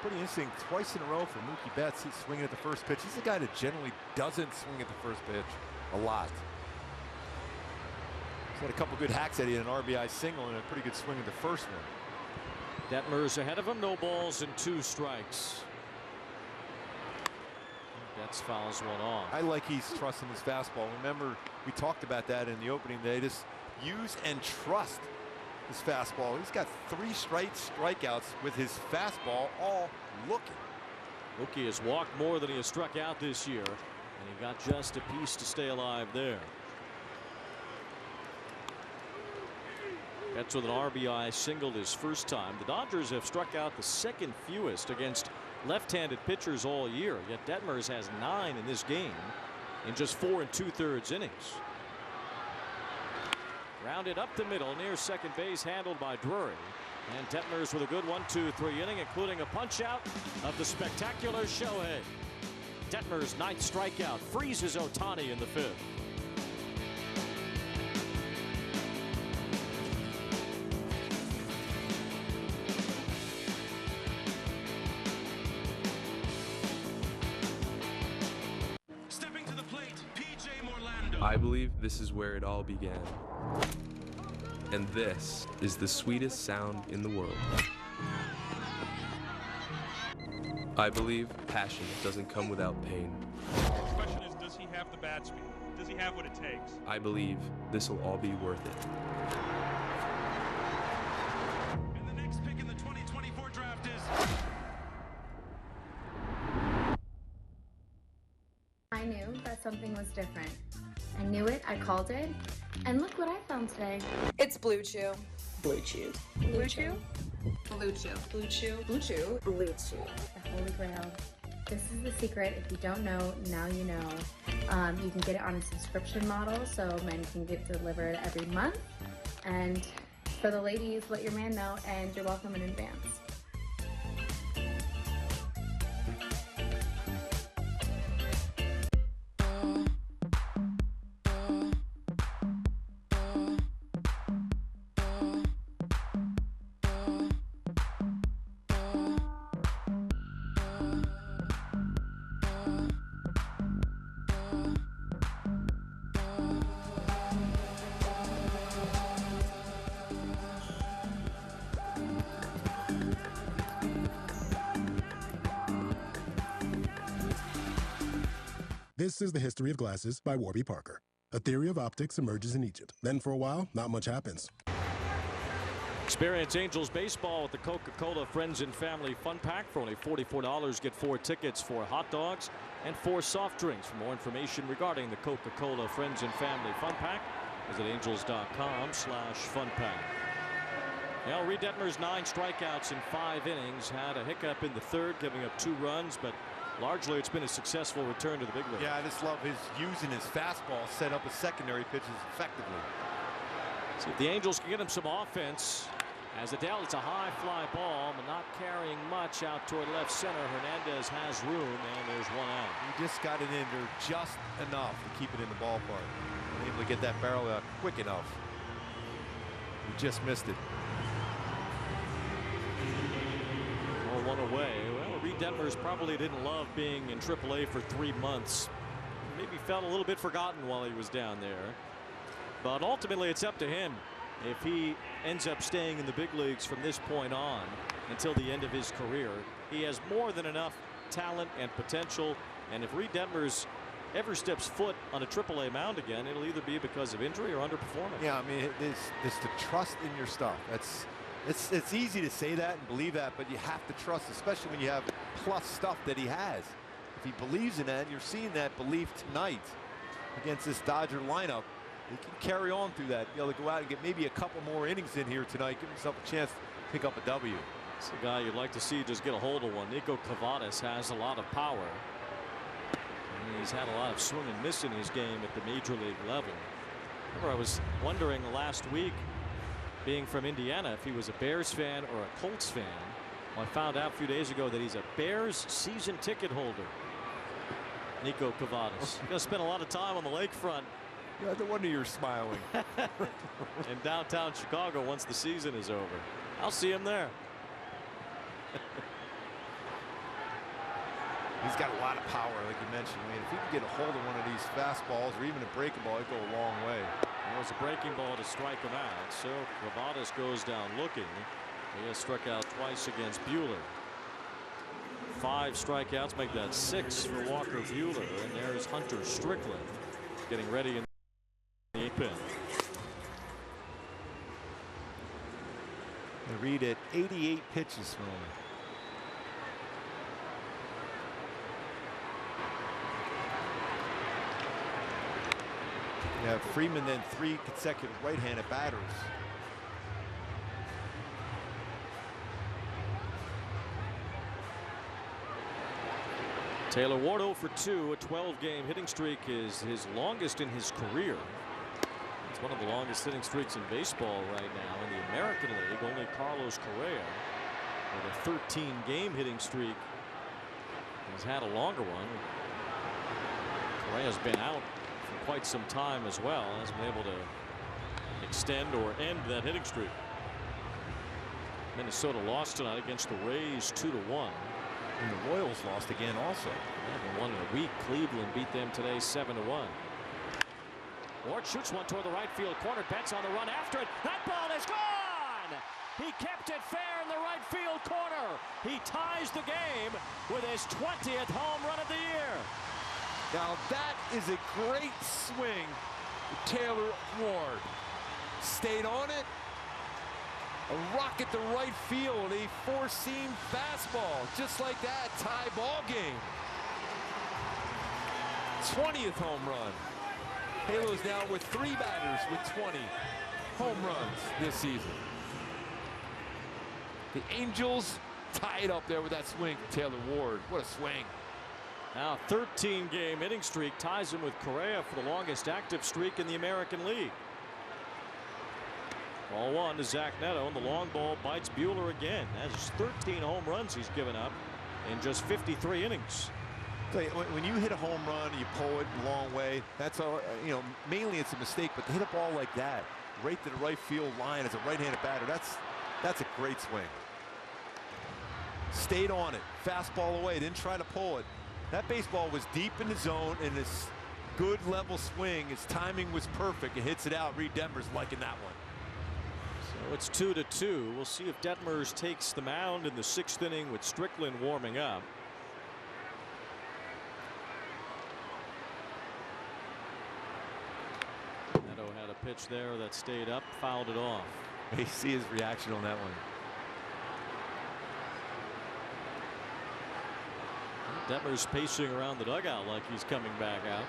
S5: Pretty interesting. Twice in a row for Mookie Betts. He's swinging at the first pitch. He's a guy that generally doesn't swing at the first pitch a lot. He's had a couple good hacks at it, an RBI single and a pretty good swing at the first one.
S8: Detmers ahead of him, no balls and 2 strikes. Betts fouls one off.
S5: I like he's trusting his fastball. Remember, we talked about that in the opening day. Just use and trust his fastball. He's got 3 straight strikeouts with his fastball all looking.
S8: Mookie has walked more than he has struck out this year, and he got just a piece to stay alive there. Betts with an RBI single his first time. The Dodgers have struck out the 2nd fewest against left-handed pitchers all year, yet Detmers has 9 in this game in just 4 2/3 innings. Rounded up the middle near second base, handled by Drury. And Detmers with a good 1-2-3 inning, including a punch out of the spectacular Shohei. Detmers' 9th strikeout freezes Otani in the 5th.
S24: I believe this is where it all began. And this is the sweetest sound in the world. I believe passion doesn't come without pain.
S1: The question is, does he have the bat speed? Does he have what it takes?
S24: I believe this will all be worth it.
S1: And the next pick in the 2024 draft is...
S25: I knew that something was different. I knew it, I called it, and look what I found today.
S4: It's Blue Chew.
S25: Blue Chew.
S4: Blue Chew? Blue Chew. Blue Chew.
S25: Blue Chew. Blue Chew. The Holy Grail. This is the secret. If you don't know, now you know. You can get it on a subscription model, so men can get delivered every month. And for the ladies, let your man know, and you're welcome in advance.
S6: This is The History of Glasses by Warby Parker. A theory of optics emerges in Egypt. Then for a while, not much happens.
S8: Experience Angels baseball with the Coca-Cola Friends and Family Fun Pack. For only $44, get 4 tickets, 4 hot dogs, and 4 soft drinks. For more information regarding the Coca-Cola Friends and Family Fun Pack, visit angels.com/funpack. Now, Reid Detmers 9 strikeouts in 5 innings. Had a hiccup in the 3rd, giving up 2 runs, but largely it's been a successful return to the big league.
S5: Yeah, I just love his using his fastball, set up his secondary pitches effectively.
S8: See if the Angels can get him some offense. As Adele, it's a high fly ball, but not carrying much out toward left center. Hernandez has room, and there's 1 out.
S5: He just got it in there just enough to keep it in the ballpark. Able to get that barrel out quick enough. He just missed it.
S8: Oh, 1 away. Well, Reid Detmers probably didn't love being in AAA for 3 months. Maybe felt a little bit forgotten while he was down there. But ultimately, it's up to him. If he ends up staying in the big leagues from this point on until the end of his career, he has more than enough talent and potential. And if Reid Detmers ever steps foot on a AAA mound again, it'll either be because of injury or underperformance.
S5: Yeah, I mean, it's the trust in your stuff. It's easy to say that and believe that, but you have to trust, especially when you have plus stuff that he has. If he believes in that, and you're seeing that belief tonight against this Dodger lineup, he can carry on through that, be able to go out and get maybe a couple more innings in here tonight, give himself a chance to pick up a W.
S8: It's a guy you'd like to see just get a hold of one. Nico Cavadas has a lot of power. He's had a lot of swing and miss in his game at the major league level. Remember, I was wondering last week, being from Indiana, if he was a Bears fan or a Colts fan. Well, I found out a few days ago that he's a Bears season ticket holder. Nico Cavadas. Going to spend a lot of time on the lakefront.
S5: Yeah, no wonder you're smiling.
S8: In downtown Chicago once the season is over. I'll see him there.
S5: He's got a lot of power, like you mentioned. I mean, if he can get a hold of one of these fastballs or even a breaking ball, it'd go a long way.
S8: It was a breaking ball to strike him out. So Cavadas goes down looking. He has struck out twice against Buehler. 5 strikeouts make that 6 for Walker Buehler. And there's Hunter Strickland getting ready in the 8th pin.
S5: Reid at 88 pitches for him. You have Freeman, then 3 consecutive right-handed batters.
S8: Taylor Ward 0 for 2. A 12-game hitting streak is his longest in his career. It's one of the longest hitting streaks in baseball right now. In the American League, only Carlos Correa with a 13-game hitting streak has had a longer one. Correa's been out for quite some time as well. Hasn't been able to extend or end that hitting streak. Minnesota lost tonight against the Rays 2-1.
S5: And the Royals lost again also.
S8: They haven't won in a week. Cleveland beat them today 7-1. Ward shoots one toward the right field corner. Betts on the run after it. That ball is gone! He kept it fair in the right field corner. He ties the game with his 20th home run of the year.
S5: Now that is a great swing for Taylor Ward. Stayed on it. A rocket to right field. A four-seam fastball. Just like that. Tie ball game. 20th home run. Halo's now with 3 batters with 20 home runs this season. The Angels tied up there with that swing from Taylor Ward. What a swing.
S8: Now 13-game hitting streak ties him with Correa for the longest active streak in the American League. Ball 1 to Zach Neto, and the long ball bites Buehler again. That's 13 home runs he's given up in just 53 innings.
S5: When you hit a home run, you pull it a long way. That's all. You know, mainly it's a mistake, but to hit a ball like that, right to the right field line as a right-handed batter, that's a great swing. Stayed on it, fastball away, didn't try to pull it. That baseball was deep in the zone, and this good level swing, his timing was perfect. It hits it out. Reid Detmers liking that one.
S8: So it's 2-2. We'll see if Detmers takes the mound in the 6th inning with Strickland warming up. Neto had a pitch there that stayed up, fouled it off.
S5: You see his reaction on that one.
S8: Detmers pacing around the dugout like he's coming back out.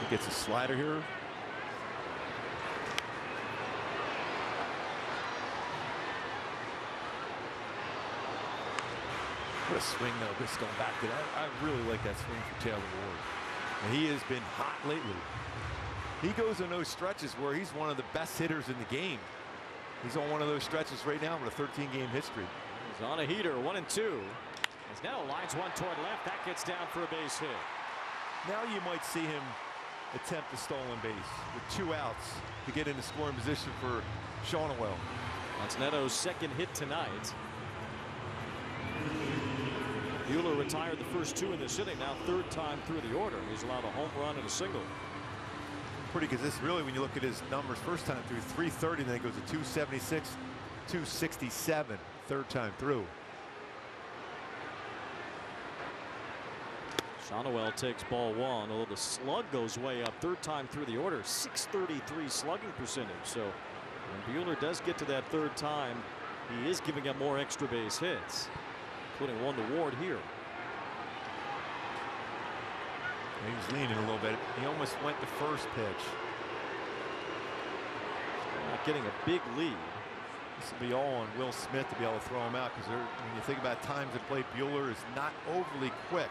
S5: He gets a slider here. What a swing, though. Just going back to that. I really like that swing for Taylor Ward. And he has been hot lately. He goes in those stretches where he's one of the best hitters in the game. He's on one of those stretches right now with a 13-game history.
S8: He's on a heater, 1-2. As Neto lines one toward left, that gets down for a base hit.
S5: Now you might see him attempt a stolen base with 2 outs to get into scoring position for Shonowell.
S8: That's Neto's 2nd hit tonight. Buehler retired the first 2 in this inning. Now 3rd time through the order. He's allowed a home run and a single.
S5: Pretty consistent, really, when you look at his numbers. First time through 330, then it goes to 276, 267, 3rd time through.
S8: Shonowell takes ball 1, although the slug goes way up 3rd time through the order. 633 slugging percentage. So when Buehler does get to that 3rd time, he is giving up more extra base hits, including one to Ward here.
S5: He was leaning a little bit. He almost went the first pitch.
S8: Not getting a big lead.
S5: This will be all on Will Smith to be able to throw him out, because when you think about times at plate, Buehler is not overly quick.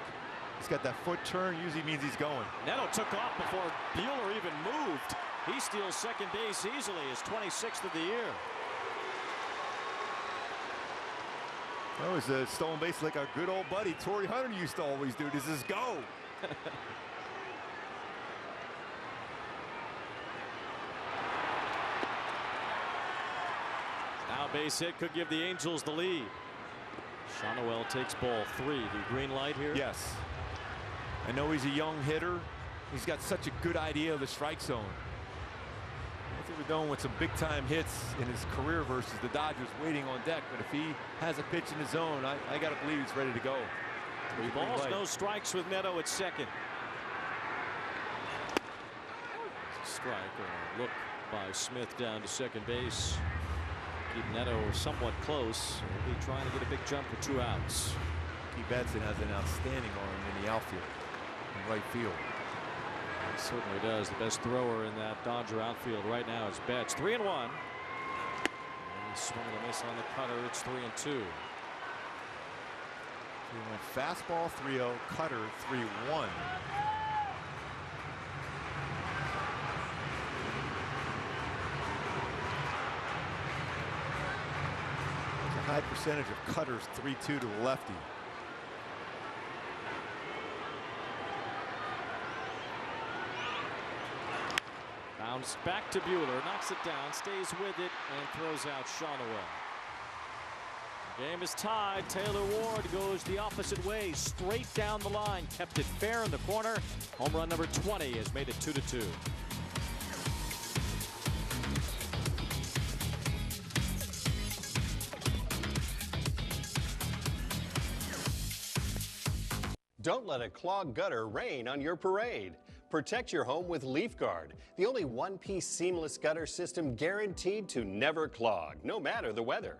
S5: He's got that foot turn, usually means he's going.
S8: Neto took off before Buehler even moved. He steals second base easily, his 26th of the year.
S5: That was a stolen base like our good old buddy Torrey Hunter used to always do. This is go.
S8: Now base hit could give the Angels the lead. Shawnuel takes ball 3. The green light here?
S5: Yes. I know he's a young hitter. He's got such a good idea of the strike zone. I think we're going with some big time hits in his career versus the Dodgers waiting on deck. But if he has a pitch in his zone, I got to believe he's ready to go.
S8: 3 balls, no strikes with Neto at second. Strike or a look by Smith down to second base. Keep Neto somewhat close. He'll be trying to get a big jump for 2 outs.
S5: Mookie Betts has an outstanding arm in the outfield, in right field.
S8: He certainly does. The best thrower in that Dodger outfield right now is Betts. 3-1. And swing and a miss on the cutter. It's 3-2.
S5: He went fastball 3-0, cutter 3-1. High percentage of cutters, 3-2 to the lefty.
S8: Bounce back to Buehler, knocks it down, stays with it, and throws out Shawnuel. The game is tied. Taylor Ward goes the opposite way, straight down the line, kept it fair in the corner. Home run number 20 has made it 2-2.
S7: Don't let a clogged gutter rain on your parade. Protect your home with Leaf Guard, the only one-piece seamless gutter system guaranteed to never clog, no matter the weather.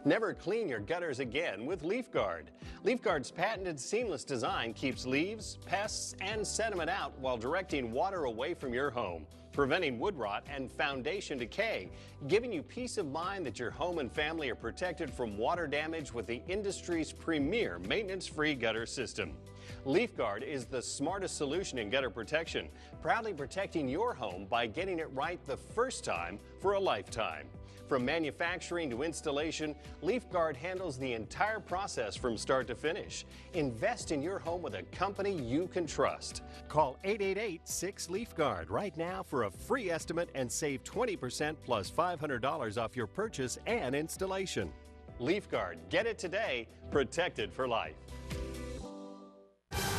S7: Never clean your gutters again with Leaf Guard. Leaf Guard's patented seamless design keeps leaves, pests, and sediment out while directing water away from your home, preventing wood rot and foundation decay, giving you peace of mind that your home and family are protected from water damage with the industry's premier maintenance-free gutter system. Leaf Guard is the smartest solution in gutter protection, proudly protecting your home by getting it right the first time for a lifetime. From manufacturing to installation, Leaf Guard handles the entire process from start to finish. Invest in your home with a company you can trust. Call 888-6-LEAF-GUARD right now for a free estimate and save 20% plus $500 off your purchase and installation. Leaf Guard, get it today, protected for life.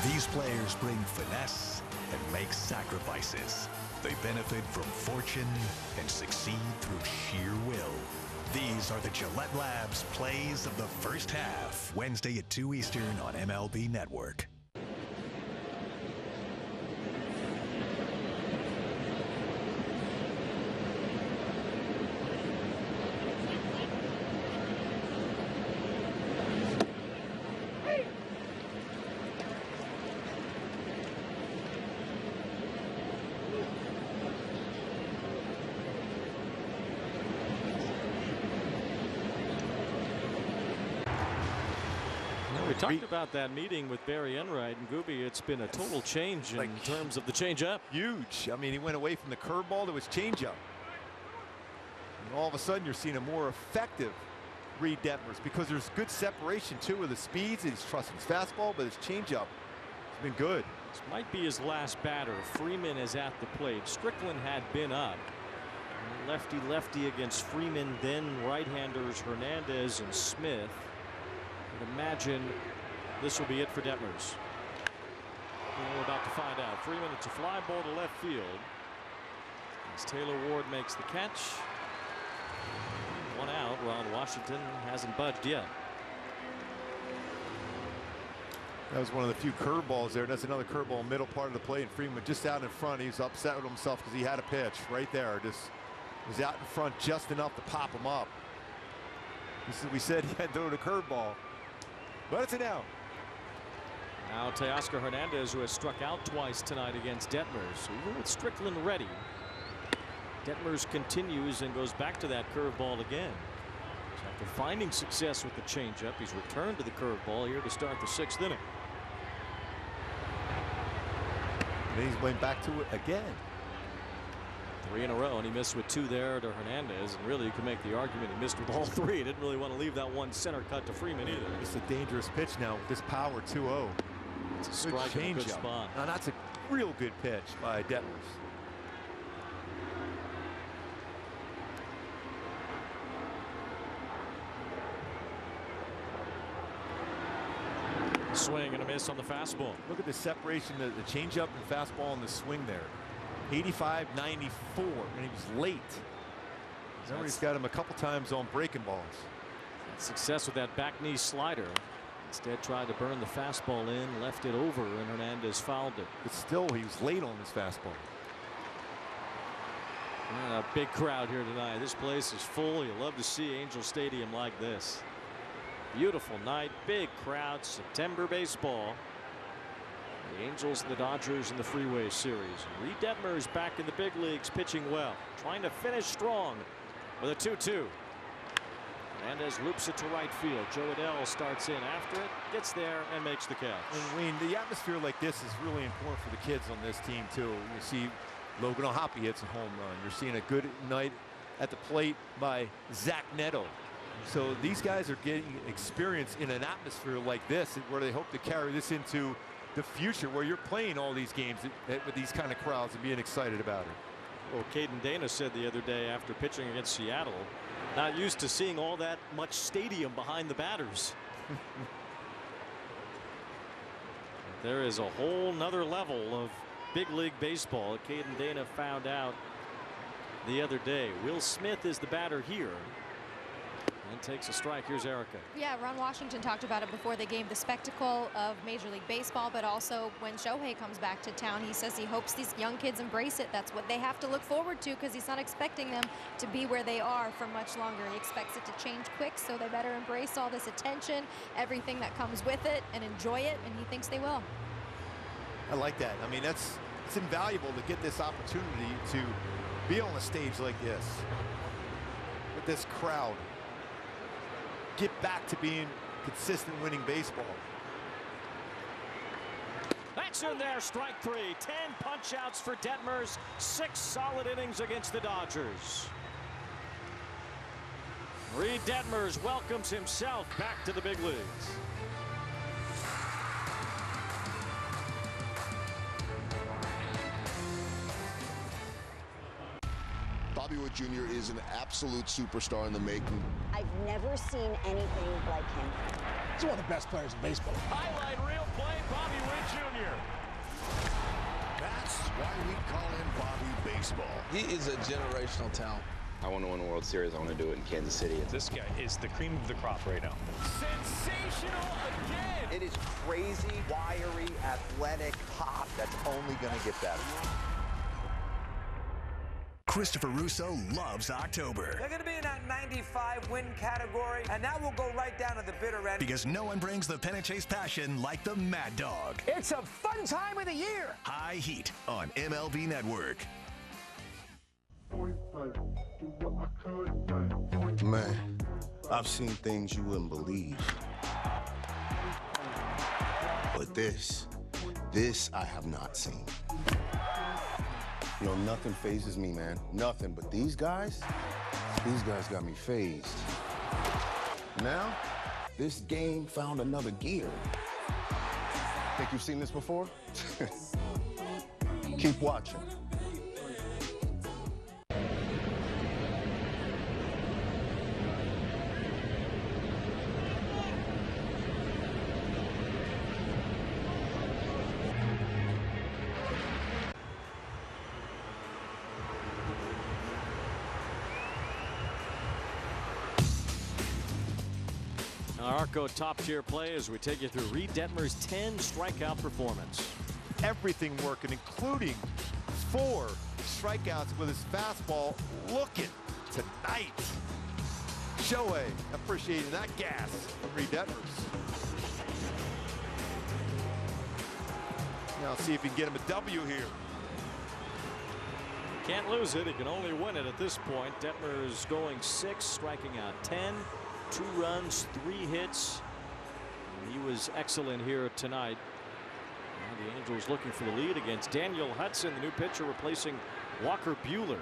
S9: These players bring finesse and make sacrifices. They benefit from fortune and succeed through sheer will. These are the Gillette Labs plays of the first half. Wednesday at 2 Eastern on MLB Network.
S8: We talked about that meeting with Barry Enright and Gooby. It's been a total change in terms of the changeup.
S5: Huge. I mean, he went away from the curveball to his changeup. And all of a sudden, you're seeing a more effective Reid Detmers because there's good separation, too, with the speeds. He's trusting his fastball, but his changeup has been good.
S8: This might be his last batter. Freeman is at the plate. Strickland had been up. Lefty-lefty against Freeman, then right-handers Hernandez and Smith. Imagine this will be it for Detmers. We're about to find out. Freeman, it's a fly ball to left field. As Taylor Ward makes the catch. 1 out. Ron Washington hasn't budged yet.
S5: That was one of the few curveballs there. That's another curveball middle part of the plate. And Freeman just out in front. He was upset with himself because he had a pitch right there. Just was out in front just enough to pop him up. We said he had to throw the curveball. But it's an out.
S8: Now Teoscar Hernandez, who has struck out twice tonight against Detmers. Even with Strickland ready, Detmers continues and goes back to that curveball again. After finding success with the changeup, he's returned to the curveball here to start the 6th inning.
S5: And he's went back to it again.
S8: 3 in a row, and he missed with 2 there to Hernandez. And really, you can make the argument he missed with all 3. He didn't really want to leave that one center cut to Freeman either.
S5: It's a dangerous pitch now with this power 2-0.
S8: It's a strike in a good spot.
S5: Now that's a real good pitch by Detmers.
S8: Swing and a miss on the fastball.
S5: Look at the separation, the changeup and fastball and the swing there. 85-94, and he was late. He's got him a couple times on breaking balls.
S8: Success with that back knee slider. Instead tried to burn the fastball in, left it over, and Hernandez fouled it.
S5: But still, he was late on his fastball.
S8: And a big crowd here tonight. This place is full. You love to see Angel Stadium like this. Beautiful night, big crowd, September baseball. The Angels and the Dodgers in the Freeway Series. Reid Detmers back in the big leagues, pitching well, trying to finish strong with a 2-2. Hernandez loops it to right field. Joe Adell starts in after it, gets there, and makes the catch.
S5: And Wayne, the atmosphere like this is really important for the kids on this team too. You see Logan O'Hoppe hits a home run. You're seeing a good night at the plate by Zach Neto. So these guys are getting experience in an atmosphere like this, where they hope to carry this into the future, where you're playing all these games with these kind of crowds and being excited about it.
S8: Well, Caden Dana said the other day after pitching against Seattle, not used to seeing all that much stadium behind the batters. There is a whole nother level of big league baseball. Caden Dana found out the other day. Will Smith is the batter here. And takes a strike. Here's Erica.
S12: Yeah, Ron Washington talked about it before the game, the spectacle of Major League Baseball, but also when Shohei comes back to town, he says he hopes these young kids embrace it. That's what they have to look forward to, because he's not expecting them to be where they are for much longer. He expects it to change quick, so they better embrace all this attention, everything that comes with it, and enjoy it, and he thinks they will.
S5: I like that. I mean, it's invaluable to get this opportunity to be on a stage like this with this crowd. Get back to being consistent winning baseball.
S8: That's in there, strike 3. 10 punch outs for Detmers. 6 solid innings against the Dodgers. Reid Detmers welcomes himself back to the big leagues.
S14: Bobby Wood Jr. is an absolute superstar in the making.
S15: I've never seen anything like him.
S17: He's one of the best players in baseball.
S8: Highlight reel play, Bobby Wood Jr.
S14: That's why we call him Bobby Baseball.
S20: He is a generational talent.
S21: I want to win a World Series. I want to do it in Kansas City.
S27: This guy is the cream of the crop right now.
S8: Sensational again.
S19: It is crazy, wiry, athletic pop that's only going to get better.
S9: Christopher Russo loves October.
S28: They're going to be in that 95 win category, and that will go right down to the bitter end.
S9: Because no one brings the pennant chase passion like the Mad Dog.
S28: It's a fun time of the year.
S9: High Heat on MLB Network.
S14: Man, I've seen things you wouldn't believe. But this I have not seen. You know, nothing phases me, man. Nothing. But these guys got me phased. Now, this game found another gear. Think you've seen this before? Keep watching.
S8: Arco top-tier play as we take you through Reid Detmers' 10 strikeout performance.
S5: Everything working, including 4 strikeouts with his fastball. Looking tonight. Shohei appreciating that gas from Reid Detmers. Now see if he can get him a W here.
S8: Can't lose it. He can only win it at this point. Detmers going 6, striking out 10. 2 runs, 3 hits. He was excellent here tonight. And the Angels looking for the lead against Daniel Hudson, the new pitcher replacing Walker Buehler.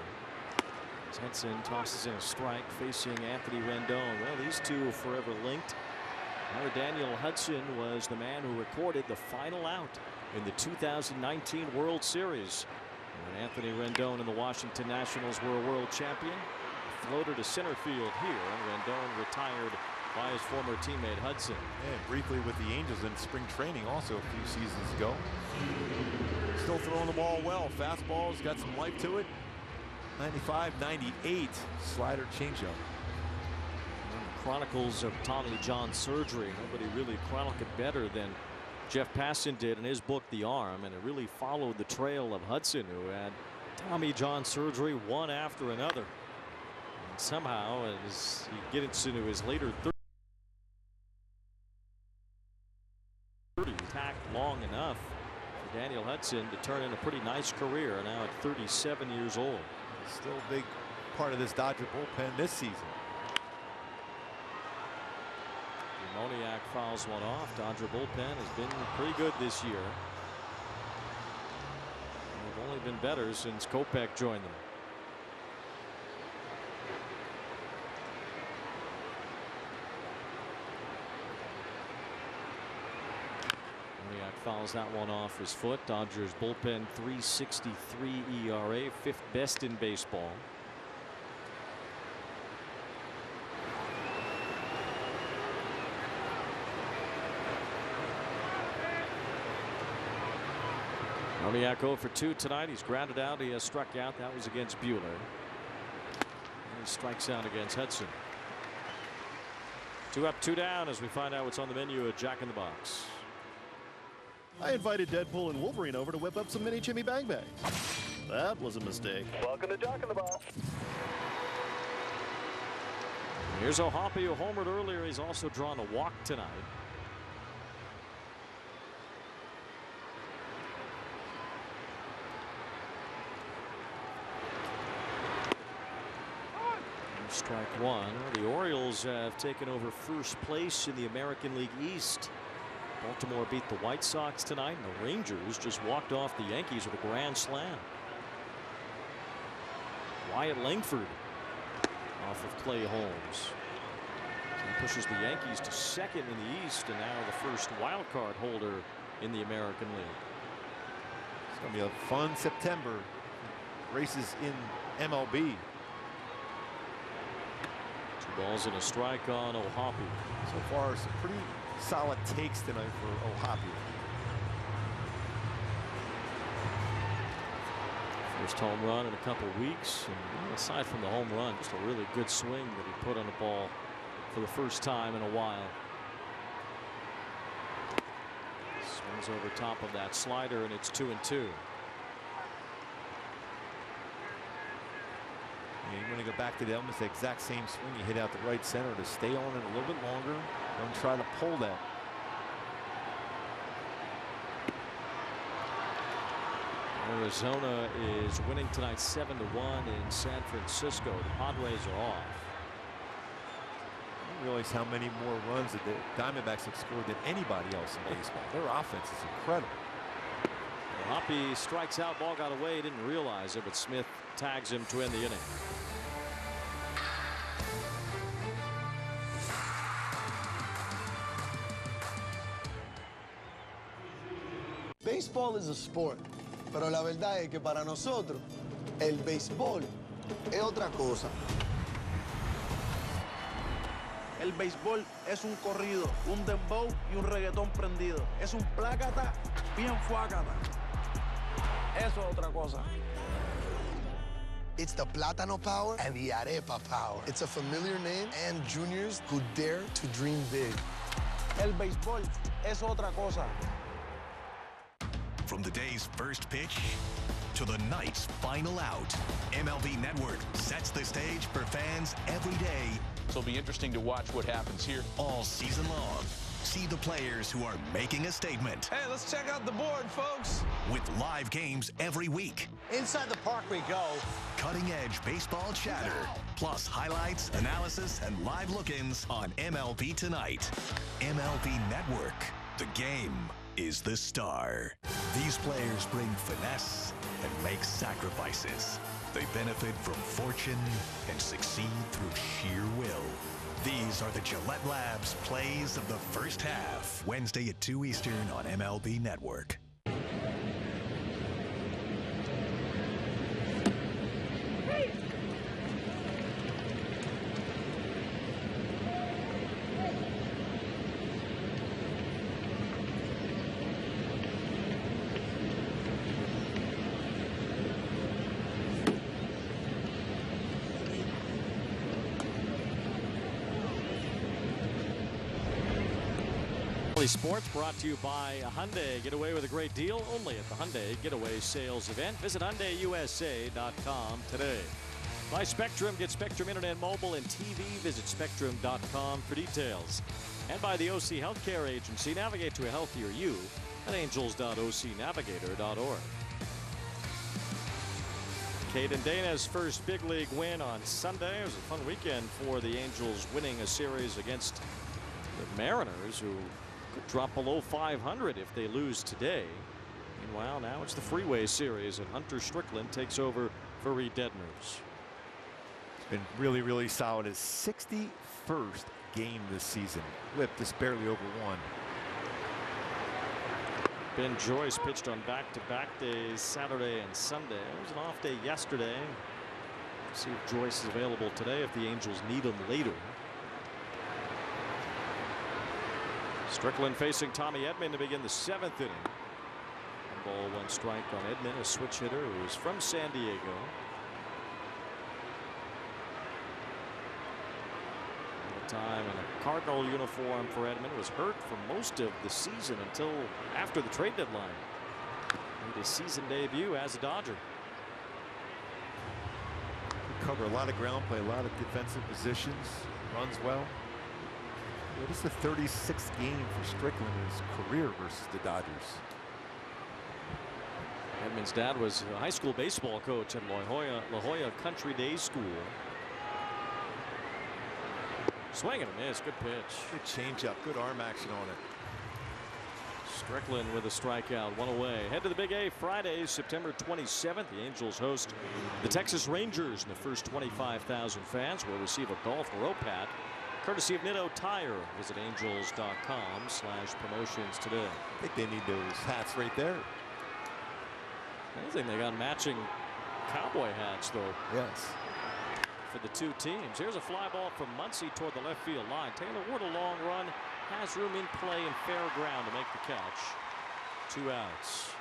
S8: As Hudson tosses in a strike facing Anthony Rendon. Well, these two are forever linked. Daniel Hudson was the man who recorded the final out in the 2019 World Series. When Anthony Rendon and the Washington Nationals were a world champion, he floated to center field here, and Rendon retired by his former teammate Hudson.
S5: And briefly with the Angels in spring training also a few seasons ago. Still throwing the ball well. Fastball's got some life to it. 95, 98 slider changeup.
S8: Chronicles of Tommy John surgery. Nobody really chronicled it better than Jeff Passan did in his book The Arm, and it really followed the trail of Hudson, who had Tommy John surgery one after another. And somehow, as he gets into his later 30s, tacked long enough for Daniel Hudson to turn in a pretty nice career now at 37 years old.
S5: Still a big part of this Dodger bullpen this season.
S8: Moniak fouls one off. Dodger bullpen has been pretty good this year. They've only been better since Kopech joined them. Moniak fouls that one off his foot. Dodgers bullpen 3.63 ERA, 5th best in baseball. Moniak 0 for 2 tonight. He's grounded out. He has struck out. That was against Buehler. And he strikes out against Hudson. 2 up, 2 down as we find out what's on the menu at Jack in the Box.
S2: I invited Deadpool and Wolverine over to whip up some mini Jimmy Bang Bang. That was a mistake. Welcome to Jack in the Box.
S8: Here's O'Hoppe, who homered earlier. He's also drawn a walk tonight. Strike one. The Orioles have taken over first place in the American League East. Baltimore beat the White Sox tonight, and the Rangers just walked off the Yankees with a grand slam. Wyatt Langford off of Clay Holmes. He pushes the Yankees to second in the East, and now the first wild card holder in the American League.
S5: It's going to be a fun September. Races in MLB.
S8: 2 balls and a strike on O'Hoppe.
S5: So far, some pretty solid takes tonight for O'Hoppe.
S8: First home run in a couple weeks, and aside from the home run, just a really good swing that he put on the ball for the first time in a while. Swings over top of that slider, and it's 2-2.
S5: You want to go back to the almost the exact same swing you hit out the right center to stay on it a little bit longer. Don't try to pull that.
S8: Arizona is winning tonight 7-1 in San Francisco. The Padres are off.
S5: I didn't realize how many more runs that the Diamondbacks have scored than anybody else in baseball. Their offense is incredible.
S8: Hoppe strikes out, ball got away, didn't realize it, but Smith tags him to end the inning.
S3: Baseball is a sport, pero la verdad es que para nosotros el béisbol es otra cosa.
S17: El béisbol es un corrido, un dembow y un reggaetón prendido. Es un plácata bien fuácata. Eso es otra cosa.
S3: It's the Plátano Power and the Arepa Power. It's a familiar name and juniors who dare to dream big.
S17: El béisbol es otra cosa.
S9: From the day's first pitch to the night's final out, MLB Network sets the stage for fans every day.
S10: So it'll be interesting to watch what happens here
S9: all season long. See the players who are making a statement.
S20: Hey, let's check out the board, folks.
S9: With live games every week.
S28: Inside the park we go.
S9: Cutting-edge baseball chatter. Plus highlights, analysis, and live look-ins on MLB Tonight. MLB Network. The game is the star. These players bring finesse and make sacrifices. They benefit from fortune and succeed through sheer will. These are the Gillette Labs plays of the first half. Wednesday at 2 Eastern on MLB Network.
S8: Sports brought to you by Hyundai. Get away with a great deal only at the Hyundai Getaway Sales Event. Visit HyundaiUSA.com today. By Spectrum. Get Spectrum Internet, Mobile, and TV. Visit Spectrum.com for details. And by the OC Healthcare Agency. Navigate to a healthier you at angels.ocnavigator.org. Caden Dana's first big league win on Sunday. It was a fun weekend for the Angels, winning a series against the Mariners, who could drop below 500 if they lose today. Meanwhile, now it's the Freeway Series, and Hunter Strickland takes over for Reid Detmers.
S5: It's been really, really solid. His 61st game this season. Whip just barely over 1.
S8: Ben Joyce pitched on back-to-back days, Saturday and Sunday. It was an off day yesterday. Let's see if Joyce is available today if the Angels need him later. Strickland facing Tommy Edman to begin the 7th inning. 1 ball, 1 strike on Edman, a switch hitter who is from San Diego. At the time in a Cardinal uniform for Edman, was hurt for most of the season until after the trade deadline. Made his season debut as a Dodger.
S5: Cover a lot of ground, play a lot of defensive positions, runs well. This is the 36th game for Strickland in his career versus the Dodgers.
S8: Edman's dad was a high school baseball coach at La Jolla Country Day School. Swing and a miss, good pitch.
S5: Good changeup, good arm action on it.
S8: Strickland with a strikeout, 1 away. Head to the Big A Friday, September 27th. The Angels host the Texas Rangers, and the first 25,000 fans will receive a golf rope hat, courtesy of Nitto Tire. Visit angels.com/promotions today.
S5: I think they need those hats right there.
S8: I think they got matching cowboy hats, though.
S5: Yes.
S8: For the two teams. Here's a fly ball from Muncy toward the left field line. Taylor Ward, a long run, has room in play and fair ground to make the catch. 2 outs.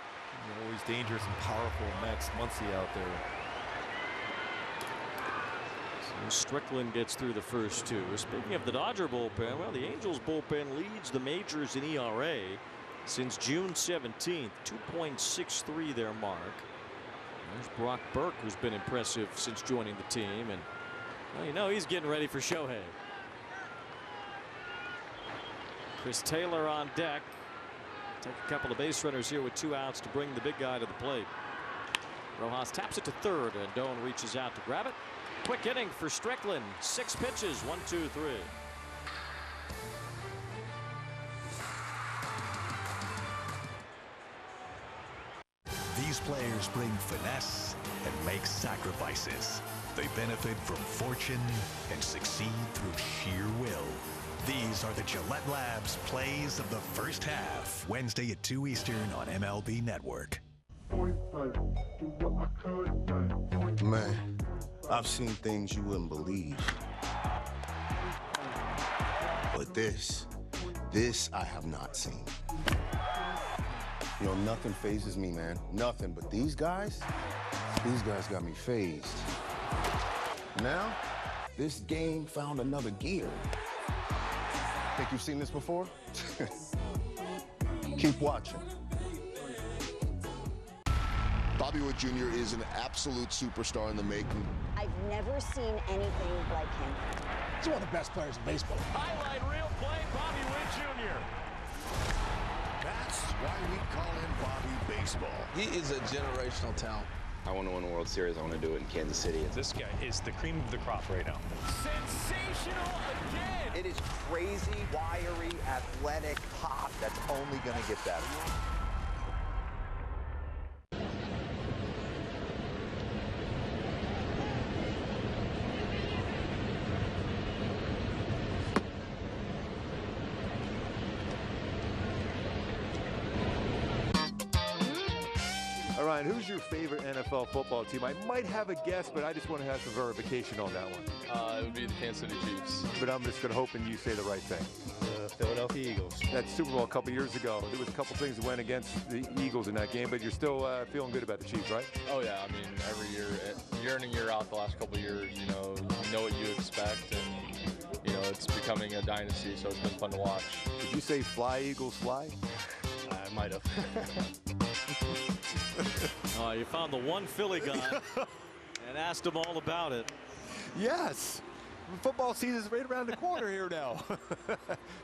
S5: Always dangerous and powerful Max Muncy out there.
S8: Strickland gets through the first 2. Speaking of the Dodger bullpen, well, the Angels bullpen leads the majors in ERA since June 17th, 2.63 their mark. There's Brock Burke, who's been impressive since joining the team, and well, you know he's getting ready for Shohei. Chris Taylor on deck. Take a couple of base runners here with 2 outs to bring the big guy to the plate. Rojas taps it to third, and Doan reaches out to grab it. Quick inning for Strickland. 6 pitches, 1, 2, 3.
S9: These players bring finesse and make sacrifices. They benefit from fortune and succeed through sheer will. These are the Gillette Labs plays of the first half. Wednesday at 2 Eastern on MLB Network.
S14: Man, I've seen things you wouldn't believe. But this I have not seen. You know, nothing phases me, man. Nothing. But these guys got me phased. Now, this game found another gear. Think you've seen this before? Keep watching.
S10: Bobby Wood Jr. is an absolute superstar in the making.
S15: I've never seen anything like him.
S11: He's one of the best players in baseball.
S8: Highlight reel play, Bobby Witt Jr.
S13: That's why we call him Bobby Baseball.
S20: He is a generational talent.
S21: I want to win a World Series. I want to do it in Kansas City.
S27: This guy is the cream of the crop right now.
S8: Sensational again.
S19: It is crazy, wiry, athletic pop that's only going to get better.
S5: All right, who's your favorite NFL football team? I might have a guess, but I just want to have some verification on that one.
S16: It would be the Kansas City Chiefs.
S5: But I'm just going to hope and you say the right thing.
S16: Philadelphia Eagles.
S5: That Super Bowl a couple years ago, there was a couple things that went against the Eagles in that game, but you're still feeling good about the Chiefs, right?
S16: Oh yeah, I mean every year in and year out, the last couple of years, you know what you expect, and it's becoming a dynasty, so it's been fun to watch.
S5: Did you say fly, Eagles, fly?
S16: I might have.
S8: Oh, you found the one Philly guy and asked him all about it.
S5: Yes. Football season's right around the corner here now.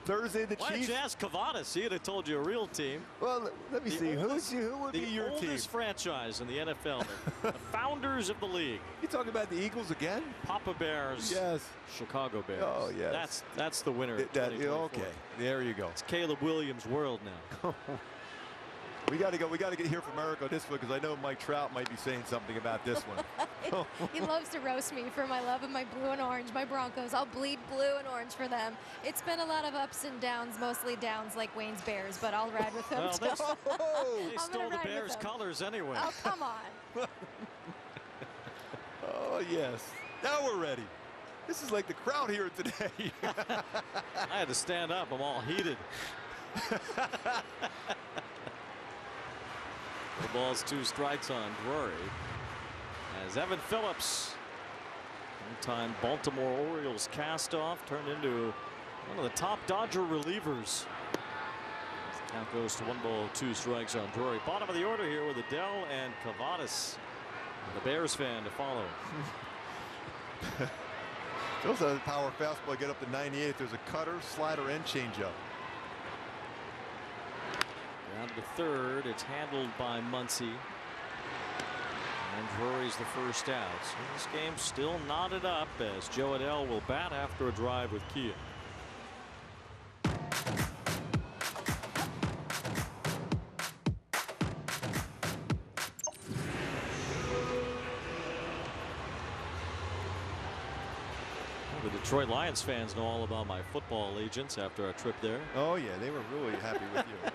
S5: Thursday, the Chiefs.
S8: Why didn't you ask Quijada? He'd have told you a real team.
S5: Well, let me see. Who would be your team?
S8: The oldest franchise in the NFL. The founders of the league.
S5: You talking about the Eagles again?
S8: Papa Bears.
S5: Yes.
S8: Chicago Bears.
S5: Oh, yes.
S8: That's the winner.
S5: Okay. There you go.
S8: It's Caleb Williams' world now.
S5: We got to go. We got to get here from America this one because I know Mike Trout might be saying something about this one.
S12: He loves to roast me for my love of my blue and orange, my Broncos. I'll bleed blue and orange for them. It's been a lot of ups and downs, mostly downs like Wayne's Bears, but I'll ride with them.
S8: Well, they stole the Bears' colors anyway.
S12: Oh, come on.
S5: Oh, yes. Now we're ready. This is like the crowd here today.
S8: I had to stand up. I'm all heated. The ball's 2 strikes on Drury as Evan Phillips, one-time Baltimore Orioles cast-off, turned into one of the top Dodger relievers. The count goes to 1 ball, 2 strikes on Drury. Bottom of the order here with Adele and Cavadas. The Bears fan to follow.
S5: Those are the power fastball. Get up to 98. There's a cutter, slider, and changeup.
S8: Down to the third. It's handled by Muncy. And Drury's the first out. So this game's still knotted up as Joe Adele will bat after a drive with Kia. The Detroit Lions fans know all about my football allegiance after our trip there.
S5: Oh yeah, they were really happy with you.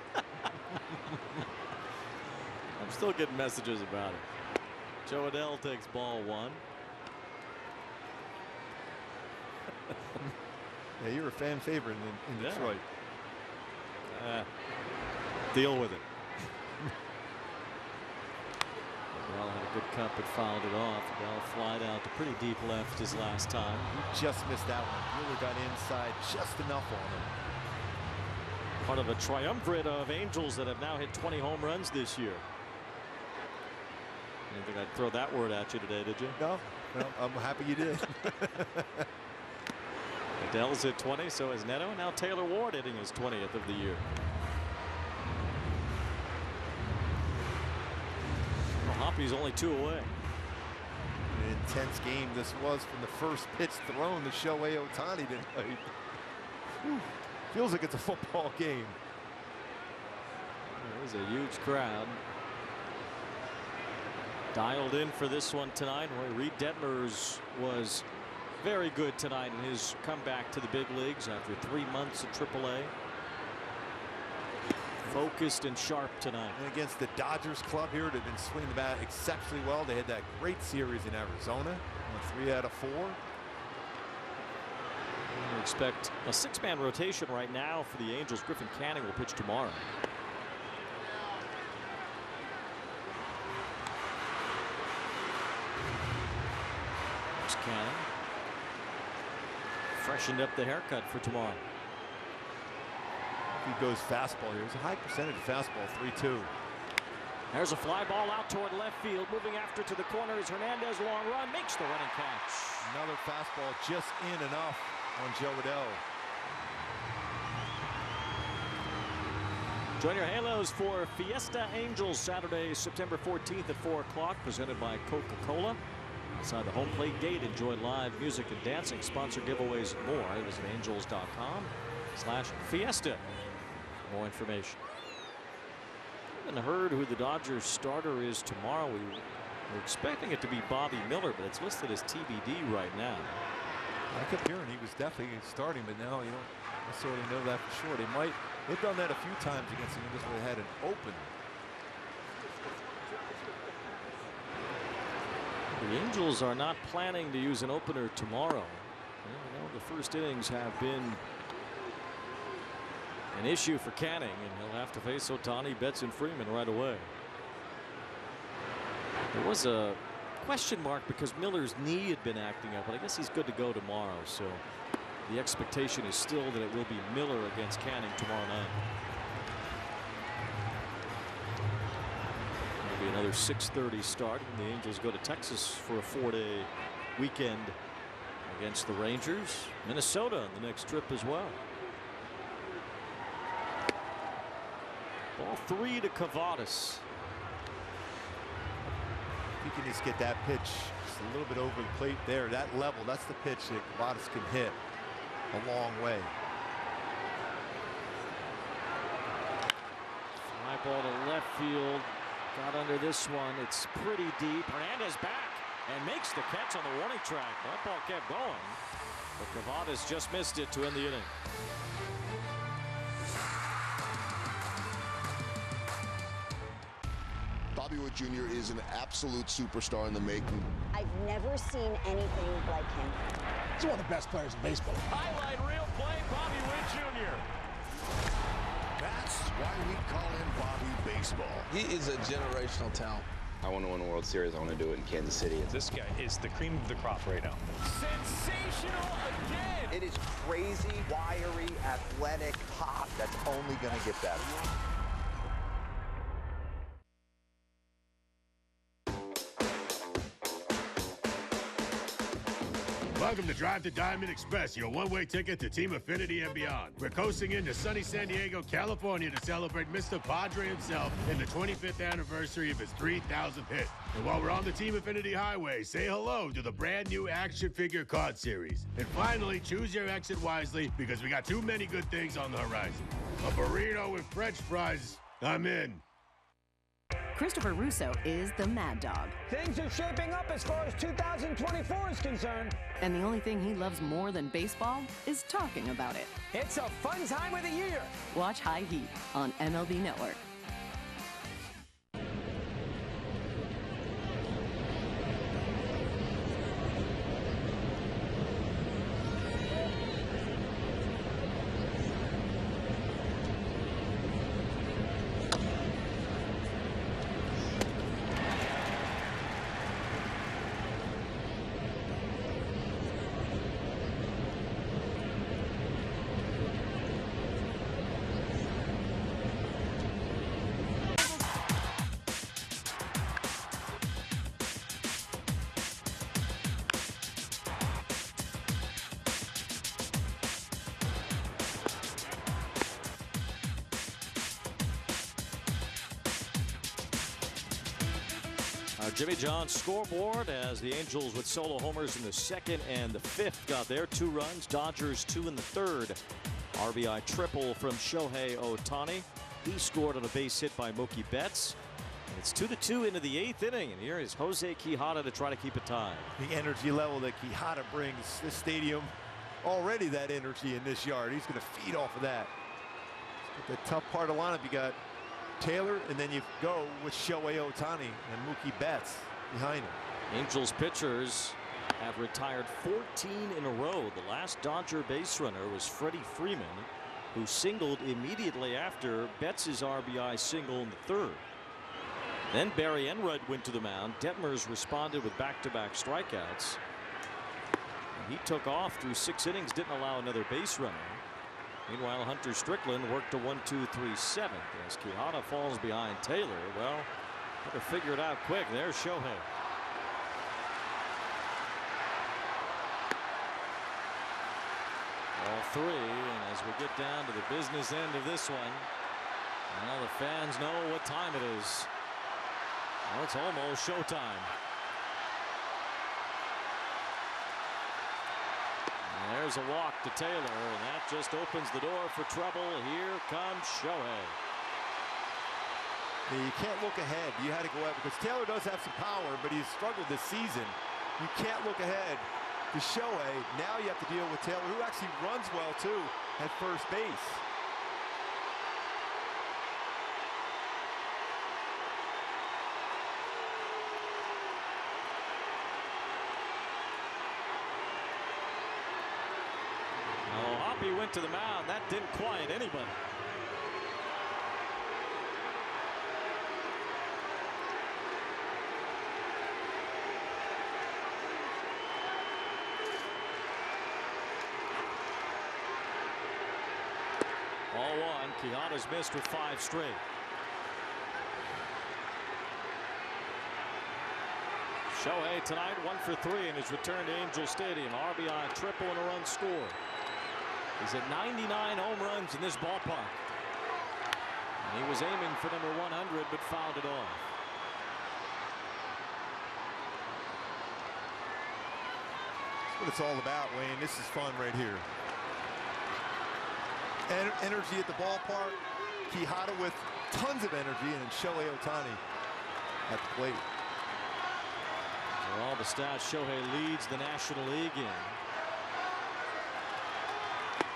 S8: I'm still getting messages about it. Joe Adele takes ball 1.
S5: Yeah, you're a fan favorite in Detroit.
S8: Deal with it. Adele had a good cut but fouled it off. Adele flied out to pretty deep left his last time.
S5: He just missed that one. Buehler got inside just enough on him.
S8: Part of a triumvirate of Angels that have now hit 20 home runs this year. I didn't think I'd throw that word at you today, did you?
S5: No, I'm happy you did.
S8: Adele's hit 20, so is Neto. Now Taylor Ward hitting his 20th of the year. Well, Hoppy's only 2 away.
S5: An intense game this was from the first pitch thrown to Shohei Otani tonight. Feels like it's a football game.
S8: There's a huge crowd dialed in for this one tonight. Reid Detmers was very good tonight in his comeback to the big leagues after 3 months at AAA. Focused and sharp tonight.
S5: And against the Dodgers club here, they've been swinging the bat exceptionally well. They had that great series in Arizona, 3 out of 4.
S8: We expect a 6-man rotation right now for the Angels. Griffin Canning will pitch tomorrow. There's Canning. Freshened up the haircut for tomorrow.
S5: He goes fastball here. It's a high percentage of fastball, 3-2.
S8: There's a fly ball out toward left field. Moving after to the corner is Hernandez. Long run. Makes the running catch.
S5: Another fastball just in enough. on Joe Adell.
S8: Join your Halos for Fiesta Angels Saturday, September 14th at 4 o'clock, presented by Coca-Cola. Outside the home plate gate, enjoy live music and dancing, sponsor giveaways and more. Visit angels.com/fiesta for more information. I haven't heard who the Dodgers starter is tomorrow. We're expecting it to be Bobby Miller, but it's listed as TBD right now.
S5: I kept hearing he was definitely starting, but now you don't necessarily know that for sure. They've done that a few times against the Angels where they had an open.
S8: The Angels are not planning to use an opener tomorrow. Well, the first innings have been an issue for Canning, and he'll have to face Otani, Betts, and Freeman right away. There was a question mark because Miller's knee had been acting up, but I guess he's good to go tomorrow. So the expectation is still that it will be Miller against Canning tomorrow night. It'll be another 6:30 start, and the Angels go to Texas for a 4-day weekend against the Rangers. Minnesota on the next trip as well. Ball 3 to Quijada.
S5: If you can just get that pitch just a little bit over the plate there, that level, that's the pitch that Quijada can hit a long way.
S8: Fly ball to left field. Got under this one. It's pretty deep. Hernandez back and makes the catch on the warning track. That ball kept going, but Quijada just missed it to end the inning.
S10: Bobby Wood Jr. is an absolute superstar in the making.
S15: I've never seen anything like him.
S1: He's one of the best players in baseball.
S13: Highlight reel play, Bobby Wood Jr. That's why we call him Bobby Baseball.
S20: He is a generational talent.
S21: I want to win a World Series. I want to do it in Kansas City.
S27: This guy is the cream of the crop right now.
S28: Sensational again. It is crazy, wiry, athletic pop that's only going to get better.
S4: Welcome to Drive to Diamond Express, your one-way ticket to Team Affinity and beyond. We're coasting into sunny San Diego, California to celebrate Mr. Padre himself in the 25th anniversary of his 3,000th hit. And while we're on the Team Affinity Highway, say hello to the brand new action figure card series. And finally, choose your exit wisely because we got too many good things on the horizon. A burrito with French fries. I'm in.
S11: Christopher Russo is the Mad Dog.
S28: Things are shaping up as far as 2024 is concerned.
S11: And the only thing he loves more than baseball is talking about it.
S28: It's a fun time of the year.
S11: Watch High Heat on MLB Network.
S8: Jimmy John's scoreboard as the Angels with solo homers in the second and the fifth got their 2 runs. Dodgers 2 in the third. RBI triple from Shohei Otani. He scored on a base hit by Mookie Betts. And it's 2-2 into the 8th inning. And here is Jose Quijada to try to keep it tied.
S5: The energy level that Quijada brings this stadium, already that energy in this yard. He's going to feed off of that. The tough part of the lineup, you got Taylor, and then you go with Shohei Otani and Mookie Betts behind him.
S8: Angels pitchers have retired 14 in a row. The last Dodger base runner was Freddie Freeman, who singled immediately after Betts' RBI single in the third. Then Barry Enright went to the mound. Detmers responded with back-to-back strikeouts. And he took off through 6 innings, didn't allow another base runner. Meanwhile, Hunter Strickland worked a 1-2-3-7 as Quijada falls behind Taylor. Well, better figure it out quick. There's Shohei. All three, and as we get down to the business end of this one, now the fans know what time it is. Well, it's almost showtime. And there's a walk to Taylor, and that just opens the door for trouble. Here comes Shohei.
S5: You can't look ahead. You had to go out because Taylor does have some power, but he's struggled this season. You can't look ahead to Shohei. Now you have to deal with Taylor, who actually runs well too at first base.
S8: Oh, Hoppy went to the mound. That didn't quiet anybody. All one. Quijada's missed with 5 straight. Shohei tonight 1 for 3 in his return to Angel Stadium. RBI triple and a run scored. He's at 99 home runs in this ballpark. And he was aiming for number 100 but fouled it off.
S5: That's what it's all about, Wayne. This is fun right here. Energy at the ballpark. Quijada with tons of energy, and Shohei Otani at the plate.
S8: For all the stats, Shohei leads the National League in.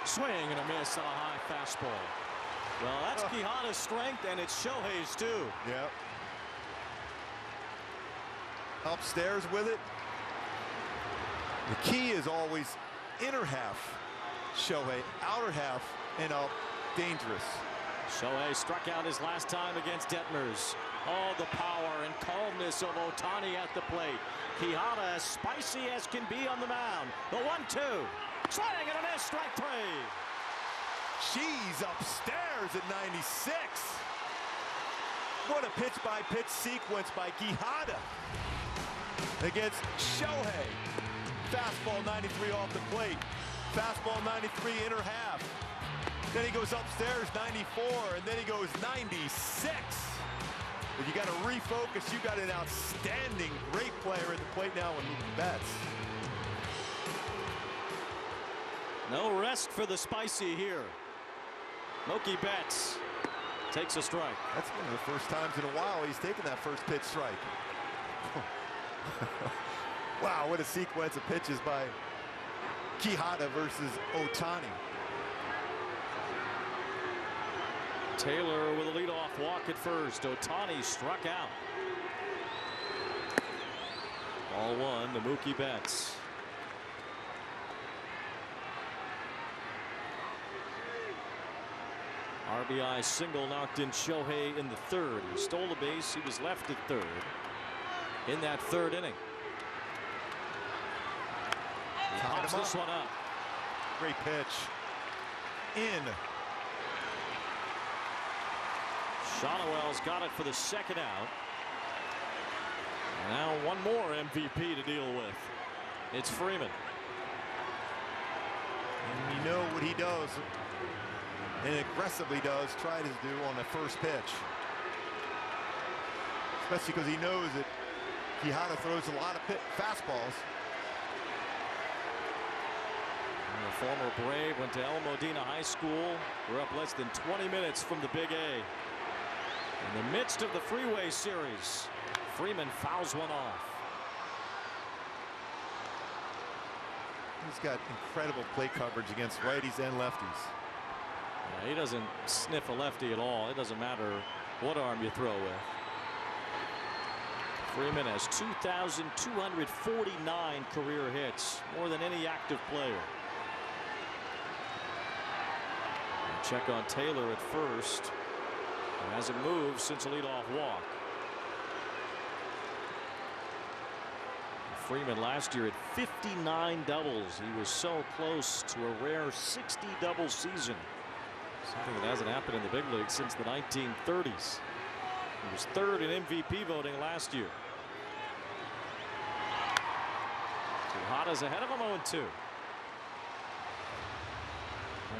S8: Swing and a miss on a high fastball. Well, that's Quijada's strength, and it's Shohei's too.
S5: Yep. Upstairs with it. The key is always inner half Shohei, outer half and up, dangerous.
S8: Shohei struck out his last time against Detmers. All the power and calmness of Otani at the plate. Quijada as spicy as can be on the mound. The 1-2. Swing and a miss, strike 3.
S5: She's upstairs at 96. What a pitch-by-pitch sequence by Quijada against Shohei. Fastball 93 off the plate. Fastball 93 inner half. Then he goes upstairs 94, and then he goes 96. But you got to refocus. You got an outstanding, great player at the plate now with Mookie Betts.
S8: No rest for the spicy here. Mookie Betts takes a strike.
S5: That's one of the first times in a while he's taken that first pitch strike. Wow, what a sequence of pitches by Quijada versus Otani.
S8: Taylor with a leadoff walk at first. Otani struck out. Ball 1 to Mookie Betts. RBI single knocked in Shohei in the 3rd. He stole a base. He was left at 3rd in that 3rd inning. He pops this one up.
S5: Great pitch. In.
S8: Shonowell's got it for the 2nd out. And now one more MVP to deal with. It's Freeman.
S5: And you know what he does, and aggressively does, try to do on the first pitch. Especially because he knows that Quijada throws a lot of fastballs.
S8: And the former Brave went to El Modena High School. We're up less than 20 minutes from the Big A. In the midst of the Freeway Series, Freeman fouls one off.
S5: He's got incredible plate coverage against righties and lefties.
S8: Yeah, he doesn't sniff a lefty at all. It doesn't matter what arm you throw with. Freeman has 2,249 career hits, more than any active player. Check on Taylor at first. He hasn't moved since a leadoff walk. Freeman last year at 59 doubles. He was so close to a rare 60 double season. Something that hasn't happened in the big league since the 1930s. He was 3rd in MVP voting last year. Quijada's ahead of him 0-2.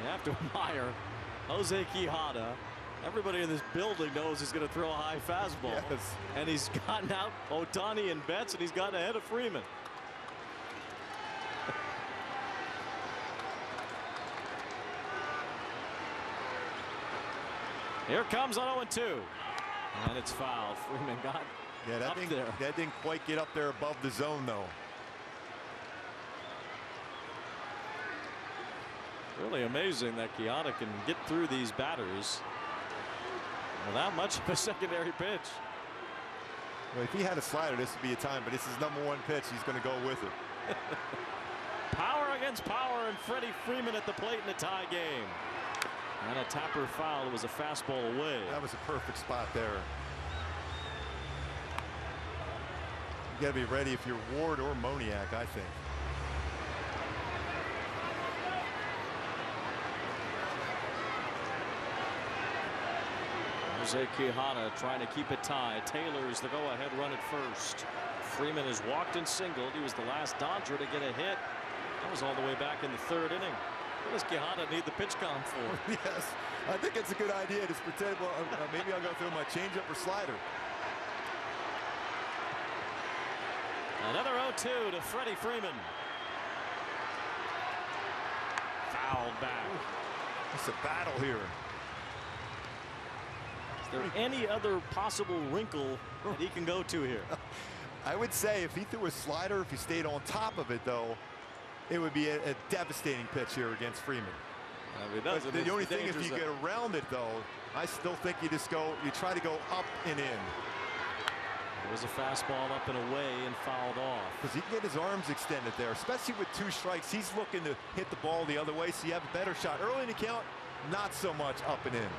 S8: You have to admire Jose Quijada. Everybody in this building knows he's going to throw a high fastball.
S5: Yes.
S8: And he's gotten out Otani and Betts, and he's gotten ahead of Freeman. Here comes on 0-2. And it's fouled. Freeman got up there.
S5: That didn't quite get up there above the zone, though.
S8: Really amazing that Quijada can get through these batters without much of a secondary pitch.
S5: Well, if he had a slider, this would be a time, but this is #1 pitch. He's going to go with it.
S8: Power against power, and Freddie Freeman at the plate in a tie game. And a Tapper foul. It was a fastball away.
S5: That was a perfect spot there. You got to be ready if you're Ward or Moniak, I think.
S8: Jose Quijada trying to keep it tied. Taylor's the go-ahead run at first. Freeman has walked and singled. He was the last Dodger to get a hit. That was all the way back in the 3rd inning. What does Quijada need the pitch count for?
S5: Yes, I think it's a good idea. Just pretend, well, maybe I'll go through my changeup or slider.
S8: Another 0-2 to Freddie Freeman. Fouled back.
S5: It's a battle here.
S8: Is there any other possible wrinkle that he can go to here?
S5: I would say if he threw a slider, if he stayed on top of it, though, it would be a devastating pitch here against Freeman. But the only thing, if you get around it, though, I still think you try to go up and in.
S8: It was a fastball up and away and fouled off.
S5: Because he can get his arms extended there, especially with 2 strikes. He's looking to hit the ball the other way, so you have a better shot. Early in the count, not so much up and in.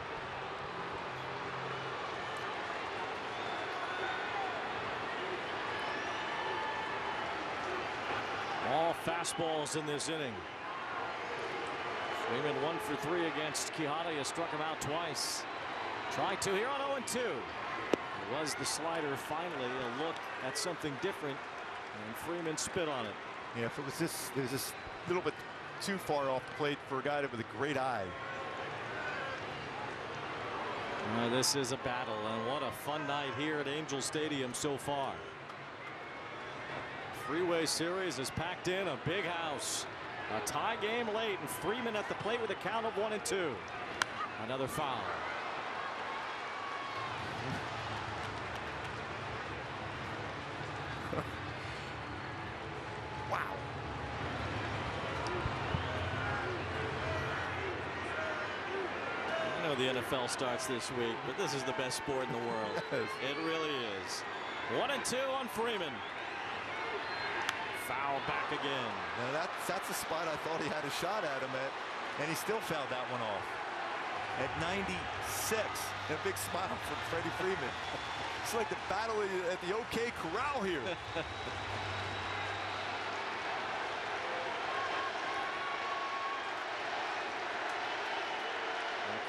S8: All fastballs in this inning. Freeman 1 for 3 against Quijada. He struck him out twice. Try to here on 0-2. It was the slider finally, a look at something different, and Freeman spit on it.
S5: Yeah, if it was this a little bit too far off the plate for a guy with a great eye.
S8: This is a battle, and what a fun night here at Angel Stadium so far. Freeway Series is packed in a big house. A tie game late, and Freeman at the plate with a count of 1-2. Another foul.
S5: Wow.
S8: I know the NFL starts this week, but this is the best sport in the world.
S5: Yes.
S8: It really is. 1-2 on Freeman. Foul back again.
S5: Now that's a spot I thought he had a shot at him at, and he still fouled that one off. At 96, a big smile from Freddie Freeman. It's like the battle at the OK Corral here.
S8: The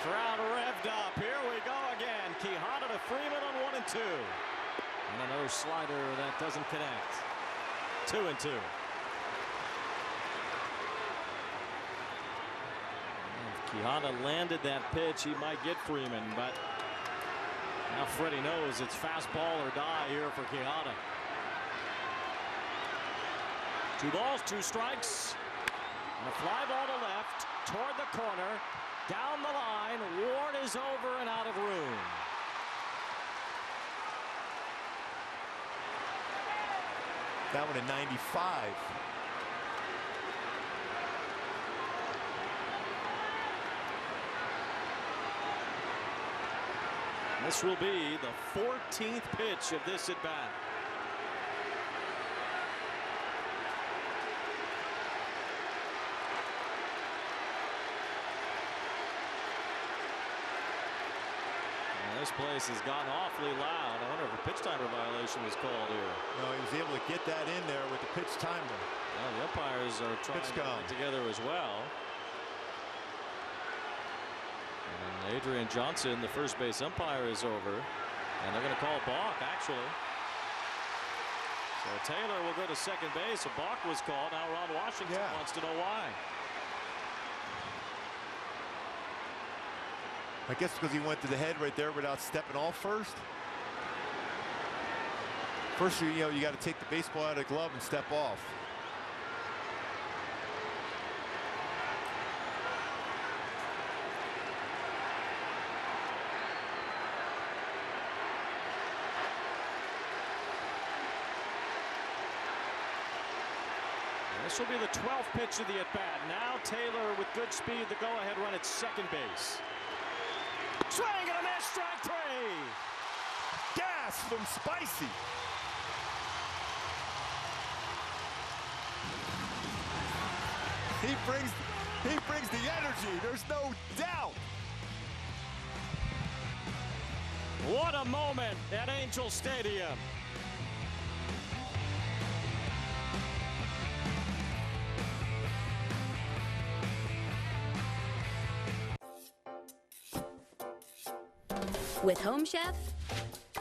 S8: crowd revved up. Here we go again. Quijada to Freeman on 1-2. And another slider that doesn't connect. 2-2. If Quijada landed that pitch, he might get Freeman, but now Freddie knows it's fastball or die here for Quijada. 2 balls, 2 strikes. And a fly ball to left, toward the corner, down the line. Ward is over and out of room.
S5: That one at 95.
S8: This will be the 14th pitch of this at bat. This place has gotten awfully loud. I wonder if a pitch timer violation was called here.
S5: No, he was able to get that in there with the pitch timer.
S8: Well, the umpires are trying to get together as well. And Adrian Johnson, the first base umpire, is over. And they're going to call balk, actually. So Taylor will go to second base. A balk was called. Now Ron Washington wants to know why.
S5: I guess because he went to the head right there without stepping off first. First, you got to take the baseball out of the glove and step off.
S8: This will be the 12th pitch of the at-bat. Now Taylor with good speed, the go-ahead run at second base. Swing and a miss, strike 3.
S5: Gas from Spicy. He brings the energy. There's no doubt.
S8: What a moment at Angel Stadium.
S6: With Home Chef,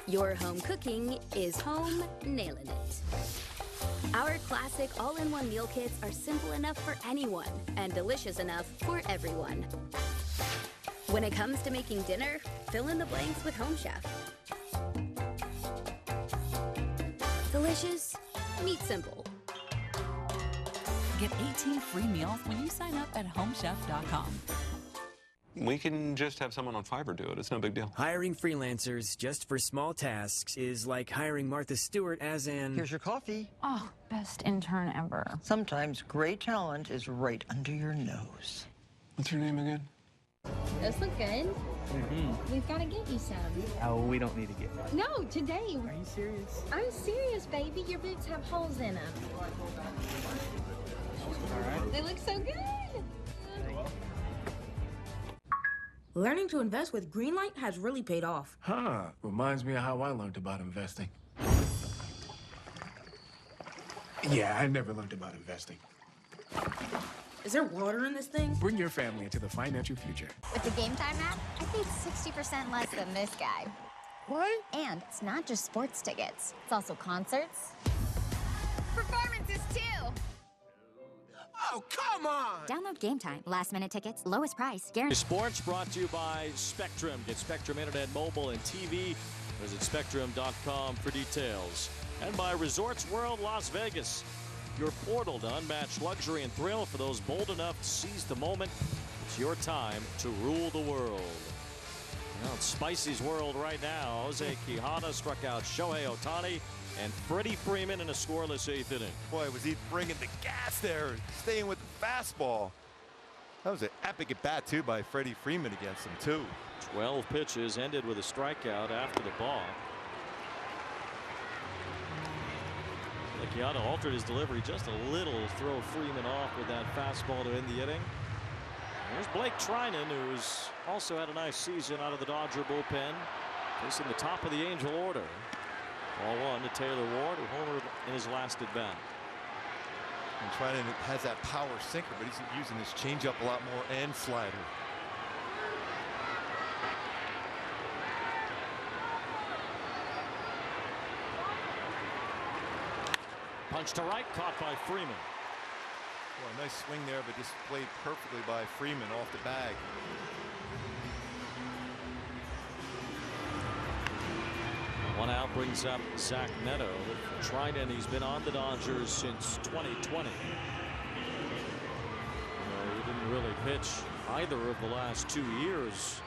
S6: your home cooking is home nailing it. Our classic all-in-one meal kits are simple enough for anyone and delicious enough for everyone. When it comes to making dinner, fill in the blanks with Home Chef. Delicious, meat simple.
S11: Get 18 free meals when you sign up at homechef.com.
S7: We can just have someone on Fiverr do it. It's no big deal.
S18: Hiring freelancers just for small tasks is like hiring Martha Stewart as an...
S22: Here's your coffee.
S23: Oh, best intern ever.
S22: Sometimes great talent is right under your nose.
S7: What's your name again?
S23: Those look good. We've got to get you some.
S18: Oh, we don't need to get one.
S23: No, today.
S18: Are you serious?
S23: I'm serious, baby. Your boots have holes in them.
S18: All right.
S23: They look so good.
S24: Learning to invest with Greenlight has really paid off.
S25: Huh. Reminds me of how I learned about investing. Yeah, I never learned about investing.
S24: Is there water in this thing?
S25: Bring your family into the financial future.
S26: With the Game Time app, I paid 60% less than this guy.
S25: What?
S26: And it's not just sports tickets. It's also concerts. Performances, too.
S25: Oh, come on!
S26: Download Game Time. Last-minute tickets, lowest price, guaranteed.
S8: Sports brought to you by Spectrum. Get Spectrum Internet, mobile, and TV. Visit Spectrum.com for details. And by Resorts World Las Vegas, your portal to unmatched luxury and thrill for those bold enough to seize the moment. It's your time to rule the world. Well, it's Spicy's world right now. Jose Quijada struck out Shohei Otani and Freddie Freeman in a scoreless 8th inning.
S5: Boy, was he bringing the gas there, staying with the fastball. That was an epic at bat, too, by Freddie Freeman against him, too.
S8: 12 pitches ended with a strikeout after the ball. Quijada altered his delivery just a little to throw Freeman off with that fastball to end the inning. There's Blake Trinan, who's also had a nice season out of the Dodger bullpen, facing the top of the Angel order. Ball 1 to Taylor Ward, who homered in his last at bat.
S5: And Trinan has that power sinker, but he's using his changeup a lot more and slider.
S8: Punch to right, caught by Freeman.
S5: Well, a nice swing there, but just played perfectly by Freeman off the bag.
S8: One out brings up Zach Neto. Trinan, he's been on the Dodgers since 2020. He didn't really pitch either of the last 2 years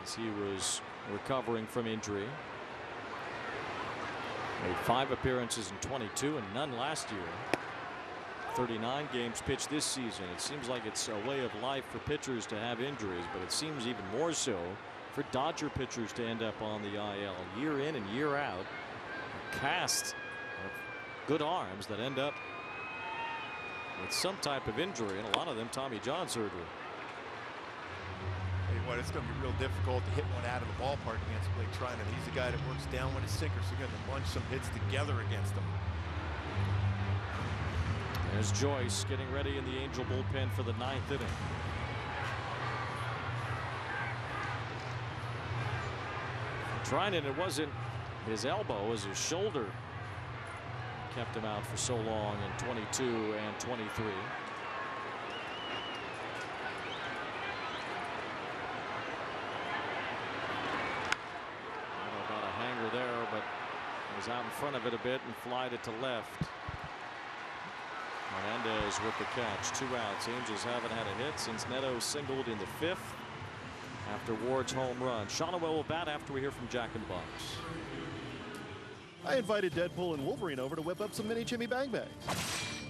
S8: as he was recovering from injury. Made 5 appearances in 22 and none last year. 39 games pitched this season. It seems like it's a way of life for pitchers to have injuries, but it seems even more so for Dodger pitchers to end up on the IL year in and year out. A cast of good arms that end up with some type of injury, and a lot of them Tommy John surgery.
S5: Hey, what, it's going to be real difficult to hit one out of the ballpark against Blake Trinan. He's the guy that works down with his sinker, so you're going to bunch some hits together against him.
S8: There's Joyce getting ready in the Angel bullpen for the 9th inning. Trinan, it wasn't his elbow, it was his shoulder. Kept him out for so long in 22 and 23. front of it a bit and flied it to left. Hernandez with the catch. 2 outs. Angels haven't had a hit since Neto singled in the 5th after Ward's home run. Shawnoel will bat after we hear from Jack in the Box.
S2: I invited Deadpool and Wolverine over to whip up some mini Jimmy Bang Bangs.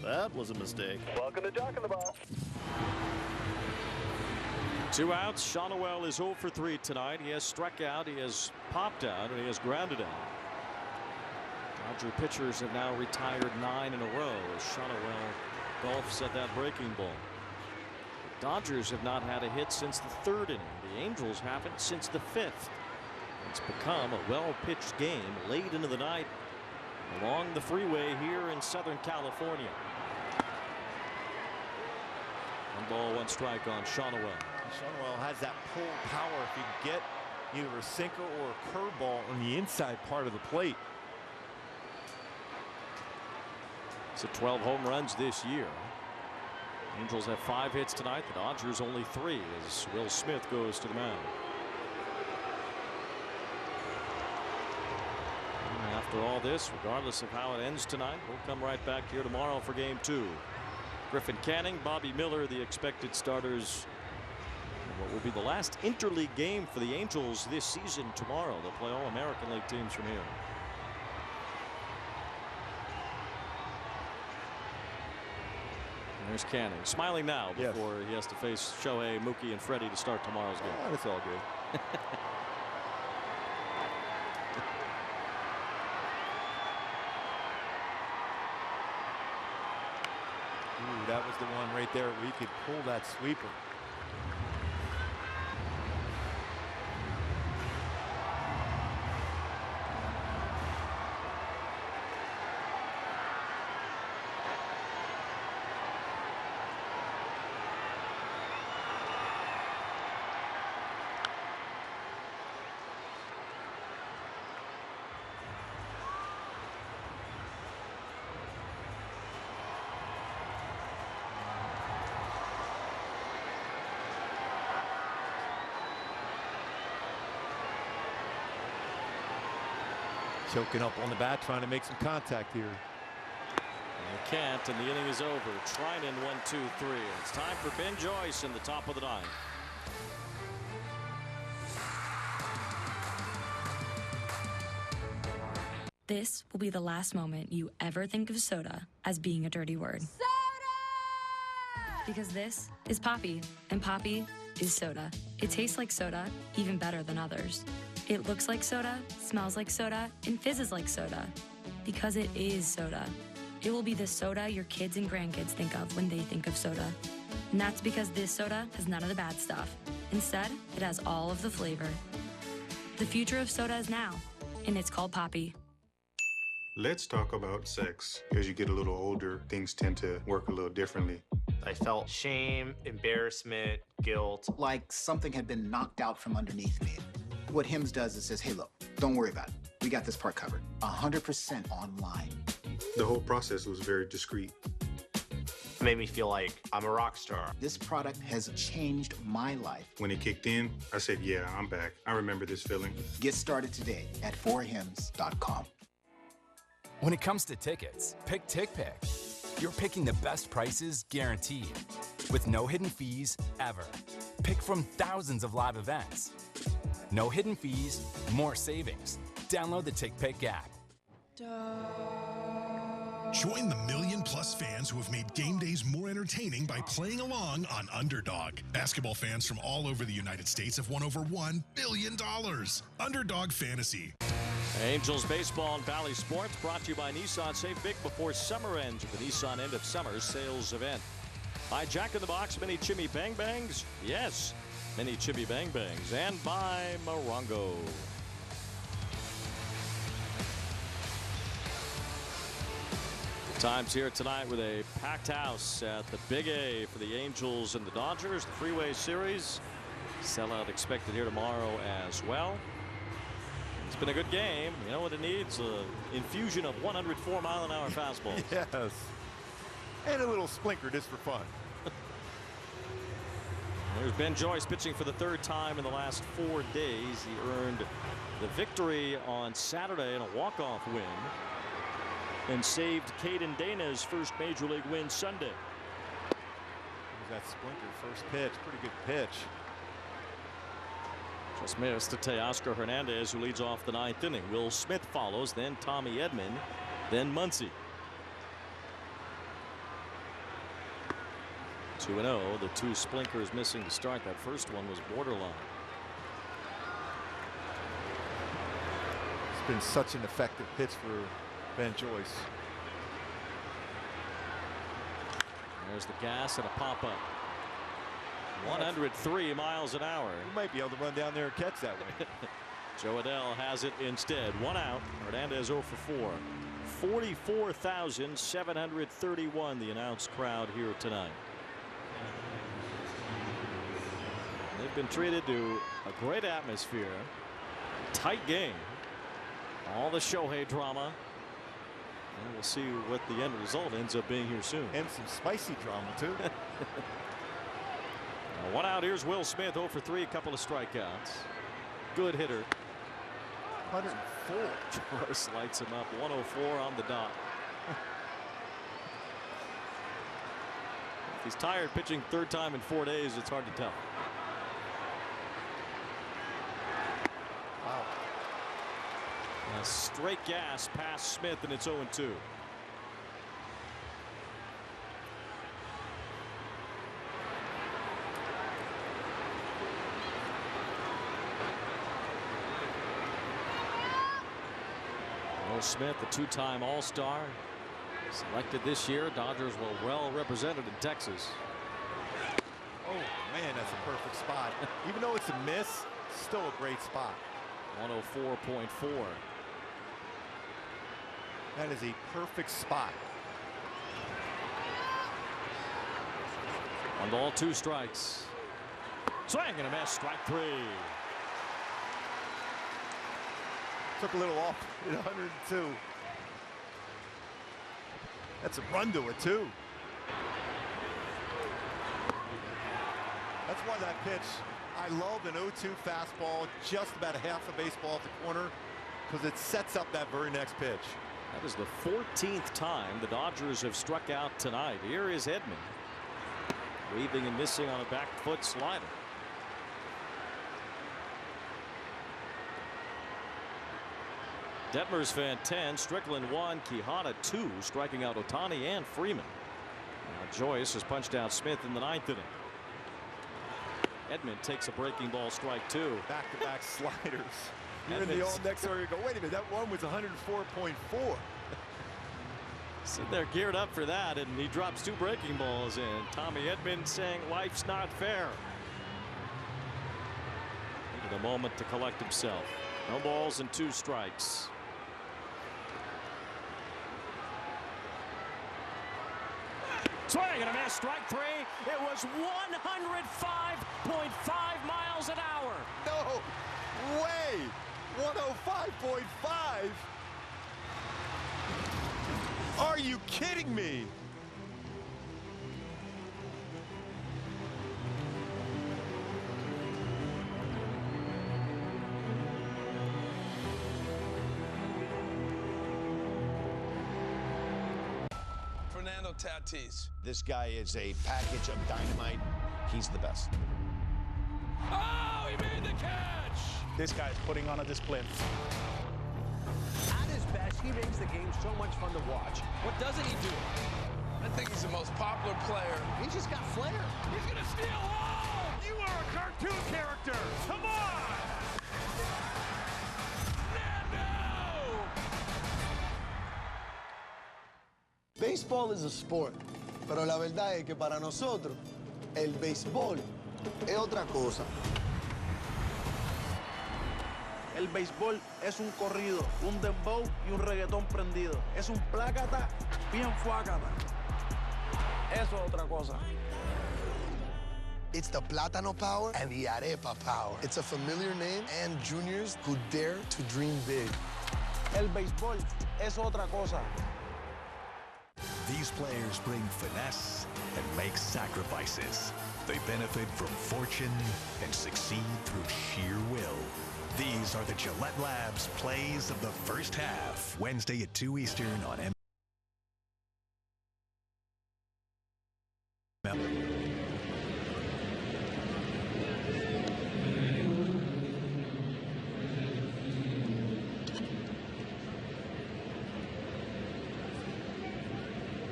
S2: That was a mistake.
S3: Welcome to Jack in the Box.
S8: 2 outs. Shawnoel is 0 for 3 tonight. He has struck out, he has popped out, and he has grounded out. Dodger pitchers have now retired 9 in a row as Shawnoel golfs at that breaking ball. The Dodgers have not had a hit since the 3rd inning. The Angels haven't since the 5th. It's become a well-pitched game late into the night along the freeway here in Southern California. 1 ball, 1 strike on Shawnoel.
S5: Shawnoel has that pull power if he can get either a sinker or a curveball on the inside part of the plate.
S8: So 12 home runs this year. Angels have 5 hits tonight. The Dodgers only 3 as Will Smith goes to the mound. And after all this, regardless of how it ends tonight, we'll come right back here tomorrow for game 2. Griffin Canning, Bobby Miller, the expected starters. And what will be the last interleague game for the Angels this season tomorrow. They'll play all American League teams from here. There's Canning smiling now before he has to face Shohei, Mookie, and Freddie to start tomorrow's game.
S5: Oh, that's all good. Ooh, that was the one right there where you could pull that sweeper. Choking up on the bat, trying to make some contact here.
S8: And can't, and the inning is over. Trinan 1-2-3. It's time for Ben Joyce in the top of the 9th.
S24: This will be the last moment you ever think of soda as being a dirty word. Soda! Because this is Poppy, and Poppy is soda. It tastes like soda, even better than others. It looks like soda, smells like soda, and fizzes like soda. Because it is soda. It will be the soda your kids and grandkids think of when they think of soda. And that's because this soda has none of the bad stuff. Instead, it has all of the flavor. The future of soda is now, and it's called Poppy.
S9: Let's talk about sex. As you get a little older, things tend to work a little differently.
S12: I felt shame, embarrassment, guilt.
S14: Like something had been knocked out from underneath me. What HIMS does is says, hey, look, don't worry about it. We got this part covered. 100% online.
S9: The whole process was very discreet.
S12: It made me feel like I'm a rock star.
S14: This product has changed my life.
S9: When it kicked in, I said, yeah, I'm back. I remember this feeling.
S14: Get started today at 4hims.com.
S16: When it comes to tickets, pick TickPick. You're picking the best prices guaranteed, with no hidden fees ever. Pick from thousands of live events. No hidden fees, more savings. Download the TickPick app.
S17: Join the million-plus fans who have made game days more entertaining by playing along on Underdog. Basketball fans from all over the United States have won over $1 billion. Underdog Fantasy.
S8: Angels baseball and Valley Sports brought to you by Nissan. Save big before summer ends with the Nissan end of summer sales event. By Jack in the Box Mini Chimmy Bang Bangs. Yes, Mini Chimmy Bang Bangs. And by Morongo. Times here tonight with a packed house at the Big A for the Angels and the Dodgers. The Freeway Series. Sellout expected here tomorrow as well. It's been a good game. You know what it needs? An infusion of 104-mile-an-hour fastballs.
S5: Yes. And a little splinker just for fun.
S8: There's Ben Joyce pitching for the 3rd time in the last 4 days. He earned the victory on Saturday in a walk-off win. and saved Caden Dana's first Major League win Sunday.
S5: That splinter first pitch, pretty good pitch.
S8: Just missed to Teoscar Hernandez, who leads off the 9th inning. Will Smith follows, then Tommy Edman, then Muncy. 2-0. The 2 splinkers missing to start. That first one was borderline.
S5: It's been such an effective pitch for Ben Joyce.
S8: There's the gas and a pop-up. 103 miles an hour.
S5: You might be able to run down there and catch that way.
S8: Joe Adell has it instead. 1 out. Hernandez 0 for 4. 44,731 the announced crowd here tonight. They've been treated to a great atmosphere. Tight game. All the Shohei drama. And we'll see what the end result ends up being here soon.
S5: And some spicy drama, too.
S8: 1 out. Here's Will Smith, 0 for 3, a couple of strikeouts. Good hitter.
S5: 104.
S8: Joyce lights him up. 104 on the dot. If he's tired pitching 3rd time in 4 days, it's hard to tell.
S5: Wow.
S8: A straight gas past Smith, and it's 0-2. Will Smith, the 2-time All-Star, selected this year. Dodgers were well represented in Texas.
S5: Oh man, that's a perfect spot. Even though it's a miss, still a great spot.
S8: 104.4.
S5: That is a perfect spot.
S8: 1 ball, 2 strikes. Swing and a miss. Strike 3.
S5: Took a little off at 102. That's a run to it, too. That's why that pitch, I love an 0-2 fastball, just about a half a baseball at the corner, because it sets up that very next pitch.
S8: That is the 14th time the Dodgers have struck out tonight. Here is Edman, weaving and missing on a back foot slider. Detmers fan 10, Strickland 1, Quijada 2, striking out Otani and Freeman. Now Joyce has punched out Smith in the 9th inning. Edman takes a breaking ball, strike 2.
S5: Back-to-back sliders. You're in the all next area. You go, wait a minute, that one was 104.4.
S8: Sitting there geared up for that, and he drops 2 breaking balls in. Tommy Edman saying life's not fair. Needed a moment to collect himself. No balls and 2 strikes. Swing and a miss, strike 3. It was 105.5 miles an hour.
S5: No way. 105.5. Are you kidding me?
S1: Tatis.
S3: This guy is a package of dynamite. He's the best.
S1: Oh, he made the catch!
S27: This guy's putting on a display.
S1: At his best, he makes the game so much fun to watch. What doesn't he do? I think he's the most popular player. He's just got flair. He's gonna steal home! You are a cartoon character! Come on!
S10: Baseball is a sport, pero la verdad es que para nosotros el béisbol es otra cosa.
S13: El béisbol es un corrido, un dembow y un reggaetón prendido. Es un plácata bien fuácata. Eso es otra cosa.
S10: It's the Plátano power and the Arepa power. It's a familiar name and juniors who dare to dream big.
S13: El béisbol es otra cosa.
S15: These players bring finesse and make sacrifices. They benefit from fortune and succeed through sheer will. These are the Gillette Labs plays of the first half. Wednesday at 2 Eastern on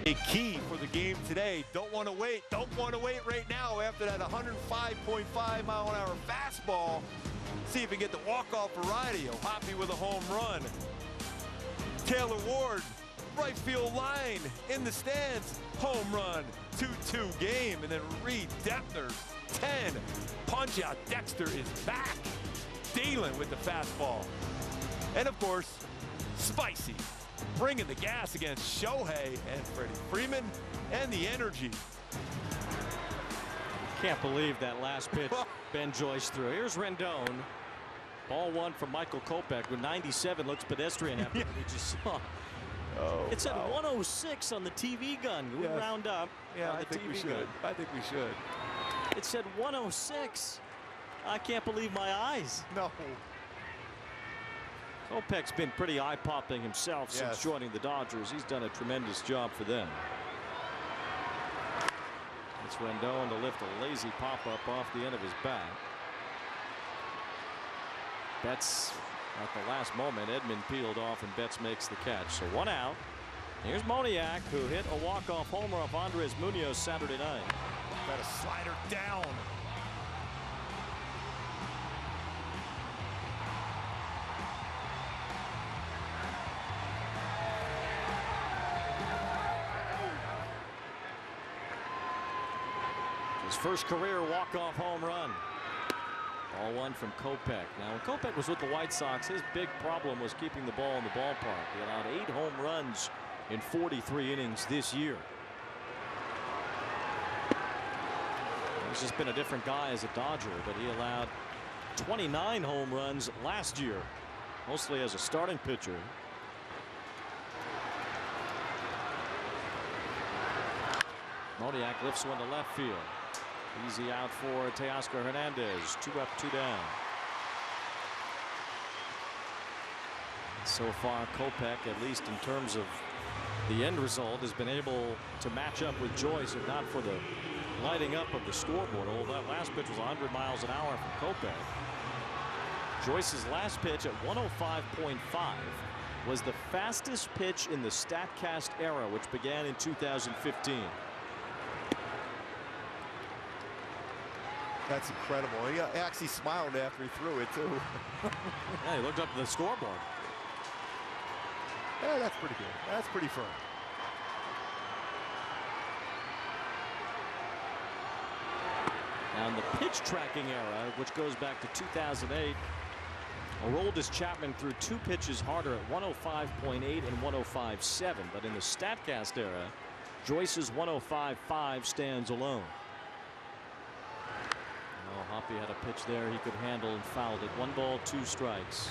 S5: A key for the game today. Don't want to wait. Don't want to wait right now after that 105.5 mile-an-hour fastball. See if we get the walk-off variety. Hoppy with a home run. Taylor Ward, right field line in the stands. Home run. 2-2 game. And then Reid, Detmers, 10. Punch out. Dexter is back. Dealing with the fastball. And of course, Spicy, bringing the gas against Shohei and Freddie Freeman, and the energy.
S8: Can't believe that last pitch Ben Joyce threw. Here's Rendon. Ball one from Michael Kopech with 97. Looks pedestrian after what we just saw.
S5: Oh,
S8: it said 106 on the TV gun. We round up.
S5: Yeah,
S8: on the
S5: I think
S8: TV
S5: we should.
S8: gun.
S5: I think we should.
S8: It said 106. I can't believe my eyes.
S5: No.
S8: Kopech's been pretty eye-popping himself since joining the Dodgers. He's done a tremendous job for them. It's Rendon to lift a lazy pop-up off the end of his bat. Betts at the last moment. Edman peeled off and Betts makes the catch. So one out. Here's Moniak, who hit a walk-off homer off Andres Munoz Saturday night.
S5: Got a slider down.
S8: His first career walk-off home run. Ball one from Kopech. Now, when Kopech was with the White Sox, his big problem was keeping the ball in the ballpark. He allowed 8 home runs in 43 innings this year. He's just been a different guy as a Dodger, but he allowed 29 home runs last year, mostly as a starting pitcher. Moniak lifts one to left field. Easy out for Teoscar Hernandez. 2 up, 2 down. So far, Kopech, at least in terms of the end result, has been able to match up with Joyce, if not for the lighting up of the scoreboard. Although that last pitch was 100 miles an hour from Kopech. Joyce's last pitch at 105.5 was the fastest pitch in the StatCast era, which began in 2015.
S5: That's incredible. He actually smiled after he threw it, too.
S8: Yeah, he looked up at the scoreboard.
S5: Yeah, that's pretty good. That's pretty firm.
S8: Now, in the pitch tracking era, which goes back to 2008, Aroldis Chapman threw 2 pitches harder at 105.8 and 105.7. But in the StatCast era, Joyce's 105.5 stands alone. Hoppy had a pitch there he could handle and fouled it. 1 ball, 2 strikes.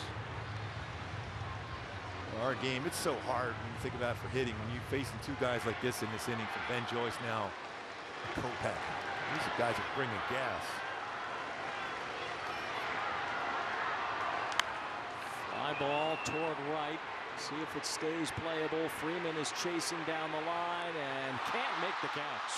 S5: Our game, it's so hard when you think about it for hitting. When you're facing 2 guys like this in this inning for Ben Joyce now, Kopech. These are guys that bring the gas.
S8: Fly ball toward right. See if it stays playable. Freeman is chasing down the line and can't make the catch.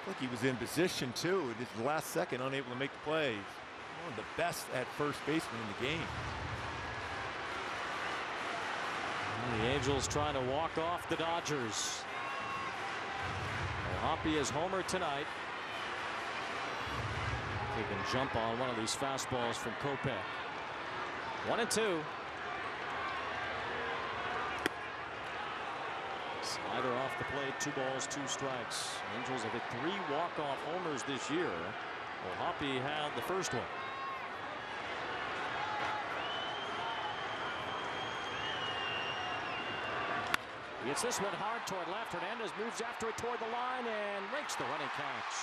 S5: Like he was in position too. At the last second, unable to make the play. One of the best at first baseman in the game.
S8: And the Angels trying to walk off the Dodgers. Well, Hoppy is homer tonight. He can jump on one of these fastballs from Kopech. 1-2. Slider off the plate, 2 balls, 2 strikes. Angels have hit 3 walk-off homers this year. Well, Hoppy had the first one. He hits this one hard toward left. Hernandez moves after it toward the line and makes the running catch.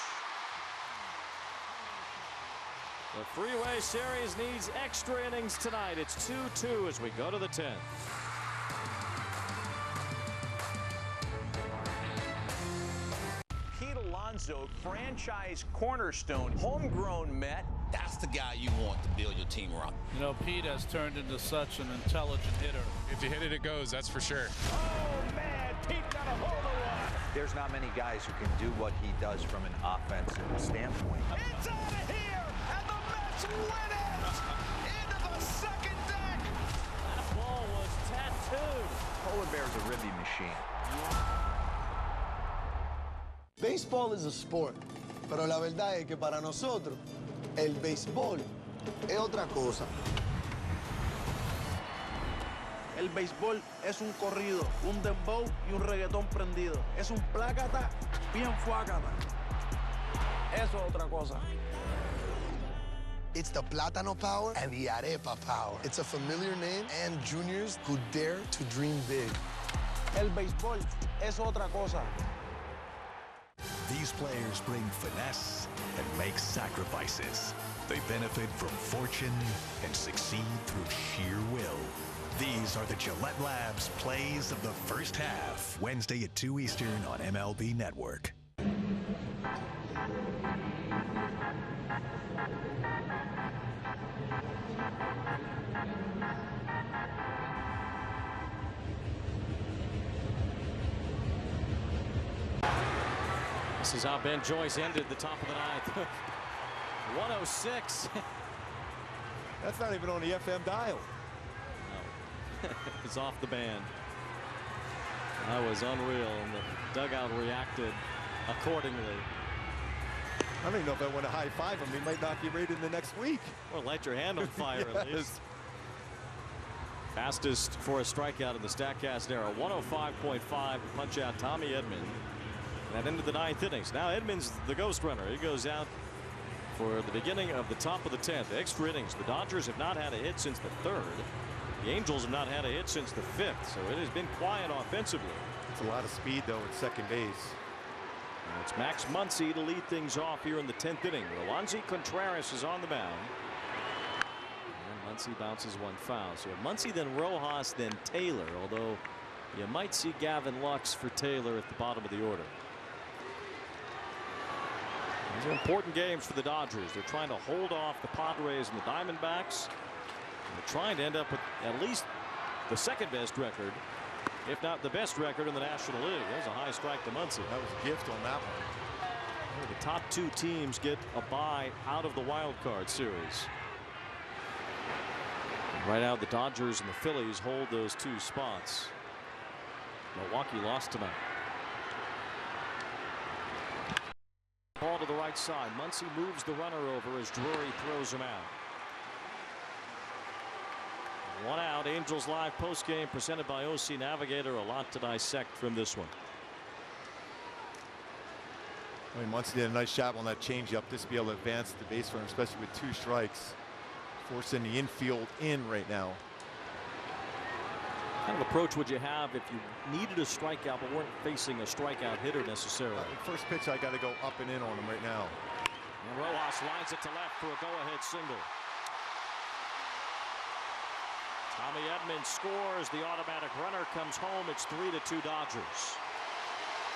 S8: The Freeway Series needs extra innings tonight. It's 2-2 as we go to the 10th.
S1: Alonso, franchise cornerstone, homegrown Met.
S3: That's the guy you want to build your team around.
S4: You know, Pete has turned into such an intelligent hitter.
S6: If you hit it, it goes, that's for sure.
S1: Oh, man, Pete got a hold of one.
S3: There's not many guys who can do what he does from an offensive standpoint.
S1: It's out of here, and the Mets win it! Into the second deck!
S8: That ball was tattooed.
S3: Polar bear's a ribby machine.
S10: Baseball is a sport, pero la verdad es que para nosotros, el béisbol es otra cosa.
S13: El béisbol es un corrido, un dembow y un reggaetón prendido. Es un plácata bien fuácata. Eso es otra cosa.
S10: It's the Plátano power and the Arepa power. It's a familiar name and juniors who dare to dream big.
S13: El béisbol es otra cosa.
S15: These players bring finesse and make sacrifices. They benefit from fortune and succeed through sheer will. These are the Gillette Labs plays of the first half. Wednesday at 2 Eastern on MLB Network.
S8: This is how Ben Joyce ended the top of the ninth. 106.
S5: That's not even on the FM dial.
S8: No. It's off the band. That was unreal, and the dugout reacted accordingly.
S5: I don't even know if I want to high-five him. He might knock you right in the next week.
S8: Or light your hand on fire at least. Fastest for a strikeout in the StatCast era. 105.5 punch out Tommy Edman. That ended the ninth innings. Now Edman's the ghost runner. He goes out for the beginning of the top of the 10th. Extra innings. The Dodgers have not had a hit since the 3rd. The Angels have not had a hit since the 5th. So it has been quiet offensively.
S5: It's a lot of speed though at second base.
S8: And it's Max Muncy to lead things off here in the 10th inning. Roansy Contreras is on the mound. And Muncy bounces one foul. So Muncy, then Rojas, then Taylor. Although you might see Gavin Lux for Taylor at the bottom of the order. These are important games for the Dodgers. They're trying to hold off the Padres and the Diamondbacks. And they're trying to end up with at least the second best record, if not the best record in the National League. There's a high strike to Muncy.
S5: That was a gift on that one.
S8: The top two teams get a bye out of the wild card series. And right now the Dodgers and the Phillies hold those two spots. Milwaukee lost tonight. Ball to the right side. Muncy moves the runner over as Drury throws him out. One out. Angels Live postgame presented by OC Navigator. A lot to dissect from this one.
S5: I mean, Muncy did a nice job on that changeup. Just to be able to advance the base runner, especially with 2 strikes. Forcing the infield in right now.
S8: What kind of approach would you have if you needed a strikeout but weren't facing a strikeout hitter necessarily?
S5: First pitch, I got to go up and in on him right now.
S8: And Rojas lines it to left for a go-ahead single. Tommy Edman scores. The automatic runner comes home. It's 3-2 Dodgers.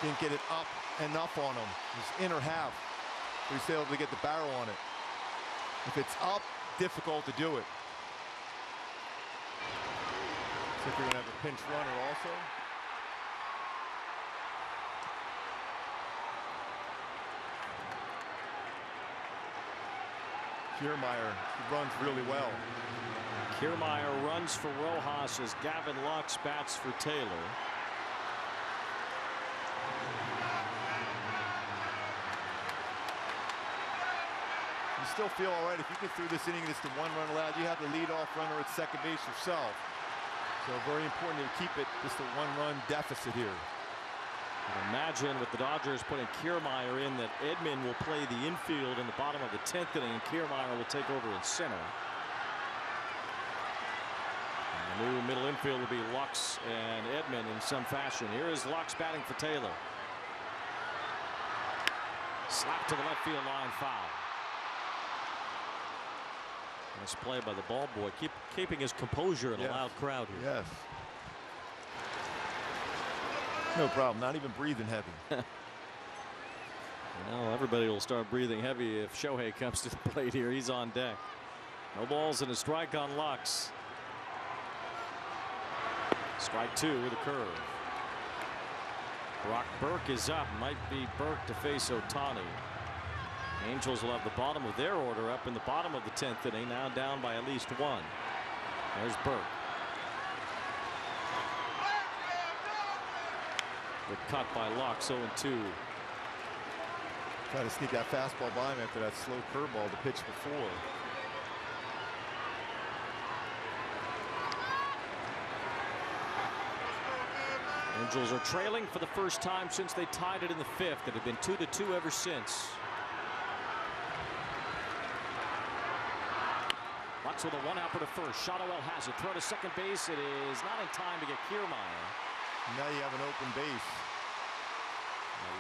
S5: Didn't get it up enough on him. It was inner half. But he's able to get the barrel on it. If it's up, difficult to do it. I think we're going to have a pinch runner also. Kiermaier runs really well.
S8: Kiermaier runs for Rojas as Gavin Lux bats for Taylor.
S5: You still feel all right if you get through this inning. It's the 1 run allowed. You have the leadoff runner at second base yourself. So very important to keep it just a 1 run deficit here.
S8: Imagine with the Dodgers putting Kiermaier in that Edman will play the infield in the bottom of the 10th inning and Kiermaier will take over in center. And the new middle infield will be Lux and Edman in some fashion. Here is Lux batting for Taylor. Slap to the left field line, foul. Nice play by the ball boy, keeping his composure in a loud crowd here.
S5: Yes. No problem, not even breathing heavy.
S8: Well, everybody will start breathing heavy if Shohei comes to the plate here. He's on deck. No balls and a strike on Lux. Strike 2 with a curve. Brock Burke is up. Might be Burke to face Otani. Angels will have the bottom of their order up in the bottom of the 10th inning, now down by at least one. There's Burke. Good cut by Locke, 0-2.
S5: Try to sneak that fastball by him after that slow curveball the pitch before.
S8: Angels are trailing for the first time since they tied it in the 5th. It had been 2-2 ever since. Lux with a one-outer to first. Shotwell has it. Throw to second base. It is not in time to get Kiermaier.
S5: Now you have an open base.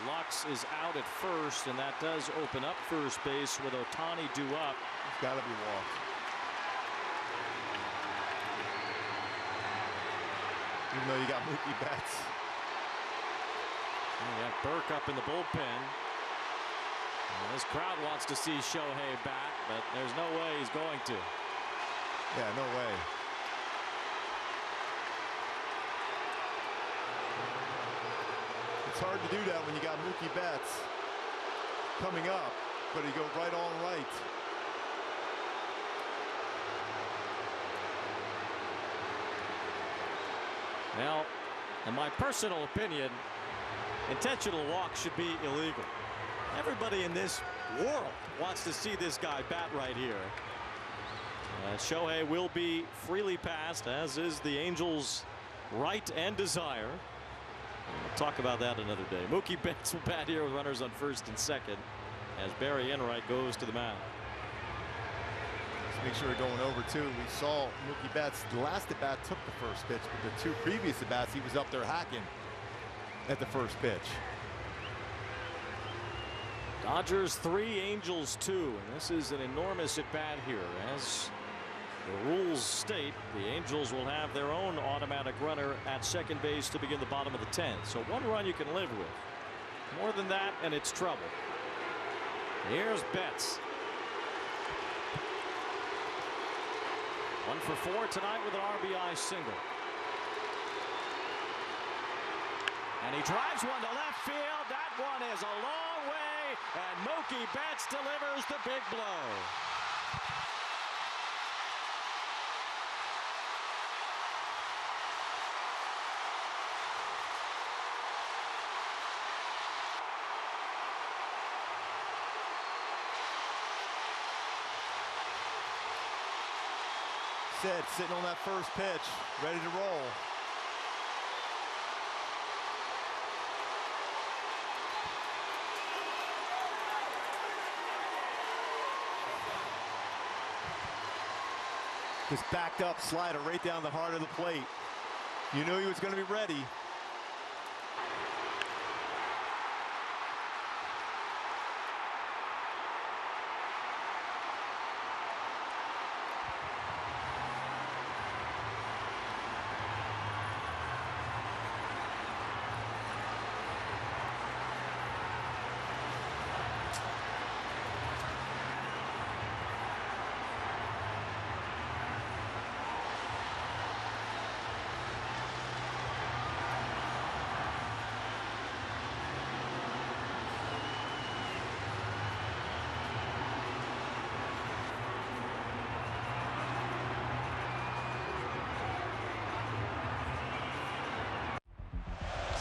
S8: Lux is out at first, and that does open up first base with Otani due up.
S5: It's got to be walked. Even though you got Mookie Betts.
S8: You have Burke up in the bullpen. Well, this crowd wants to see Shohei bat, but there's no way he's going to.
S5: Yeah, no way. It's hard to do that when you got Mookie Betts coming up, but he goes right on right.
S8: Now, in my personal opinion, intentional walk should be illegal. Everybody in this world wants to see this guy bat right here. Shohei will be freely passed, as is the Angels' right and desire. We'll talk about that another day. Mookie Betts will bat here with runners on first and second as Barry Enright goes to the mound.
S5: Let's make sure we're going over too. We saw Mookie Betts, the last at bat took the first pitch, but the two previous at bats he was up there hacking at the first pitch.
S8: Dodgers 3, Angels 2, and this is an enormous at bat here. As the rules state, the Angels will have their own automatic runner at second base to begin the bottom of the 10th. So one run you can live with. More than that, and it's trouble. Here's Betts. 1 for 4 tonight with an RBI single. And he drives one to left field. That one is a long way, and Mookie Betts delivers the big blow.
S5: Said sitting on that first pitch, ready to roll. Just backed up slider right down the heart of the plate. You knew he was going to be ready.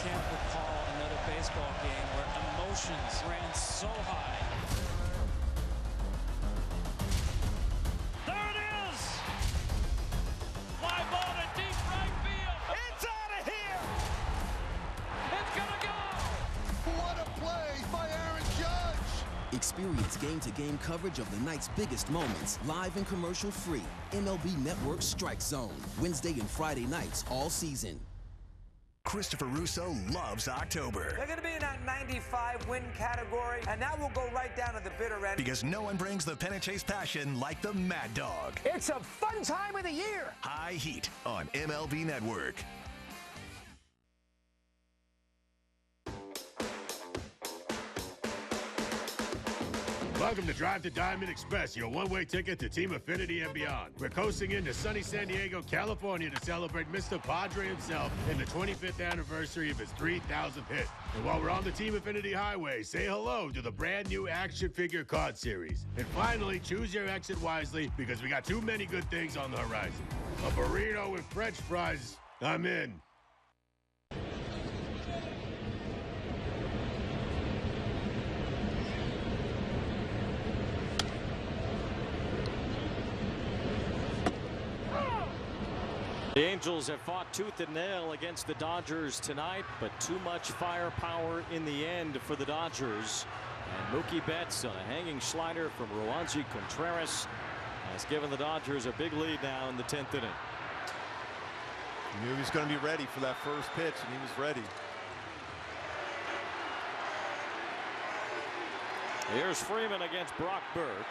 S6: Can't recall another baseball game where emotions ran so high. There it is! Fly ball to deep right field. It's out of here! It's gonna go!
S10: What a play by Aaron Judge!
S7: Experience game-to-game coverage of the night's biggest moments, live and commercial-free. MLB Network Strike Zone, Wednesday and Friday nights all season.
S15: Christopher Russo loves October.
S11: They're going to be in that 95 win category, and that will go right down to the bitter end.
S15: Because no one brings the pennant chase passion like the Mad Dog.
S11: It's a fun time of the year.
S15: High Heat on MLB Network.
S18: Welcome to Drive to Diamond Express, your one-way ticket to Team Affinity and beyond. We're coasting into sunny San Diego, California to celebrate Mr. Padre himself in the 25th anniversary of his 3,000th hit. And while we're on the Team Affinity Highway, say hello to the brand new action figure card series. And finally, choose your exit wisely because we got too many good things on the horizon. A burrito with French fries, I'm in.
S8: The Angels have fought tooth and nail against the Dodgers tonight, but too much firepower in the end for the Dodgers. And Mookie Betts on a hanging slider from Roansy Contreras has given the Dodgers a big lead now in the 10th inning.
S5: He knew he was going to be ready for that first pitch, and he was ready.
S8: Here's Freeman against Brock Burke.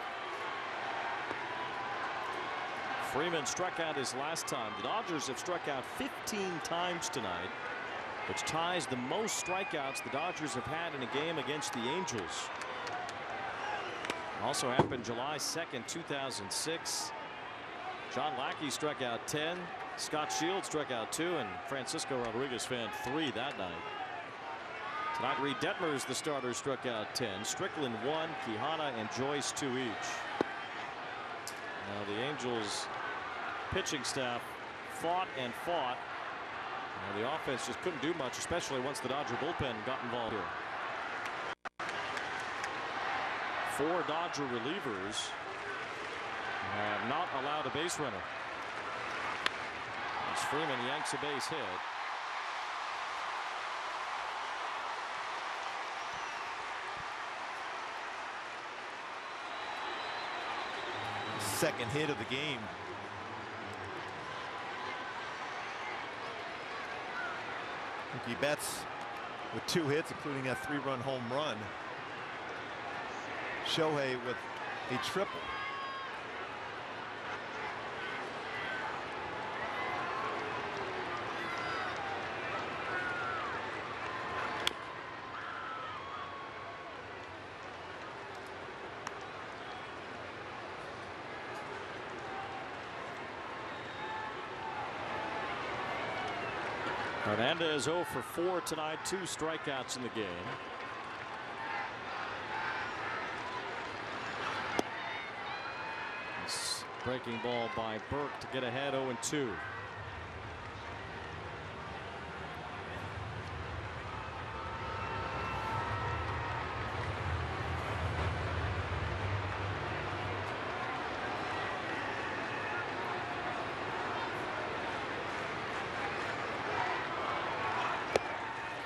S8: Freeman struck out his last time. The Dodgers have struck out 15 times tonight, which ties the most strikeouts the Dodgers have had in a game against the Angels. Also happened July 2nd, 2006. John Lackey struck out 10. Scott Shields struck out 2, and Francisco Rodriguez fanned 3 that night. Tonight, Reid Detmers, the starter, struck out 10. Strickland 1, Quijada and Joyce 2 each. Now the Angels pitching staff fought and fought. And the offense just couldn't do much, especially once the Dodger bullpen got involved here. 4 Dodger relievers have not allowed a base runner. As Freeman yanks a base hit.
S5: Second hit of the game. Mookie Betts with 2 hits, including a 3-run home run. Shohei with a triple.
S8: Hernandez 0 for 4 tonight, 2 strikeouts in the game. This breaking ball by Burke to get ahead 0-2.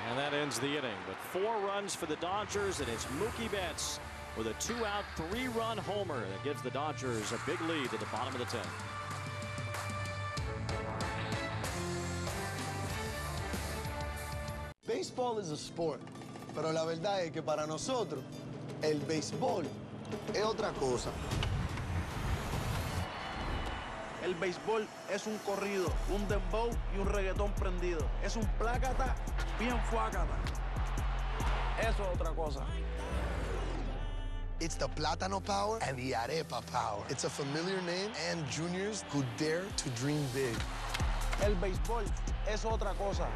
S8: And that ends the inning, but 4 runs for the Dodgers, and it's Mookie Betts with a 2-out, 3-run homer that gives the Dodgers a big lead at the bottom of the 10th.
S10: Baseball is a sport, pero la verdad es que para nosotros el béisbol es otra cosa.
S13: El béisbol es un corrido, un dembow y un reggaetón prendido. Es un plácata bien fuácata. Eso es otra cosa.
S10: It's the Plátano Power and the Arepa Power. It's a familiar name and juniors who dare to dream big.
S13: El béisbol es otra cosa.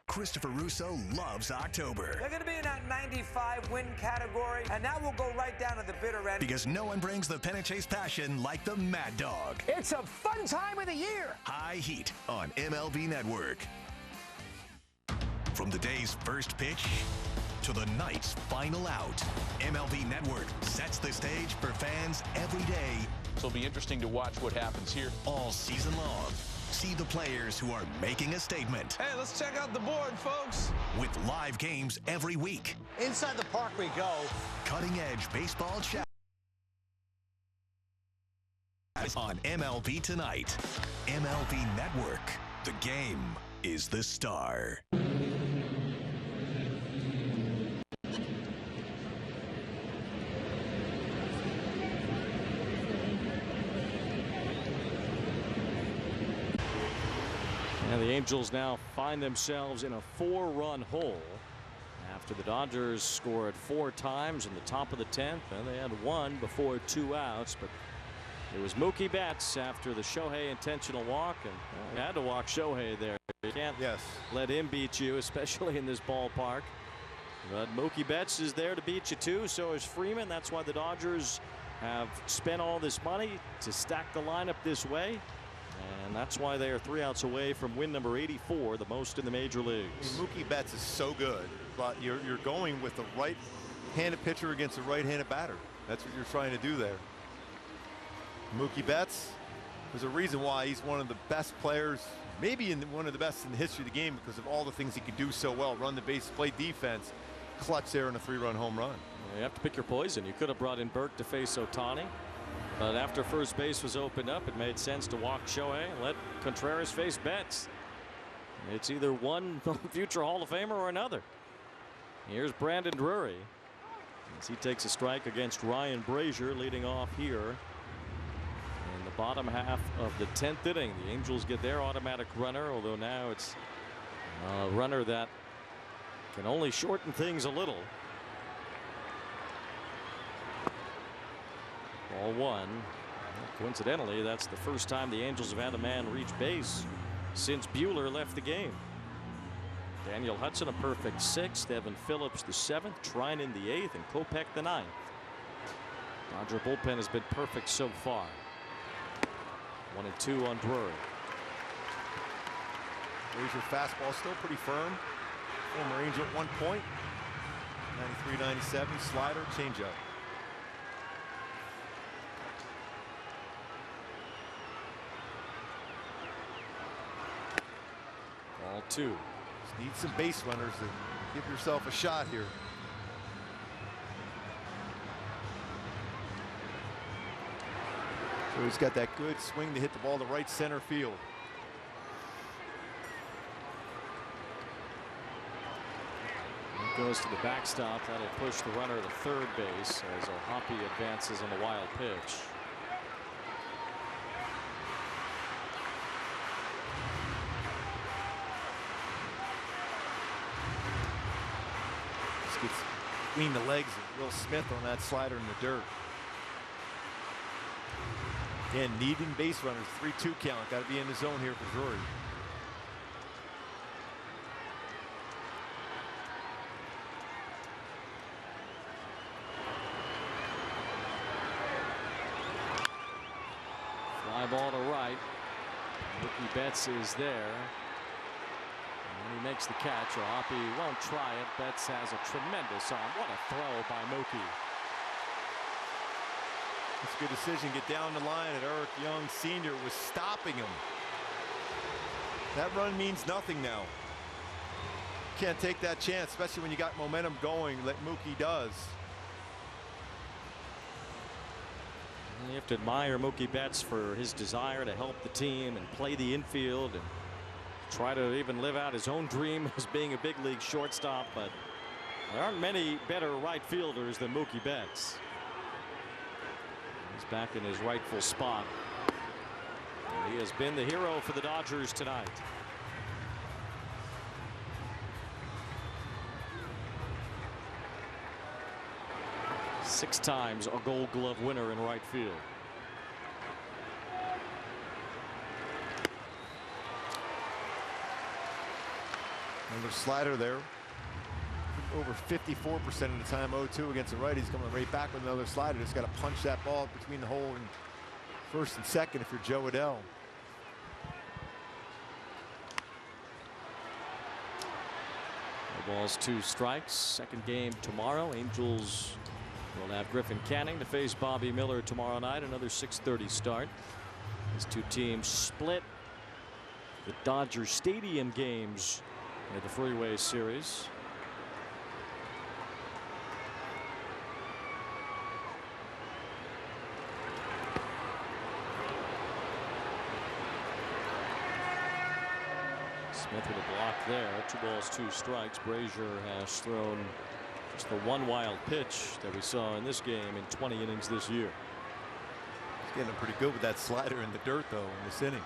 S15: Christopher Russo loves October.
S11: They're going to be in that 95 win category, and that will go right down to the bitter end.
S15: Because no one brings the pennant chase passion like the Mad Dog.
S11: It's a fun time of the year.
S15: High Heat on MLB Network. From the day's first pitch to the night's final out, MLB Network sets the stage for fans every day.
S19: So it'll be interesting to watch what happens here
S15: all season long. See the players who are making a statement.
S1: Hey, let's check out the board, folks.
S15: With live games every week.
S11: Inside the park we go.
S15: Cutting-edge baseball chat on MLB Tonight. MLB Network. The game is the star.
S8: And the Angels now find themselves in a 4-run hole after the Dodgers scored 4 times in the top of the 10th, and they had 1 before 2 outs. But it was Mookie Betts after the Shohei intentional walk, and you had to walk Shohei there. You can't let him beat you, especially in this ballpark. But Mookie Betts is there to beat you too. So is Freeman. That's why the Dodgers have spent all this money to stack the lineup this way. And that's why they are 3 outs away from win number 84, the most in the major leagues.
S5: Mookie Betts is so good, but you're going with the right-handed pitcher against a right-handed batter. That's what you're trying to do there. Mookie Betts, there's a reason why he's one of the best players, maybe one of the best in the history of the game, because of all the things he could do so well. Run the base, play defense, clutch there in a 3-run home run.
S8: You have to pick your poison. You could have brought in Burke to face Otani. But after first base was opened up, it made sense to walk Shohei and let Contreras face Betts. It's either one future Hall of Famer or another. Here's Brandon Drury as he takes a strike against Ryan Brazier, leading off here in the bottom half of the 10th inning. The Angels get their automatic runner, although now it's a runner that can only shorten things a little. Ball 1. Coincidentally, that's the first time the Angels have had a man reach base since Buehler left the game. Daniel Hudson a perfect 6th, Evan Phillips the 7th, Trinan the 8th, and Kopech the 9th. Dodger bullpen has been perfect so far. 1-2 on Drury.
S5: Brazier fastball still pretty firm. Former Angel at one point. 93-97 slider, changeup.
S8: Ball 2.
S5: Just need some base runners to give yourself a shot here. So he's got that good swing to hit the ball to right center field.
S8: It goes to the backstop. That'll push the runner to third base as O'Hoppe advances on the wild pitch.
S5: Just gets between the legs of Will Smith on that slider in the dirt. Again, needing base runners, 3-2 count. Got to be in the zone here for Drury.
S8: Fly ball to right. Mookie Betts is there. And he makes the catch. O'Hoppe won't try it. Betts has a tremendous arm. What a throw by Mookie.
S5: It's a good decision. Get down the line, and Eric Young Sr. was stopping him. That run means nothing now. Can't take that chance, especially when you got momentum going like Mookie does.
S8: You have to admire Mookie Betts for his desire to help the team and play the infield and try to even live out his own dream as being a big league shortstop. But there aren't many better right fielders than Mookie Betts. He's back in his rightful spot. And he has been the hero for the Dodgers tonight. Six times a Gold Glove winner in right field.
S5: Another slider there. Over 54% of the time 0-2 against the right. He's coming right back with another slider. Just got to punch that ball between the hole and first and second if you're Joe Adell.
S8: No balls, 2 strikes. Second game tomorrow. Angels will have Griffin Canning to face Bobby Miller tomorrow night. Another 6:30 start. These two teams split the Dodger Stadium games in the Freeway Series. Smith with a block there. 2 balls, 2 strikes. Brazier has thrown just the one wild pitch that we saw in this game in 20 innings this year.
S5: He's getting pretty good with that slider in the dirt, though, in this inning.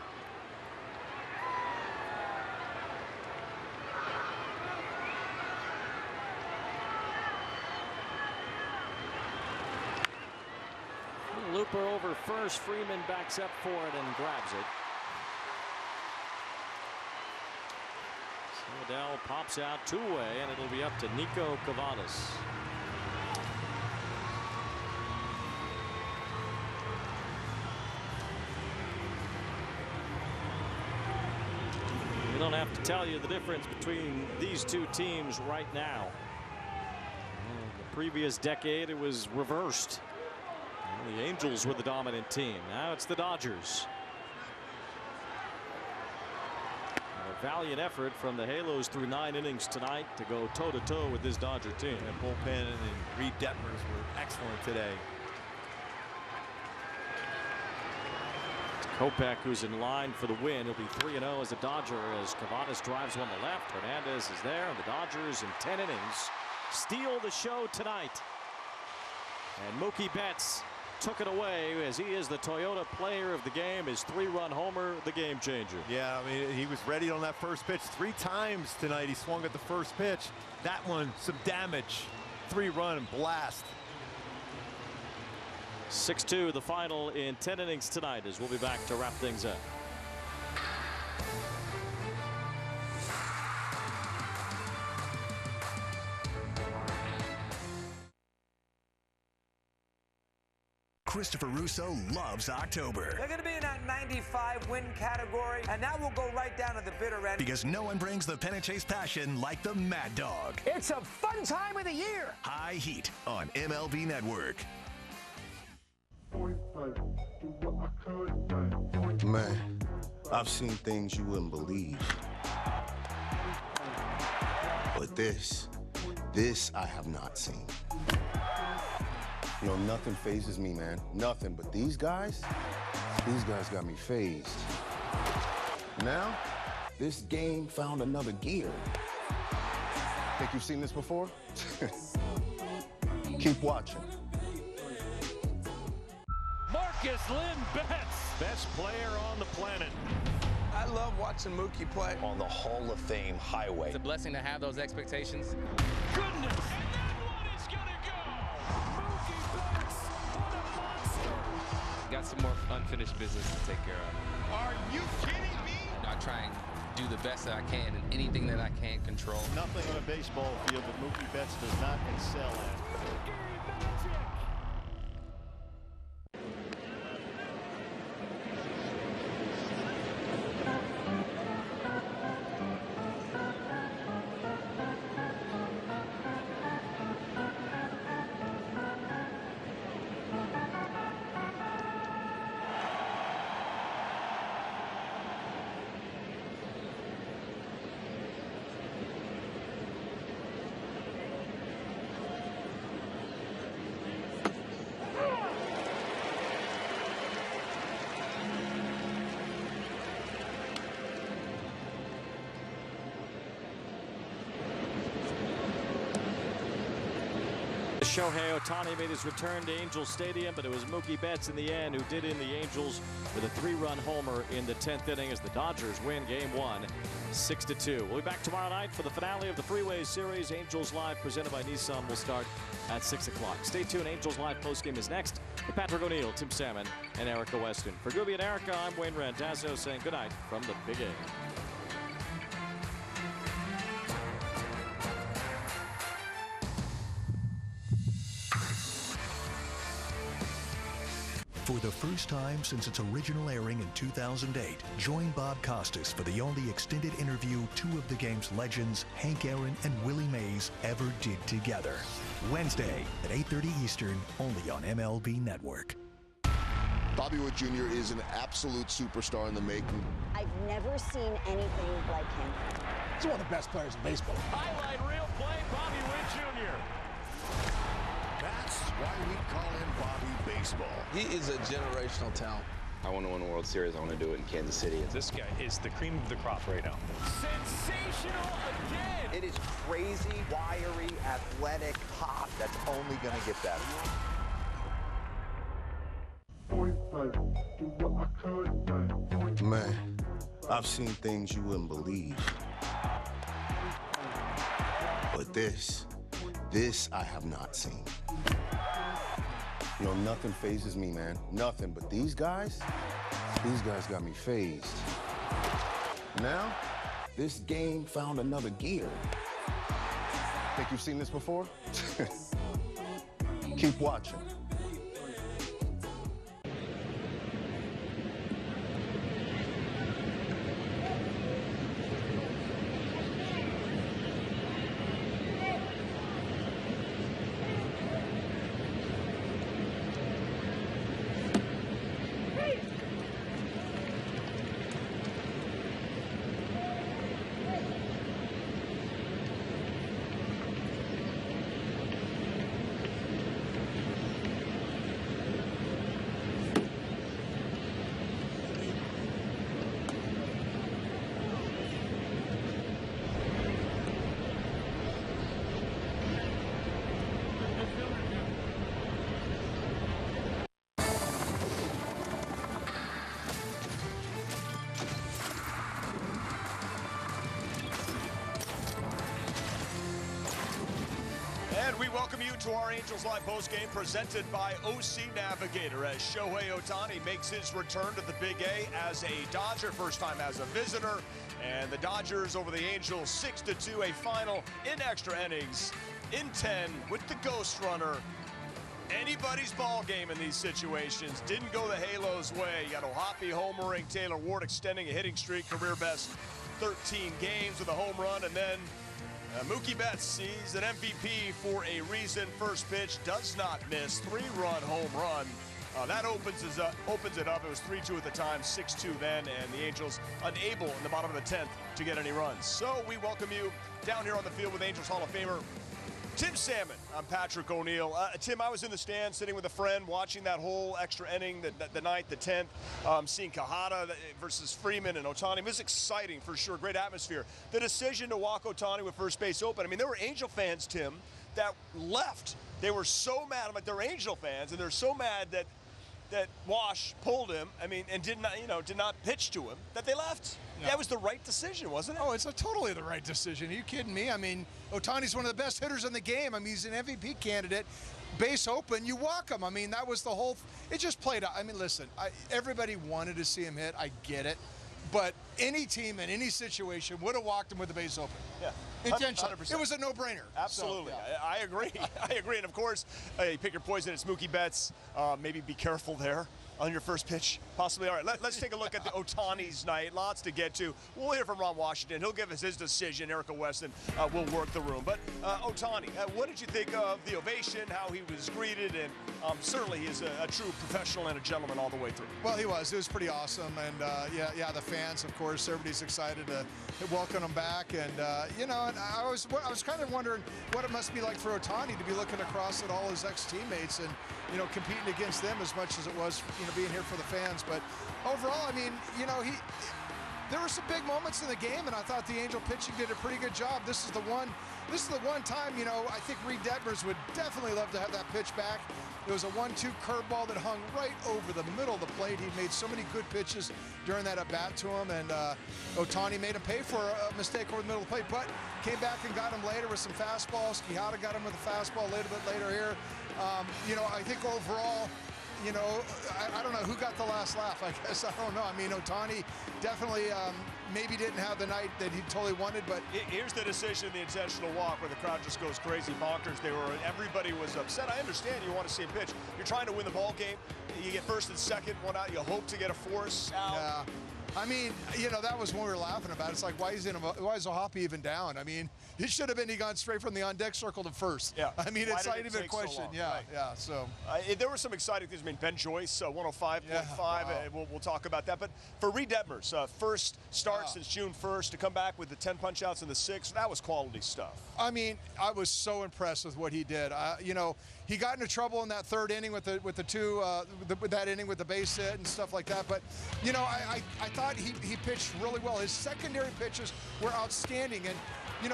S8: looper over first. Freeman backs up for it and grabs it. So Adele pops out two-way, and it'll be up to Nico Cavadas. We don't have to tell you the difference between these two teams right now. The previous decade, it was reversed. The Angels were the dominant team. Now it's the Dodgers. A valiant effort from the Halos through 9 innings tonight to go toe-to-toe with this Dodger team.
S5: And bullpen and Reid Detmers were excellent today.
S8: Kopech, who's in line for the win. He'll be 3-0 as a Dodger as Cavadas drives one to left. Hernandez is there, and the Dodgers in 10 innings steal the show tonight. And Mookie Betts took it away as he is the Toyota player of the game. His 3-run homer, the game changer.
S5: Yeah, I mean, he was ready on that first pitch 3 times tonight. He swung at the first pitch. That one, some damage. 3-run blast.
S8: 6-2 the final in 10 innings tonight as we'll be back to wrap things up.
S15: Christopher Russo loves October.
S11: They're going to be in that 95 win category, and that will go right down to the bitter end.
S15: Because no one brings the pennant chase passion like the Mad Dog.
S11: It's a fun time of the year.
S15: High Heat on MLB Network.
S10: Man, I've seen things you wouldn't believe. But this I have not seen. You know, nothing phases me, man. Nothing. But these guys got me phased. Now, this game found another gear. Think you've seen this before? Keep watching.
S6: Marcus Lynn Betts, best player on the planet.
S1: I love watching Mookie play
S3: on the Hall of Fame highway.
S2: It's a blessing to have those expectations.
S6: Goodness, and that one is gonna go. Mookie Betts, what a monster.
S2: Got some more unfinished business to take care of.
S1: Are you kidding me?
S2: I try and do the best that I can in anything that I can control.
S20: Nothing on a baseball field that Mookie Betts does not excel at.
S8: Shohei Otani made his return to Angels Stadium, but it was Mookie Betts in the end who did in the Angels with a 3-run homer in the 10th inning as the Dodgers win Game 1, 6-2. We'll be back tomorrow night for the finale of the Freeway Series. Angels Live presented by Nissan will start at 6 o'clock. Stay tuned. Angels Live postgame is next with Patrick O'Neill, Tim Salmon, and Erica Weston. For Gooby and Erica, I'm Wayne Randazzo saying good night from the Big A.
S15: For the first time since its original airing in 2008, join Bob Costas for the only extended interview 2 of the game's legends, Hank Aaron and Willie Mays, ever did together. Wednesday at 8:30 Eastern, only on MLB Network.
S21: Bobby Witt Jr. is an absolute superstar in the making.
S22: I've never seen anything like him.
S23: He's one of the best players in baseball.
S6: Highlight reel play, Bobby Witt Jr.
S15: That's why we call him Bobby Baseball.
S1: He is a generational talent.
S25: I want to win a World Series. I want to do it in Kansas City.
S27: This guy is the cream of the crop right now.
S6: Sensational again.
S26: It is crazy, wiry, athletic pop that's only going to get better.
S10: Man, I've seen things you wouldn't believe. But this I have not seen.
S21: You know, nothing phases me, man. Nothing. But these guys got me phased. Now, this game found another gear. Think you've seen this before? Keep watching.
S4: And we welcome you to our Angels Live postgame presented by OC Navigator as Shohei Otani makes his return to the Big A as a Dodger, first time as a visitor. And the Dodgers over the Angels 6-2, a final in extra innings in 10 with the ghost runner. Anybody's ball game in these situations. Didn't go the Halos' way. You got Ohapi homering, Taylor Ward extending a hitting streak, career best 13 games with a home run, and then Mookie Betts sees an MVP for a reason. First pitch does not miss. 3-run home run. That opens it up. It was 3-2 at the time, 6-2 then, and the Angels unable in the bottom of the 10th to get any runs. So we welcome you down here on the field with Angels Hall of Famer Tim Salmon. I'm Patrick O'Neill. Tim, I was in the stand sitting with a friend watching that whole extra inning, the ninth, the 10th, seeing Quijada versus Freeman and Otani. It was exciting for sure, great atmosphere. The decision to walk Otani with first base open. I mean, there were Angel fans, Tim, that left. They were so mad. I'm like, they're Angel fans, and they're so mad that Wash pulled him, I mean, and did not pitch to him, that they left. No. That was the right decision, wasn't it?
S23: Oh, it's totally the right decision. Are you kidding me? I mean, Otani's one of the best hitters in the game. I mean, he's an MVP candidate. Base open, you walk him. I mean, that was the whole, it just played out. I mean, listen, everybody wanted to see him hit. I get it. But any team in any situation would have walked him with the base open.
S4: Yeah.
S23: Intentionally.
S4: 100%.
S23: It was a no-brainer.
S4: Absolutely.
S23: So, yeah.
S4: I agree. I agree. And, of course, you pick your poison. It's Mookie Betts. Maybe be careful there on your first pitch, possibly. All right, let's take a look at the Otani's night. Lots to get to. We'll hear from Ron Washington. He'll give us his decision. Erica Weston will work the room. But Otani, what did you think of the ovation, how he was greeted? And certainly he is a true professional and a gentleman all the way through.
S23: Well, he was. It was pretty awesome. And, yeah, the fans, of course, everybody's excited to welcome him back. And, and I was kind of wondering what it must be like for Otani to be looking across at all his ex-teammates and, competing against them as much as it was, being here for the fans. But overall, I mean, there were some big moments in the game, and I thought the Angel pitching did a pretty good job. This is the one time, I think Reid Detmers would definitely love to have that pitch back. It was a 1-2 curveball that hung right over the middle of the plate. He made so many good pitches during that at-bat to him, and Otani made him pay for a mistake over the middle of the plate, but came back and got him later with some fastballs. Quijada got him with a fastball a little bit later here. I think overall, I don't know who got the last laugh. I guess I don't know. I mean, Otani definitely maybe didn't have the night that he totally wanted, but
S4: here's the decision, the intentional walk, where the crowd just goes crazy bonkers. Everybody was upset. I understand you want to see a pitch. You're trying to win the ball game. You get first and second, one out. You hope to get a force out.
S23: Yeah. I mean, that was what we were laughing about. It's like, why is Ohapi even down? I mean, it should have been he gone straight from the on-deck circle to first.
S4: Yeah.
S23: I mean, it's not even a question.
S4: So
S23: yeah,
S4: right.
S23: Yeah. So
S4: there were some exciting things. I mean, Ben Joyce, 105.5.
S23: Yeah, wow.
S4: We'll talk about that. But for Reid Detmers, first start since June 1st to come back with the 10 punch-outs in the 6th, that was quality stuff.
S23: I mean, I was so impressed with what he did. He got into trouble in that third inning with that inning with the base hit and stuff like that. But I thought he pitched really well. His secondary pitches were outstanding. And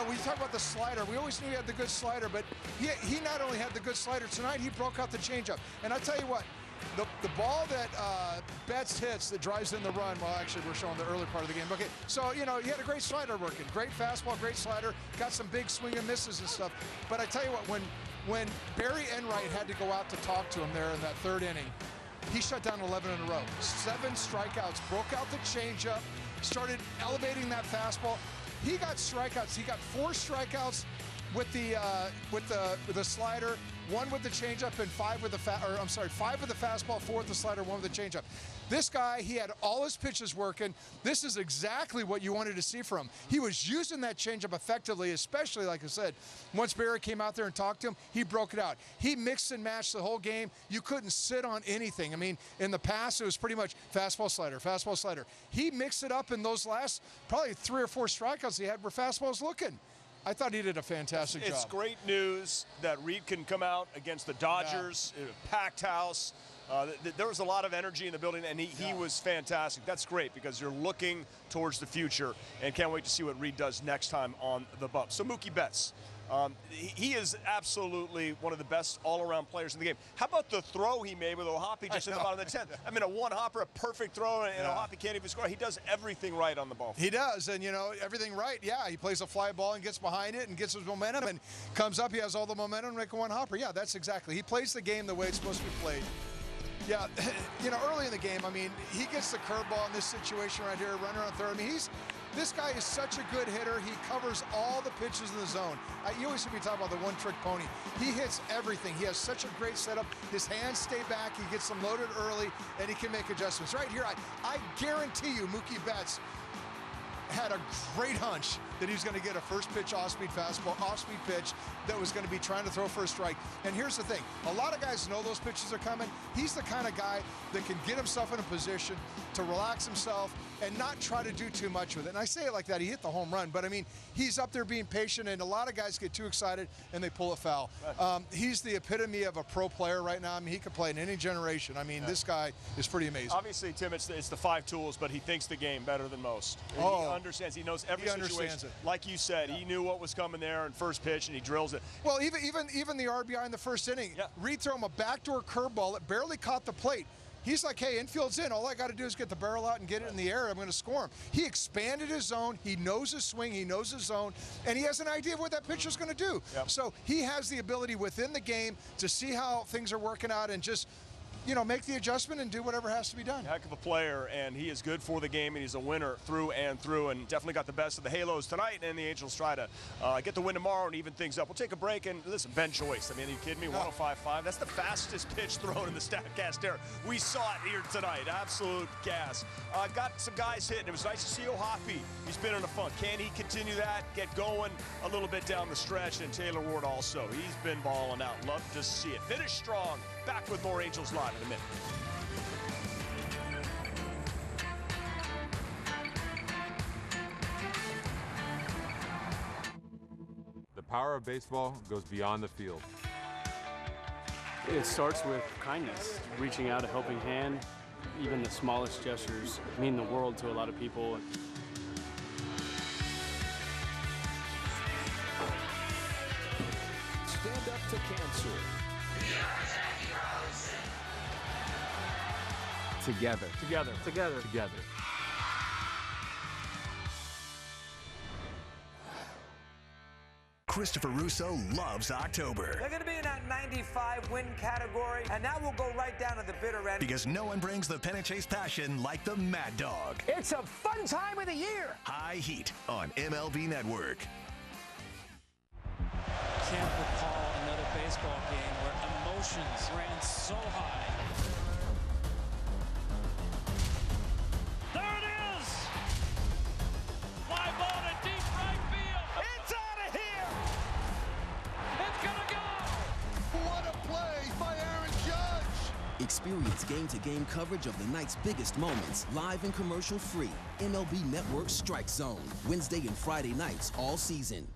S23: we talk about the slider. We always knew he had the good slider, but he not only had the good slider tonight, he broke out the changeup. And I tell you what, the ball that Betts hits that drives in the run, well, actually, we're showing the early part of the game. Okay, so, he had a great slider working. Great fastball, great slider. Got some big swing and misses and stuff. But I tell you what, when when Barry Enright had to go out to talk to him there in that third inning, he shut down 11 in a row. 7 strikeouts, broke out the changeup, started elevating that fastball. He got strikeouts. He got 4 strikeouts with the slider, 1 with the changeup, and 5 with the 5 with the fastball, 4 with the slider, 1 with the changeup. This guy, he had all his pitches working. This is exactly what you wanted to see from him. He was using that changeup effectively, especially, like I said, once Barry came out there and talked to him, he broke it out. He mixed and matched the whole game. You couldn't sit on anything. I mean, in the past, it was pretty much fastball, slider, fastball, slider. He mixed it up in those last probably 3 or 4 strikeouts he had where fastballs looking. I thought he did a fantastic job.
S4: It's great news that Reid can come out against the Dodgers, in a packed house. There was a lot of energy in the building, and he was fantastic. That's great because you're looking towards the future, and can't wait to see what Reid does next time on the bump. So Mookie Betts, he is absolutely one of the best all-around players in the game. How about the throw he made with Ohapi just in the bottom of the 10th? I mean, a one-hopper, a perfect throw, and Ohapi can't even score. He does everything right on the ball.
S23: He does, and, you know, everything right. Yeah, he plays a fly ball and gets behind it and gets his momentum and comes up. He has all the momentum to make a one-hopper. Yeah, that's exactly. He plays the game the way it's supposed to be played. Yeah, you know, early in the game, I mean, he gets the curveball in this situation right here, runner on third. I mean, this guy is such a good hitter. He covers all the pitches in the zone. You always hear me talk about the one-trick pony. He hits everything. He has such a great setup. His hands stay back. He gets them loaded early, and he can make adjustments. Right here, I guarantee you Mookie Betts had a great hunch that he was going to get a first pitch off-speed fastball, off-speed pitch that was going to be trying to throw for a strike. And here's the thing. A lot of guys know those pitches are coming. He's the kind of guy that can get himself in a position to relax himself and not try to do too much with it. And I say it like that. He hit the home run. But, I mean, he's up there being patient, and a lot of guys get too excited and they pull a foul. He's the epitome of a pro player right now. I mean, he could play in any generation. I mean, this guy is pretty amazing.
S4: Obviously, Tim, it's the 5 tools, but he thinks the game better than most. He understands. He knows every situation. Like you said, he knew what was coming there in first pitch, and he drills it.
S23: Well, even the RBI in the first inning, Reid threw him a backdoor curveball that barely caught the plate. He's like, hey, infield's in. All I got to do is get the barrel out and get it in the air. I'm going to score him. He expanded his zone. He knows his swing. He knows his zone. And he has an idea of what that pitcher's going to do. So he has the ability within the game to see how things are working out and just, you know, make the adjustment and do whatever has to be done.
S4: Heck of a player, and he is good for the game, and he's a winner through and through, and definitely got the best of the Halos tonight, and the Angels try to get the win tomorrow and even things up. We'll take a break, and listen, Ben Joyce, I mean, are you kidding me? 105.5, that's the fastest pitch thrown in the StatCast era. We saw it here tonight, absolute gas. Got some guys hitting. It was nice to see Ohapi. He's been in a funk. Can he continue that, get going a little bit down the stretch? And Taylor Ward also, he's been balling out. Love to see it. Finish strong. Back with more Angels Live in a minute.
S7: The power of baseball goes beyond the field.
S9: It starts with kindness, reaching out a helping hand. Even the smallest gestures mean the world to a lot of people.
S1: Stand up to cancer.
S7: Together.
S9: Together. Together.
S7: Together.
S15: Christopher Russo loves October.
S11: They're going to be in that 95 win category, and that will go right down to the bitter end.
S15: Because no one brings the pennant chase passion like the Mad Dog.
S11: It's a fun time of the year.
S15: High Heat on MLB Network.
S6: Can't recall another baseball game where emotions ran so high. There it is! Fly ball to deep right field. It's out of here! It's gonna go!
S1: What a play by Aaron Judge!
S12: Experience game-to-game coverage of the night's biggest moments, live and commercial-free. MLB Network Strike Zone, Wednesday and Friday nights all season.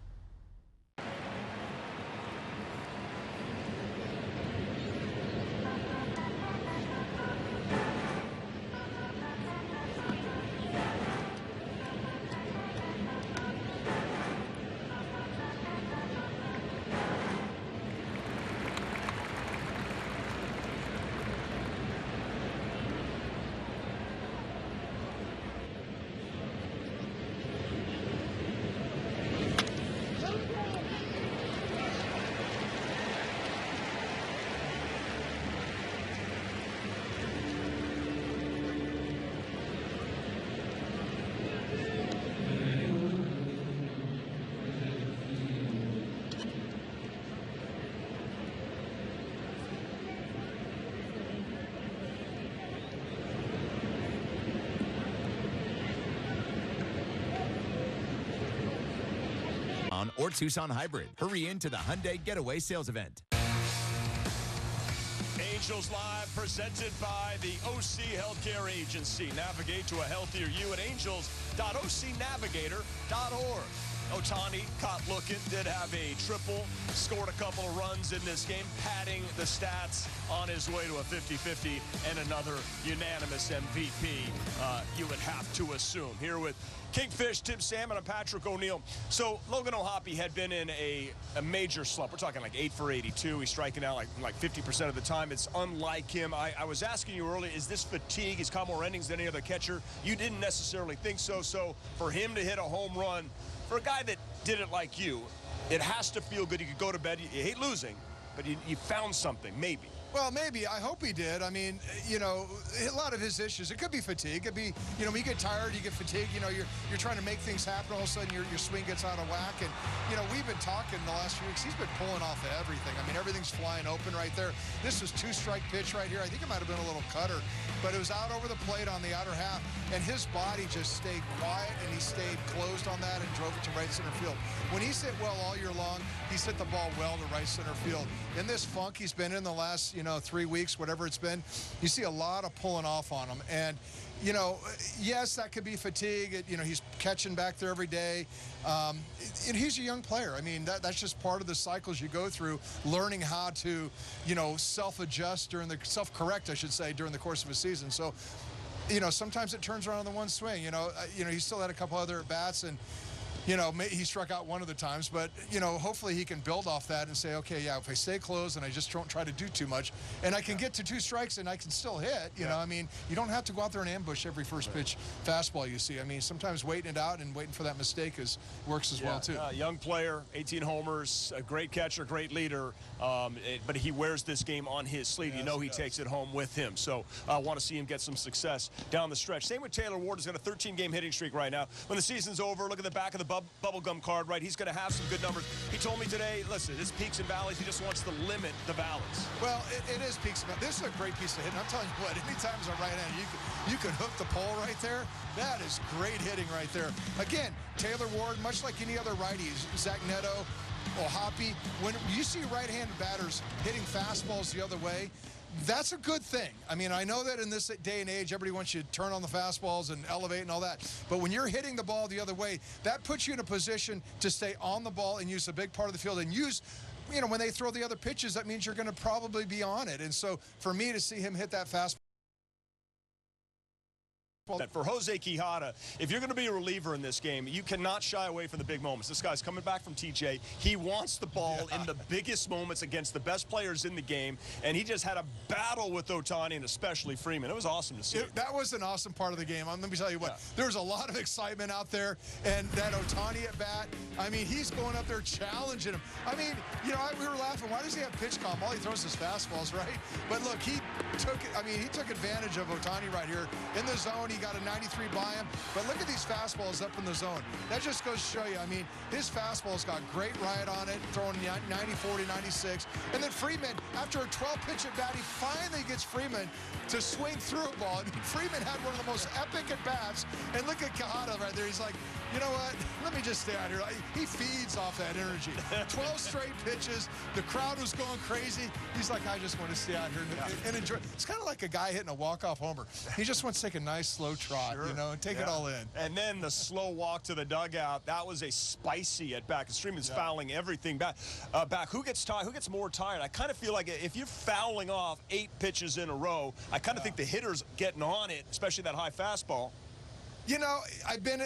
S13: or Tucson Hybrid. Hurry into the Hyundai Getaway Sales Event.
S4: Angels Live presented by the OC Healthcare Agency. Navigate to a healthier you at angels.ocnavigator.org. Otani caught looking, did have a triple, scored a couple of runs in this game, padding the stats on his way to a 50-50 and another unanimous MVP, you would have to assume. Here with Kingfish, Tim Salmon, and Patrick O'Neill. So Logan O'Hoppe had been in a major slump. We're talking like 8 for 82. He's striking out like 50% of the time. It's unlike him. I was asking you earlier, is this fatigue? He's caught more innings than any other catcher. You didn't necessarily think so. So for him to hit a home run, for a guy that did it like you, it has to feel good. You could go to bed. You hate losing, but you found something, maybe.
S23: Well, maybe. I hope he did. I mean, you know, a lot of his issues, it could be fatigue. It could be, you know, when you get tired, you get fatigued. You know, you're trying to make things happen. All of a sudden, your swing gets out of whack. And, you know, we've been talking the last few weeks. He's been pulling off everything. I mean, everything's flying open right there. This was 2-strike pitch right here. I think it might have been a little cutter, but it was out over the plate on the outer half. And his body just stayed quiet, and he stayed closed on that and drove it to right center field. When he's hit well all year long, he's hit the ball well to right center field. In this funk he's been in the last, 3 weeks, whatever it's been, you see a lot of pulling off on him. And, you know, yes, that could be fatigue. He's catching back there every day. And he's a young player. I mean, that's just part of the cycles you go through, learning how to, self-adjust self-correct, I should say, during the course of a season. So, sometimes it turns around in the one swing. He still had a couple other at-bats, and he struck out one of the times, but, hopefully he can build off that and say, okay, yeah, if I stay close and I just don't try to do too much, and I can get to 2 strikes and I can still hit, you know, I mean, you don't have to go out there and ambush every first pitch fastball you see. I mean, sometimes waiting it out and waiting for that mistake works as well, too.
S4: Young player, 18 homers, a great catcher, great leader, but he wears this game on his sleeve. Yes, he takes it home with him. So I want to see him get some success down the stretch. Same with Taylor Ward. He's got a 13-game hitting streak right now. When the season's over, look at the back of the bubblegum card, right? He's going to have some good numbers. He told me today, listen, it's peaks and valleys. He just wants to limit the valleys.
S23: Well, it is peaks and valleys. This is a great piece of hitting. I'm telling you what, anytime it's a right hand, you can hook the pole right there. That is great hitting right there. Again, Taylor Ward, much like any other righties, Zach Neto, O'Hoppe, when you see right-handed batters hitting fastballs the other way, that's a good thing. I mean, I know that in this day and age, everybody wants you to turn on the fastballs and elevate and all that. But when you're hitting the ball the other way, that puts you in a position to stay on the ball and use a big part of the field and use, when they throw the other pitches, that means you're going to probably be on it. And so for me to see him hit that fastball,
S4: for Jose Quijada, if you're going to be a reliever in this game, you cannot shy away from the big moments. This guy's coming back from TJ. He wants the ball in the biggest moments against the best players in the game, and he just had a battle with Otani and especially Freeman. It was awesome to see.
S23: That was an awesome part of the game. Let me tell you what, there was a lot of excitement out there, and that Otani at bat, I mean, he's going up there challenging him. I mean, we were laughing. Why does he have pitch calm? All he throws is fastballs, right? But look, he took advantage of Otani right here in the zone. He got a 93 by him, but look at these fastballs up in the zone. That just goes to show you, I mean, his fastball's got great ride on it, throwing 90, 40, 96. And then Freeman, after a 12-pitch at bat, he finally gets Freeman to swing through a ball. I mean, Freeman had one of the most epic at-bats, and look at Quijada right there. He's like, you know what, let me just stay out here. He feeds off that energy. 12 straight pitches. The crowd was going crazy. He's like, I just want to stay out here and enjoy. It's kind of like a guy hitting a walk-off homer. He just wants to take a nice, slow trot, and take it all in.
S4: And then the slow walk to the dugout, that was a spicy at-bat. Freeman's fouling everything back. Who gets tired? Who gets more tired? I kind of feel like if you're fouling off 8 pitches in a row, I kind of think the hitter's getting on it, especially that high fastball.
S23: I've been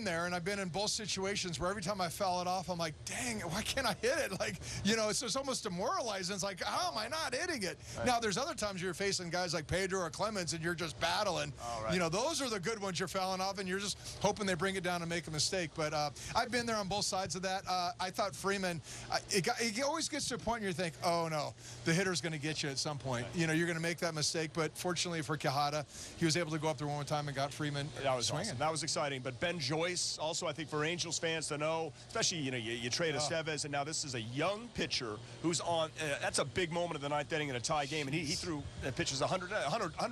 S23: there, and I've been in both situations where every time I foul it off, I'm like, dang, why can't I hit it? Like, it's almost demoralizing. It's like, how am I not hitting it? Right. Now, there's other times you're facing guys like Pedro or Clemens, and you're just battling. Right. Those are the good ones you're fouling off, and you're just hoping they bring it down and make a mistake. But I've been there on both sides of that. I thought Freeman, it always gets to a point where you think, oh, no, the hitter's going to get you at some point. Right. You're going to make that mistake. But fortunately for Quijada, he was able to go up there one more time and got Freeman.
S4: was awesome. That was exciting. But Ben Joyce, also I think for Angels fans to know, especially, you trade Estevez, and now this is a young pitcher who's on, that's a big moment of the ninth inning in a tie game, and he threw pitches 100,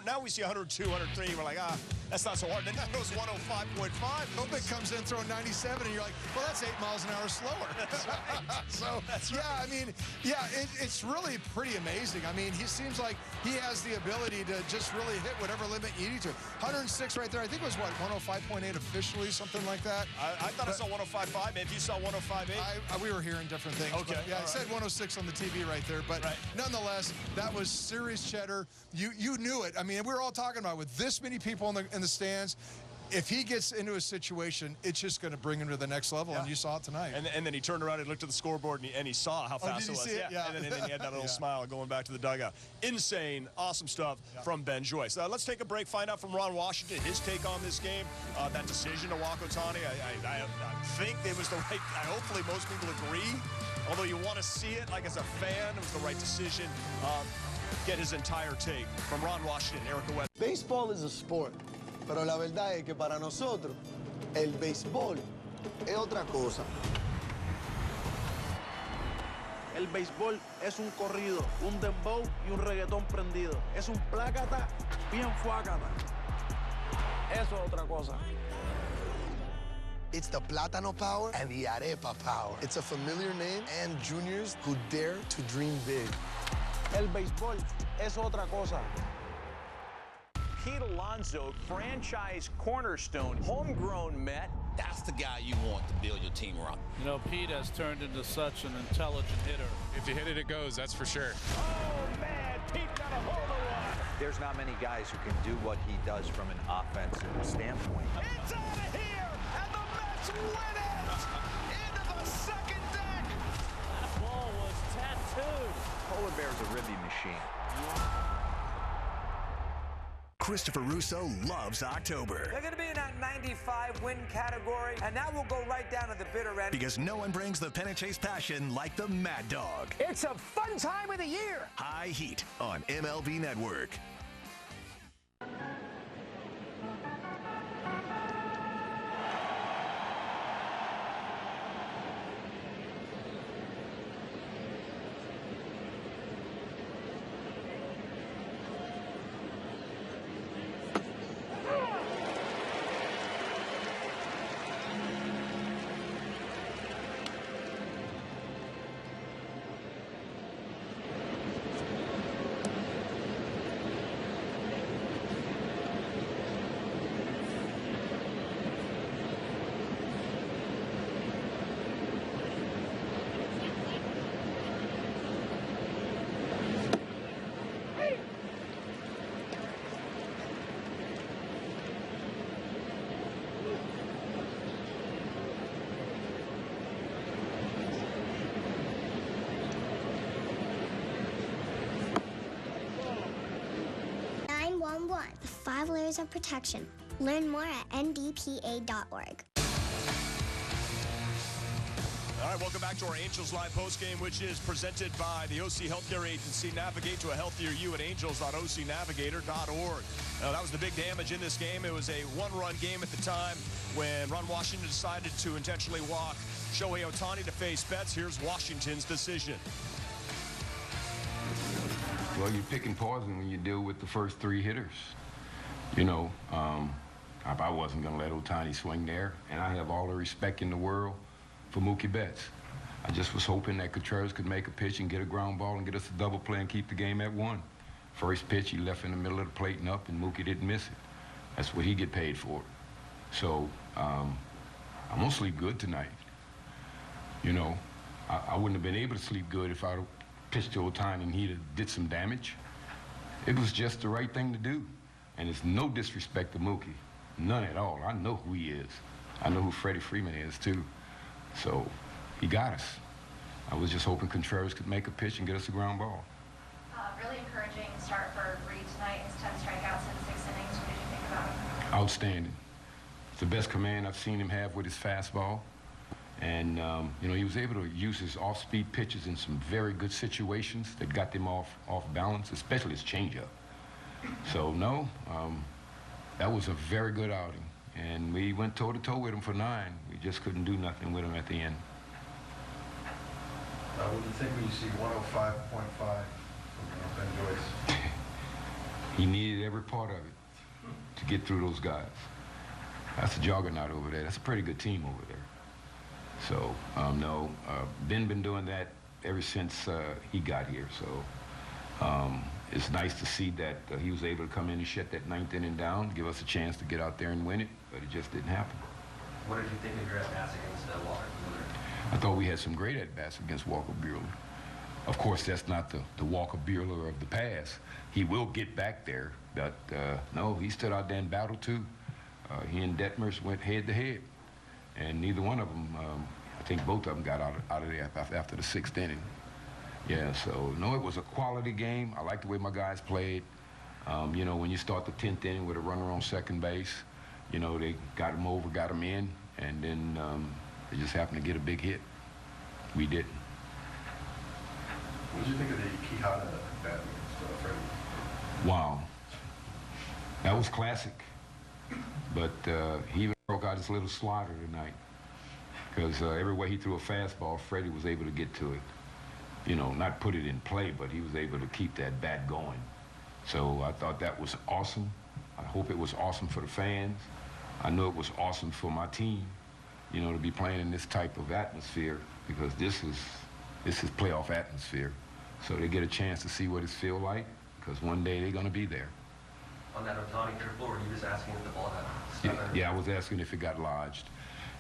S4: now we see 102, 103, we're like, that's not so hard. Then that goes 105.5.
S23: Kopech comes in throwing 97, and you're like, well, that's 8 miles an hour slower.
S4: That's right.
S23: So, I mean, it's really pretty amazing. I mean, he seems like he has the ability to just really hit whatever limit you need to. 106 right there. I think it was, what, 105.8 officially, something like that?
S4: I thought I saw 105.5. Maybe you saw 105.8.
S23: We were hearing different things.
S4: Okay.
S23: But, it said 106 on the TV right there. But nonetheless, that was serious cheddar. You knew it. I mean, we were all talking about it. With this many people in the stands, if he gets into a situation, it's just going to bring him to the next level, and you saw it tonight.
S4: And then he turned around and looked at the scoreboard, and he saw how fast it was.
S23: See it? Yeah.
S4: And then he had that little smile going back to the dugout. Insane, awesome stuff from Ben Joyce. Let's take a break, find out from Ron Washington his take on this game, that decision to walk Otani. I think it was the right, hopefully most people agree, although you want to see it, like as a fan, it was the right decision. Get his entire take from Ron Washington, Erica West.
S5: Baseball is a sport. Pero la verdad es que para nosotros, el béisbol es otra cosa. El béisbol es un corrido, un dembow y un reggaetón prendido. Es un plácata bien fuácata. Eso es otra cosa. It's the Plátano power and the Arepa power. It's a familiar name and juniors who dare to dream big. El béisbol es otra cosa.
S14: Pete Alonso, franchise cornerstone, homegrown Met.
S16: That's the guy you want to build your team around.
S17: You know, Pete has turned into such an intelligent hitter.
S7: If you hit it, it goes, that's for sure.
S14: Oh, man, Pete got a hold of one.
S26: There's not many guys who can do what he does from an offensive standpoint.
S6: It's out of here, and the Mets win it! Into the second deck!
S17: That ball was tattooed.
S26: Polar Bear's a ribby machine.
S15: Christopher Russo loves October.
S11: They're going to be in that 95 win category, and that will go right down to the bitter end.
S15: Because no one brings the pennant chase passion like the Mad Dog.
S11: It's a fun time of the year.
S15: High Heat on MLB Network.
S18: The 5 layers of protection. Learn more at ndpa.org.
S4: All right, welcome back to our Angels Live postgame, which is presented by the OC Healthcare Agency. Navigate to a healthier you at angels.ocnavigator.org. That was the big damage in this game. It was a one-run game at the time when Ron Washington decided to intentionally walk Shohei Otani to face Betts. Here's Washington's decision.
S21: Well, you're picking poison when you deal with the first 3 hitters. You know, I wasn't going to let Otani swing there, and I have all the respect in the world for Mookie Betts. I just was hoping that Contreras could make a pitch and get a ground ball and get us a double play and keep the game at 1. First pitch, he left in the middle of the plate and up, and Mookie didn't miss it. That's what he get paid for. So I'm going to sleep good tonight. You know, I wouldn't have been able to sleep good if I'd pitched to Otani and he'd have did some damage. It was just the right thing to do. And it's no disrespect to Mookie. None at all. I know who he is. I know who Freddie Freeman is, too. So he got us. I was just hoping Contreras could make a pitch and get us a ground ball.
S19: Really encouraging start for Reid tonight. His 10 strikeouts in 6 innings. What did you think about him?
S21: Outstanding. It's the best command I've seen him have with his fastball. And, you know, he was able to use his off-speed pitches in some very good situations that got them off balance, especially his changeup. So, no, that was a very good outing.
S2: and we went toe-to-toe with him for 9. We just couldn't do nothing with him at the end.
S3: What do you think when you see 105.5 from Ben Joyce?
S2: He needed every part of it to get through those guys. That's a juggernaut over there. That's a pretty good team over there. So, no, Ben been doing that ever since he got here. So, it's nice to see that he was able to come in and shut that 9th inning down, give us a chance to get out there and win it, but it just didn't happen.
S8: What did you think of your at-bats against Walker Buehler?
S2: I thought we had some great at-bats against Walker Buehler. Of course, that's not the Walker Buehler of the past. He will get back there, but no, he stood out there and battled too. He and Detmers went head-to-head, and neither one of them, I think both of them got out of there after the 6th inning. Yeah, so, no, it was a quality game. I like the way my guys played. You know, when you start the 10th inning with a runner on second base, you know, they got him over, got him in, and then they just happened to get a big hit. We didn't.
S3: What did you think of the Quijada bat against Freddie?
S2: Wow. That was classic. But he even broke out his little slider tonight. Because every way he threw a fastball, Freddie was able to get to it. You know, not put it in play, but he was able to keep that bat going. So I thought that was awesome. I hope it was awesome for the fans. I know it was awesome for my team, you know, to be playing in this type of atmosphere, because this is playoff atmosphere. So they get a chance to see what it feels like, because one day they're going to be there.
S8: On that Otani triple, were you just asking if the ball got
S2: Yeah, I was asking if it got lodged,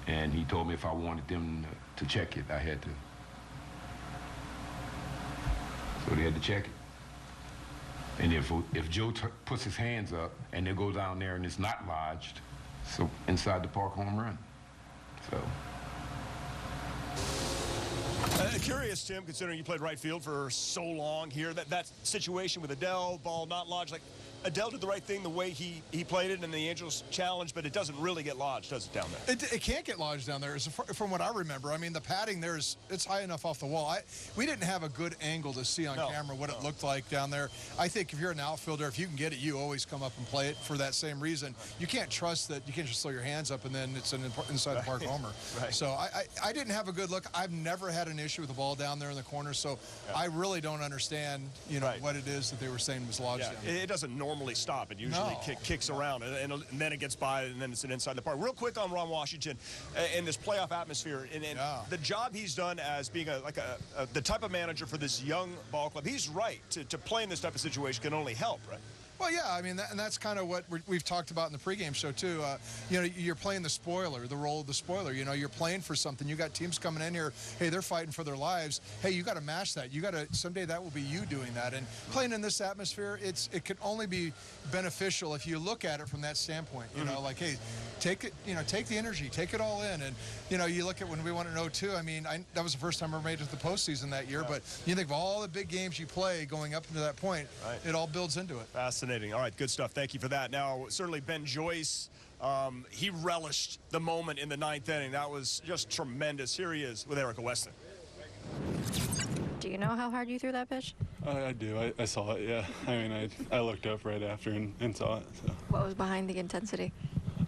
S2: and he told me if I wanted them to check it, I had to. So they had to check it. And if Joe puts his hands up and they go down there and it's not lodged, so inside the park home run. So.
S4: Curious, Tim, considering you played right field for so long here, that situation with Adele, ball not lodged, like Adele did the right thing the way he played it in the Angels challenge, but it doesn't really get lodged, does it, down there?
S23: It can't get lodged down there, from what I remember. I mean, the padding there it's high enough off the wall. We didn't have a good angle to see on camera what it looked like down there. I think if you're an outfielder, if you can get it, you always come up and play it for that same reason. You can't trust that you can't just throw your hands up and then it's an inside the park homer.
S4: Right.
S23: So I didn't have a good look. I've never had an issue with the ball down there in the corner, so I really don't understand, you know, what it is that they were saying was lodged down there.
S4: It doesn't normally stop. It usually kicks around, and then it gets by, and then it's an inside the park. Real quick on Ron Washington, in this playoff atmosphere, and the job he's done as being the type of manager for this young ball club. He's right to play in this type of situation can only help, right?
S23: Well, yeah, I mean, and that's kind of what we've talked about in the pregame show, too. You know, you're playing the spoiler, the role of the spoiler. You know, you're playing for something. You got teams coming in here, hey, they're fighting for their lives. Hey, you got to match that. You got to, someday that will be you doing that. And playing in this atmosphere, it can only be beneficial if you look at it from that standpoint. You know, like, hey, take it, you know, take the energy, take it all in. And, you know, you look at when we won at 0-2, I mean, that was the first time I made it to the postseason that year. But you think of all the big games you play going up into that point, it all builds into it.
S4: Fascinating. All right, good stuff. Thank you for that. Now, certainly Ben Joyce, he relished the moment in the 9th inning. That was just tremendous. Here he is with Erica Weston.
S20: Do you know how hard you threw that pitch?
S9: I do. I saw it, yeah. I mean, I looked up right after and saw it. So.
S20: What was behind the intensity?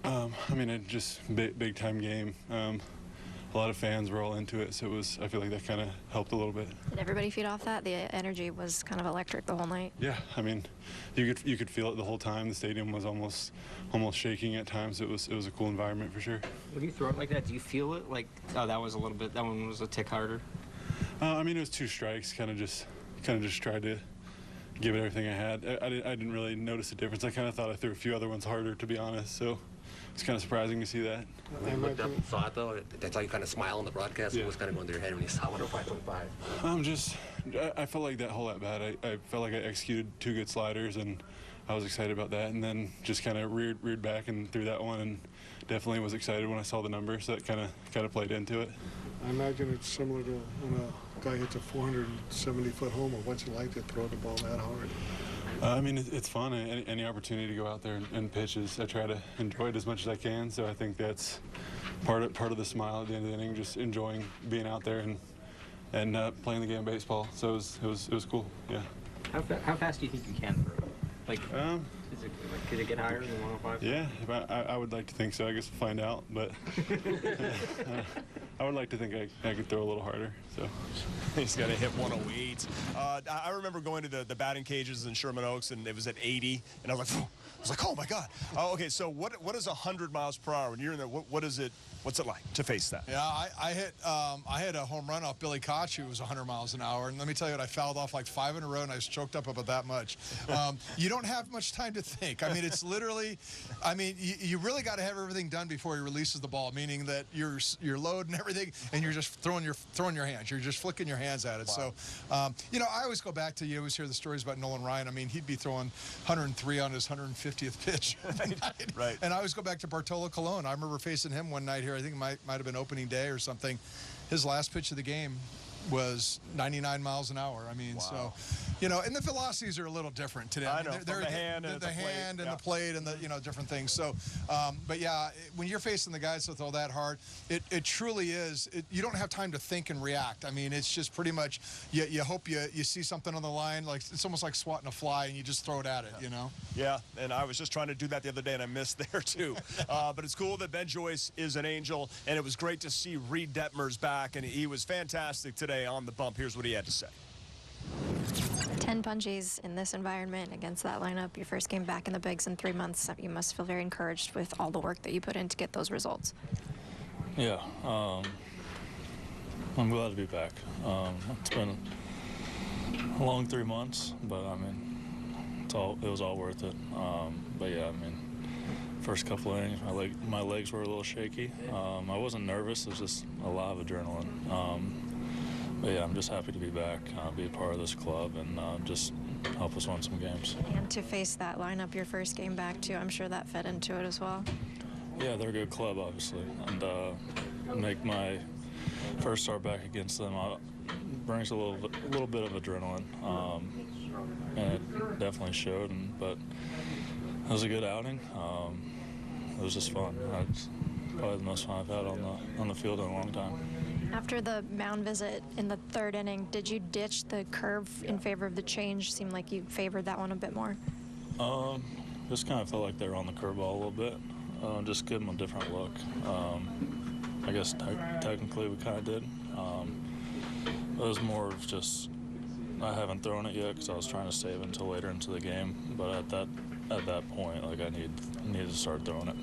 S9: I mean, it just big-time game. A lot of fans were all into it, so I feel like that kind of helped a little bit.
S20: Did everybody feed off that? The energy was kind of electric the whole night.
S9: Yeah, I mean, you could feel it the whole time. The stadium was almost shaking at times. It was a cool environment for sure.
S22: When you throw it like that, do you feel it like, oh, that one was a tick harder?
S9: I mean, it was 2 strikes. Kind of just tried to give it everything I had. I didn't really notice a difference. I kind of thought I threw a few other ones harder, to be honest. So it's kind of surprising to see that.
S8: When you looked up and saw it, though, that's how you kind of smile on the broadcast. What was kind of going through your head when you saw 105.5?
S9: I felt like that whole at-bat, I felt like I executed 2 good sliders, and I was excited about that. And then just kind of reared back and threw that one, and definitely was excited when I saw the number, so that kind of played into it.
S24: I imagine it's similar to when a guy hits a 470-foot homer. What's it like to throw the ball that hard?
S9: I mean, it's fun. Any opportunity to go out there and pitch I try to enjoy it as much as I can. So I think that's part of the smile at the end of the inning, just enjoying being out there and playing the game of baseball. So it was cool. Yeah.
S22: How fast do you think you can throw? Like, Could it get higher than 105?
S9: Yeah, I would like to think so. I guess we'll find out, but I would like to think I could throw a little harder. So
S4: he's got to hit 108. I remember going to the batting cages in Sherman Oaks, and it was at 80, and I was like, oh my God. Okay, so what is 100 miles per hour when you're in there? What's it like to face that?
S23: Yeah, I hit a home run off Billy Koch, who was 100 miles an hour, and let me tell you what, I fouled off like 5 in a row, and I was choked up about that much. You don't have much time to think. I mean, it's literally, you really got to have everything done before he releases the ball, meaning that you're loading everything, and you're just throwing your hands. You're just flicking your hands at it.
S4: Wow.
S23: So, you know, I always go back to, you always hear the stories about Nolan Ryan. I mean, he'd be throwing 103 on his 150th pitch.
S4: Right.
S23: And I always go back to Bartolo Colon. I remember facing him one night here. I think it might have been opening day or something. His last pitch of the game was 99 miles an hour. I mean,
S4: wow.
S23: So, you know, and the velocities are a little different today.
S4: I know,
S23: they're
S4: the hand and
S23: the plate and the, you know, different things. So, but yeah, when you're facing the guys that throw that hard, it truly is. You don't have time to think and react. I mean, it's just pretty much you hope you see something on the line, like it's almost like swatting a fly, and you just throw it at it. You know.
S4: Yeah, and I was just trying to do that the other day, and I missed there too. But it's cool that Ben Joyce is an Angel, and it was great to see Reid Detmers back, and he was fantastic today on the bump. Here's what he had to say.
S20: 10 punchies in this environment against that lineup, your first game back in the bigs in 3 months. You must feel very encouraged with all the work that you put in to get those results.
S1: Yeah, I'm glad to be back. It's been a long 3 months, but I mean, it was all worth it. But yeah, I mean, first couple of innings, my legs were a little shaky. I wasn't nervous, it was just a lot of adrenaline. But yeah, I'm just happy to be back, be a part of this club, and just help us win some games.
S20: And to face that lineup your first game back too, I'm sure that fed into it as well.
S1: Yeah, they're a good club, obviously, and make my first start back against them brings a little bit of adrenaline, and it definitely showed. But it was a good outing. It was just fun. It's probably the most fun I've had on the field in a long time.
S20: After the mound visit in the third inning, did you ditch the curve in favor of the change? Seemed like you favored that one a bit more.
S1: Just kind of felt like they were on the curveball a little bit. Just give them a different look. I guess technically we kind of did. It was more of just I haven't thrown it yet because I was trying to save it until later into the game. But at that point, like I needed to start throwing it.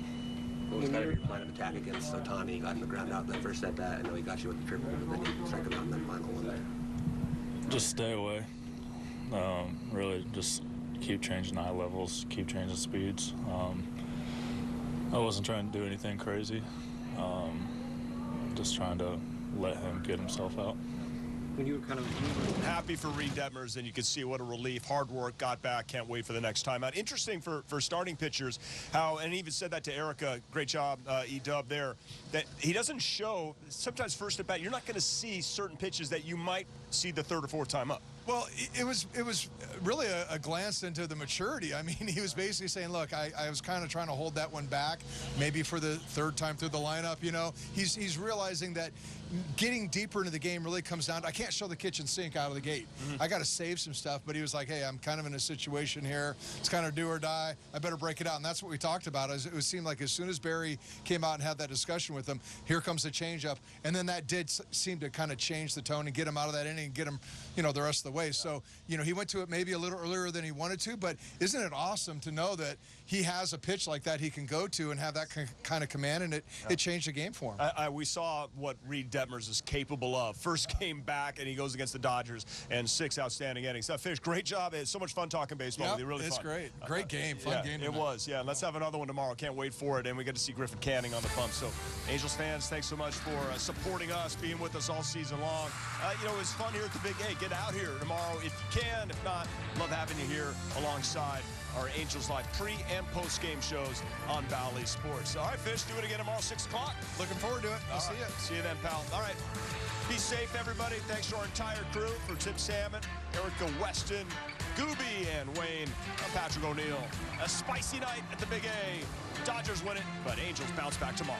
S8: What was kind of your plan of attack against Otani? He got in the ground out that first at bat. I know he got you with the triple, but then he struck him out in that final one there.
S1: Just stay away. Really just keep changing eye levels, keep changing speeds. I wasn't trying to do anything crazy. Just trying to let him get himself out.
S22: When you were kind of
S4: happy for Reid Detmers, and you can see what a relief. Hard work, got back, can't wait for the next time out. Interesting for starting pitchers, how, and he even said that to Erica, great job, E-Dub there, that he doesn't show, sometimes first at bat, you're not going to see certain pitches that you might see the third or fourth time up.
S23: Well, it was really a glance into the maturity. I mean, he was basically saying, look, I was kind of trying to hold that one back, maybe for the third time through the lineup, you know. He's realizing that getting deeper into the game really comes down to, I can't show the kitchen sink out of the gate. I got to save some stuff, but he was like, hey, I'm kind of in a situation here. It's kind of do or die. I better break it out. And that's what we talked about. It seemed like as soon as Barry came out and had that discussion with him, here comes the changeup. And then that did seem to kind of change the tone and get him out of that inning and get him, you know, the rest of the way. So, you know, he went to it maybe a little earlier than he wanted to, but isn't it awesome to know that he has a pitch like that he can go to and have that kind of command, and it changed the game for him.
S4: We saw what Reid Detmers is capable of. First game back, and he goes against the Dodgers, and 6 outstanding innings. Fish, great job. It's so much fun talking baseball with you. Really
S23: it's
S4: fun.
S23: Great. Great game. Fun game tonight.
S4: It was, yeah. Let's have another one tomorrow. Can't wait for it. And we get to see Griffin Canning on the pump. So, Angels fans, thanks so much for supporting us, being with us all season long. You know, it was fun here at the Big A. Get out here tomorrow if you can. If not, love having you here alongside our Angels Live pre- and post-game shows on Valley Sports. All right, Fish, do it again tomorrow, 6 o'clock.
S23: Looking forward to it. I'll see you.
S4: See you then, pal. All right. Be safe, everybody. Thanks to our entire crew. For Tim Salmon, Erica Weston, Gooby, and Wayne, I'm Patrick O'Neill. A spicy night at the Big A. Dodgers win it, but Angels bounce back tomorrow.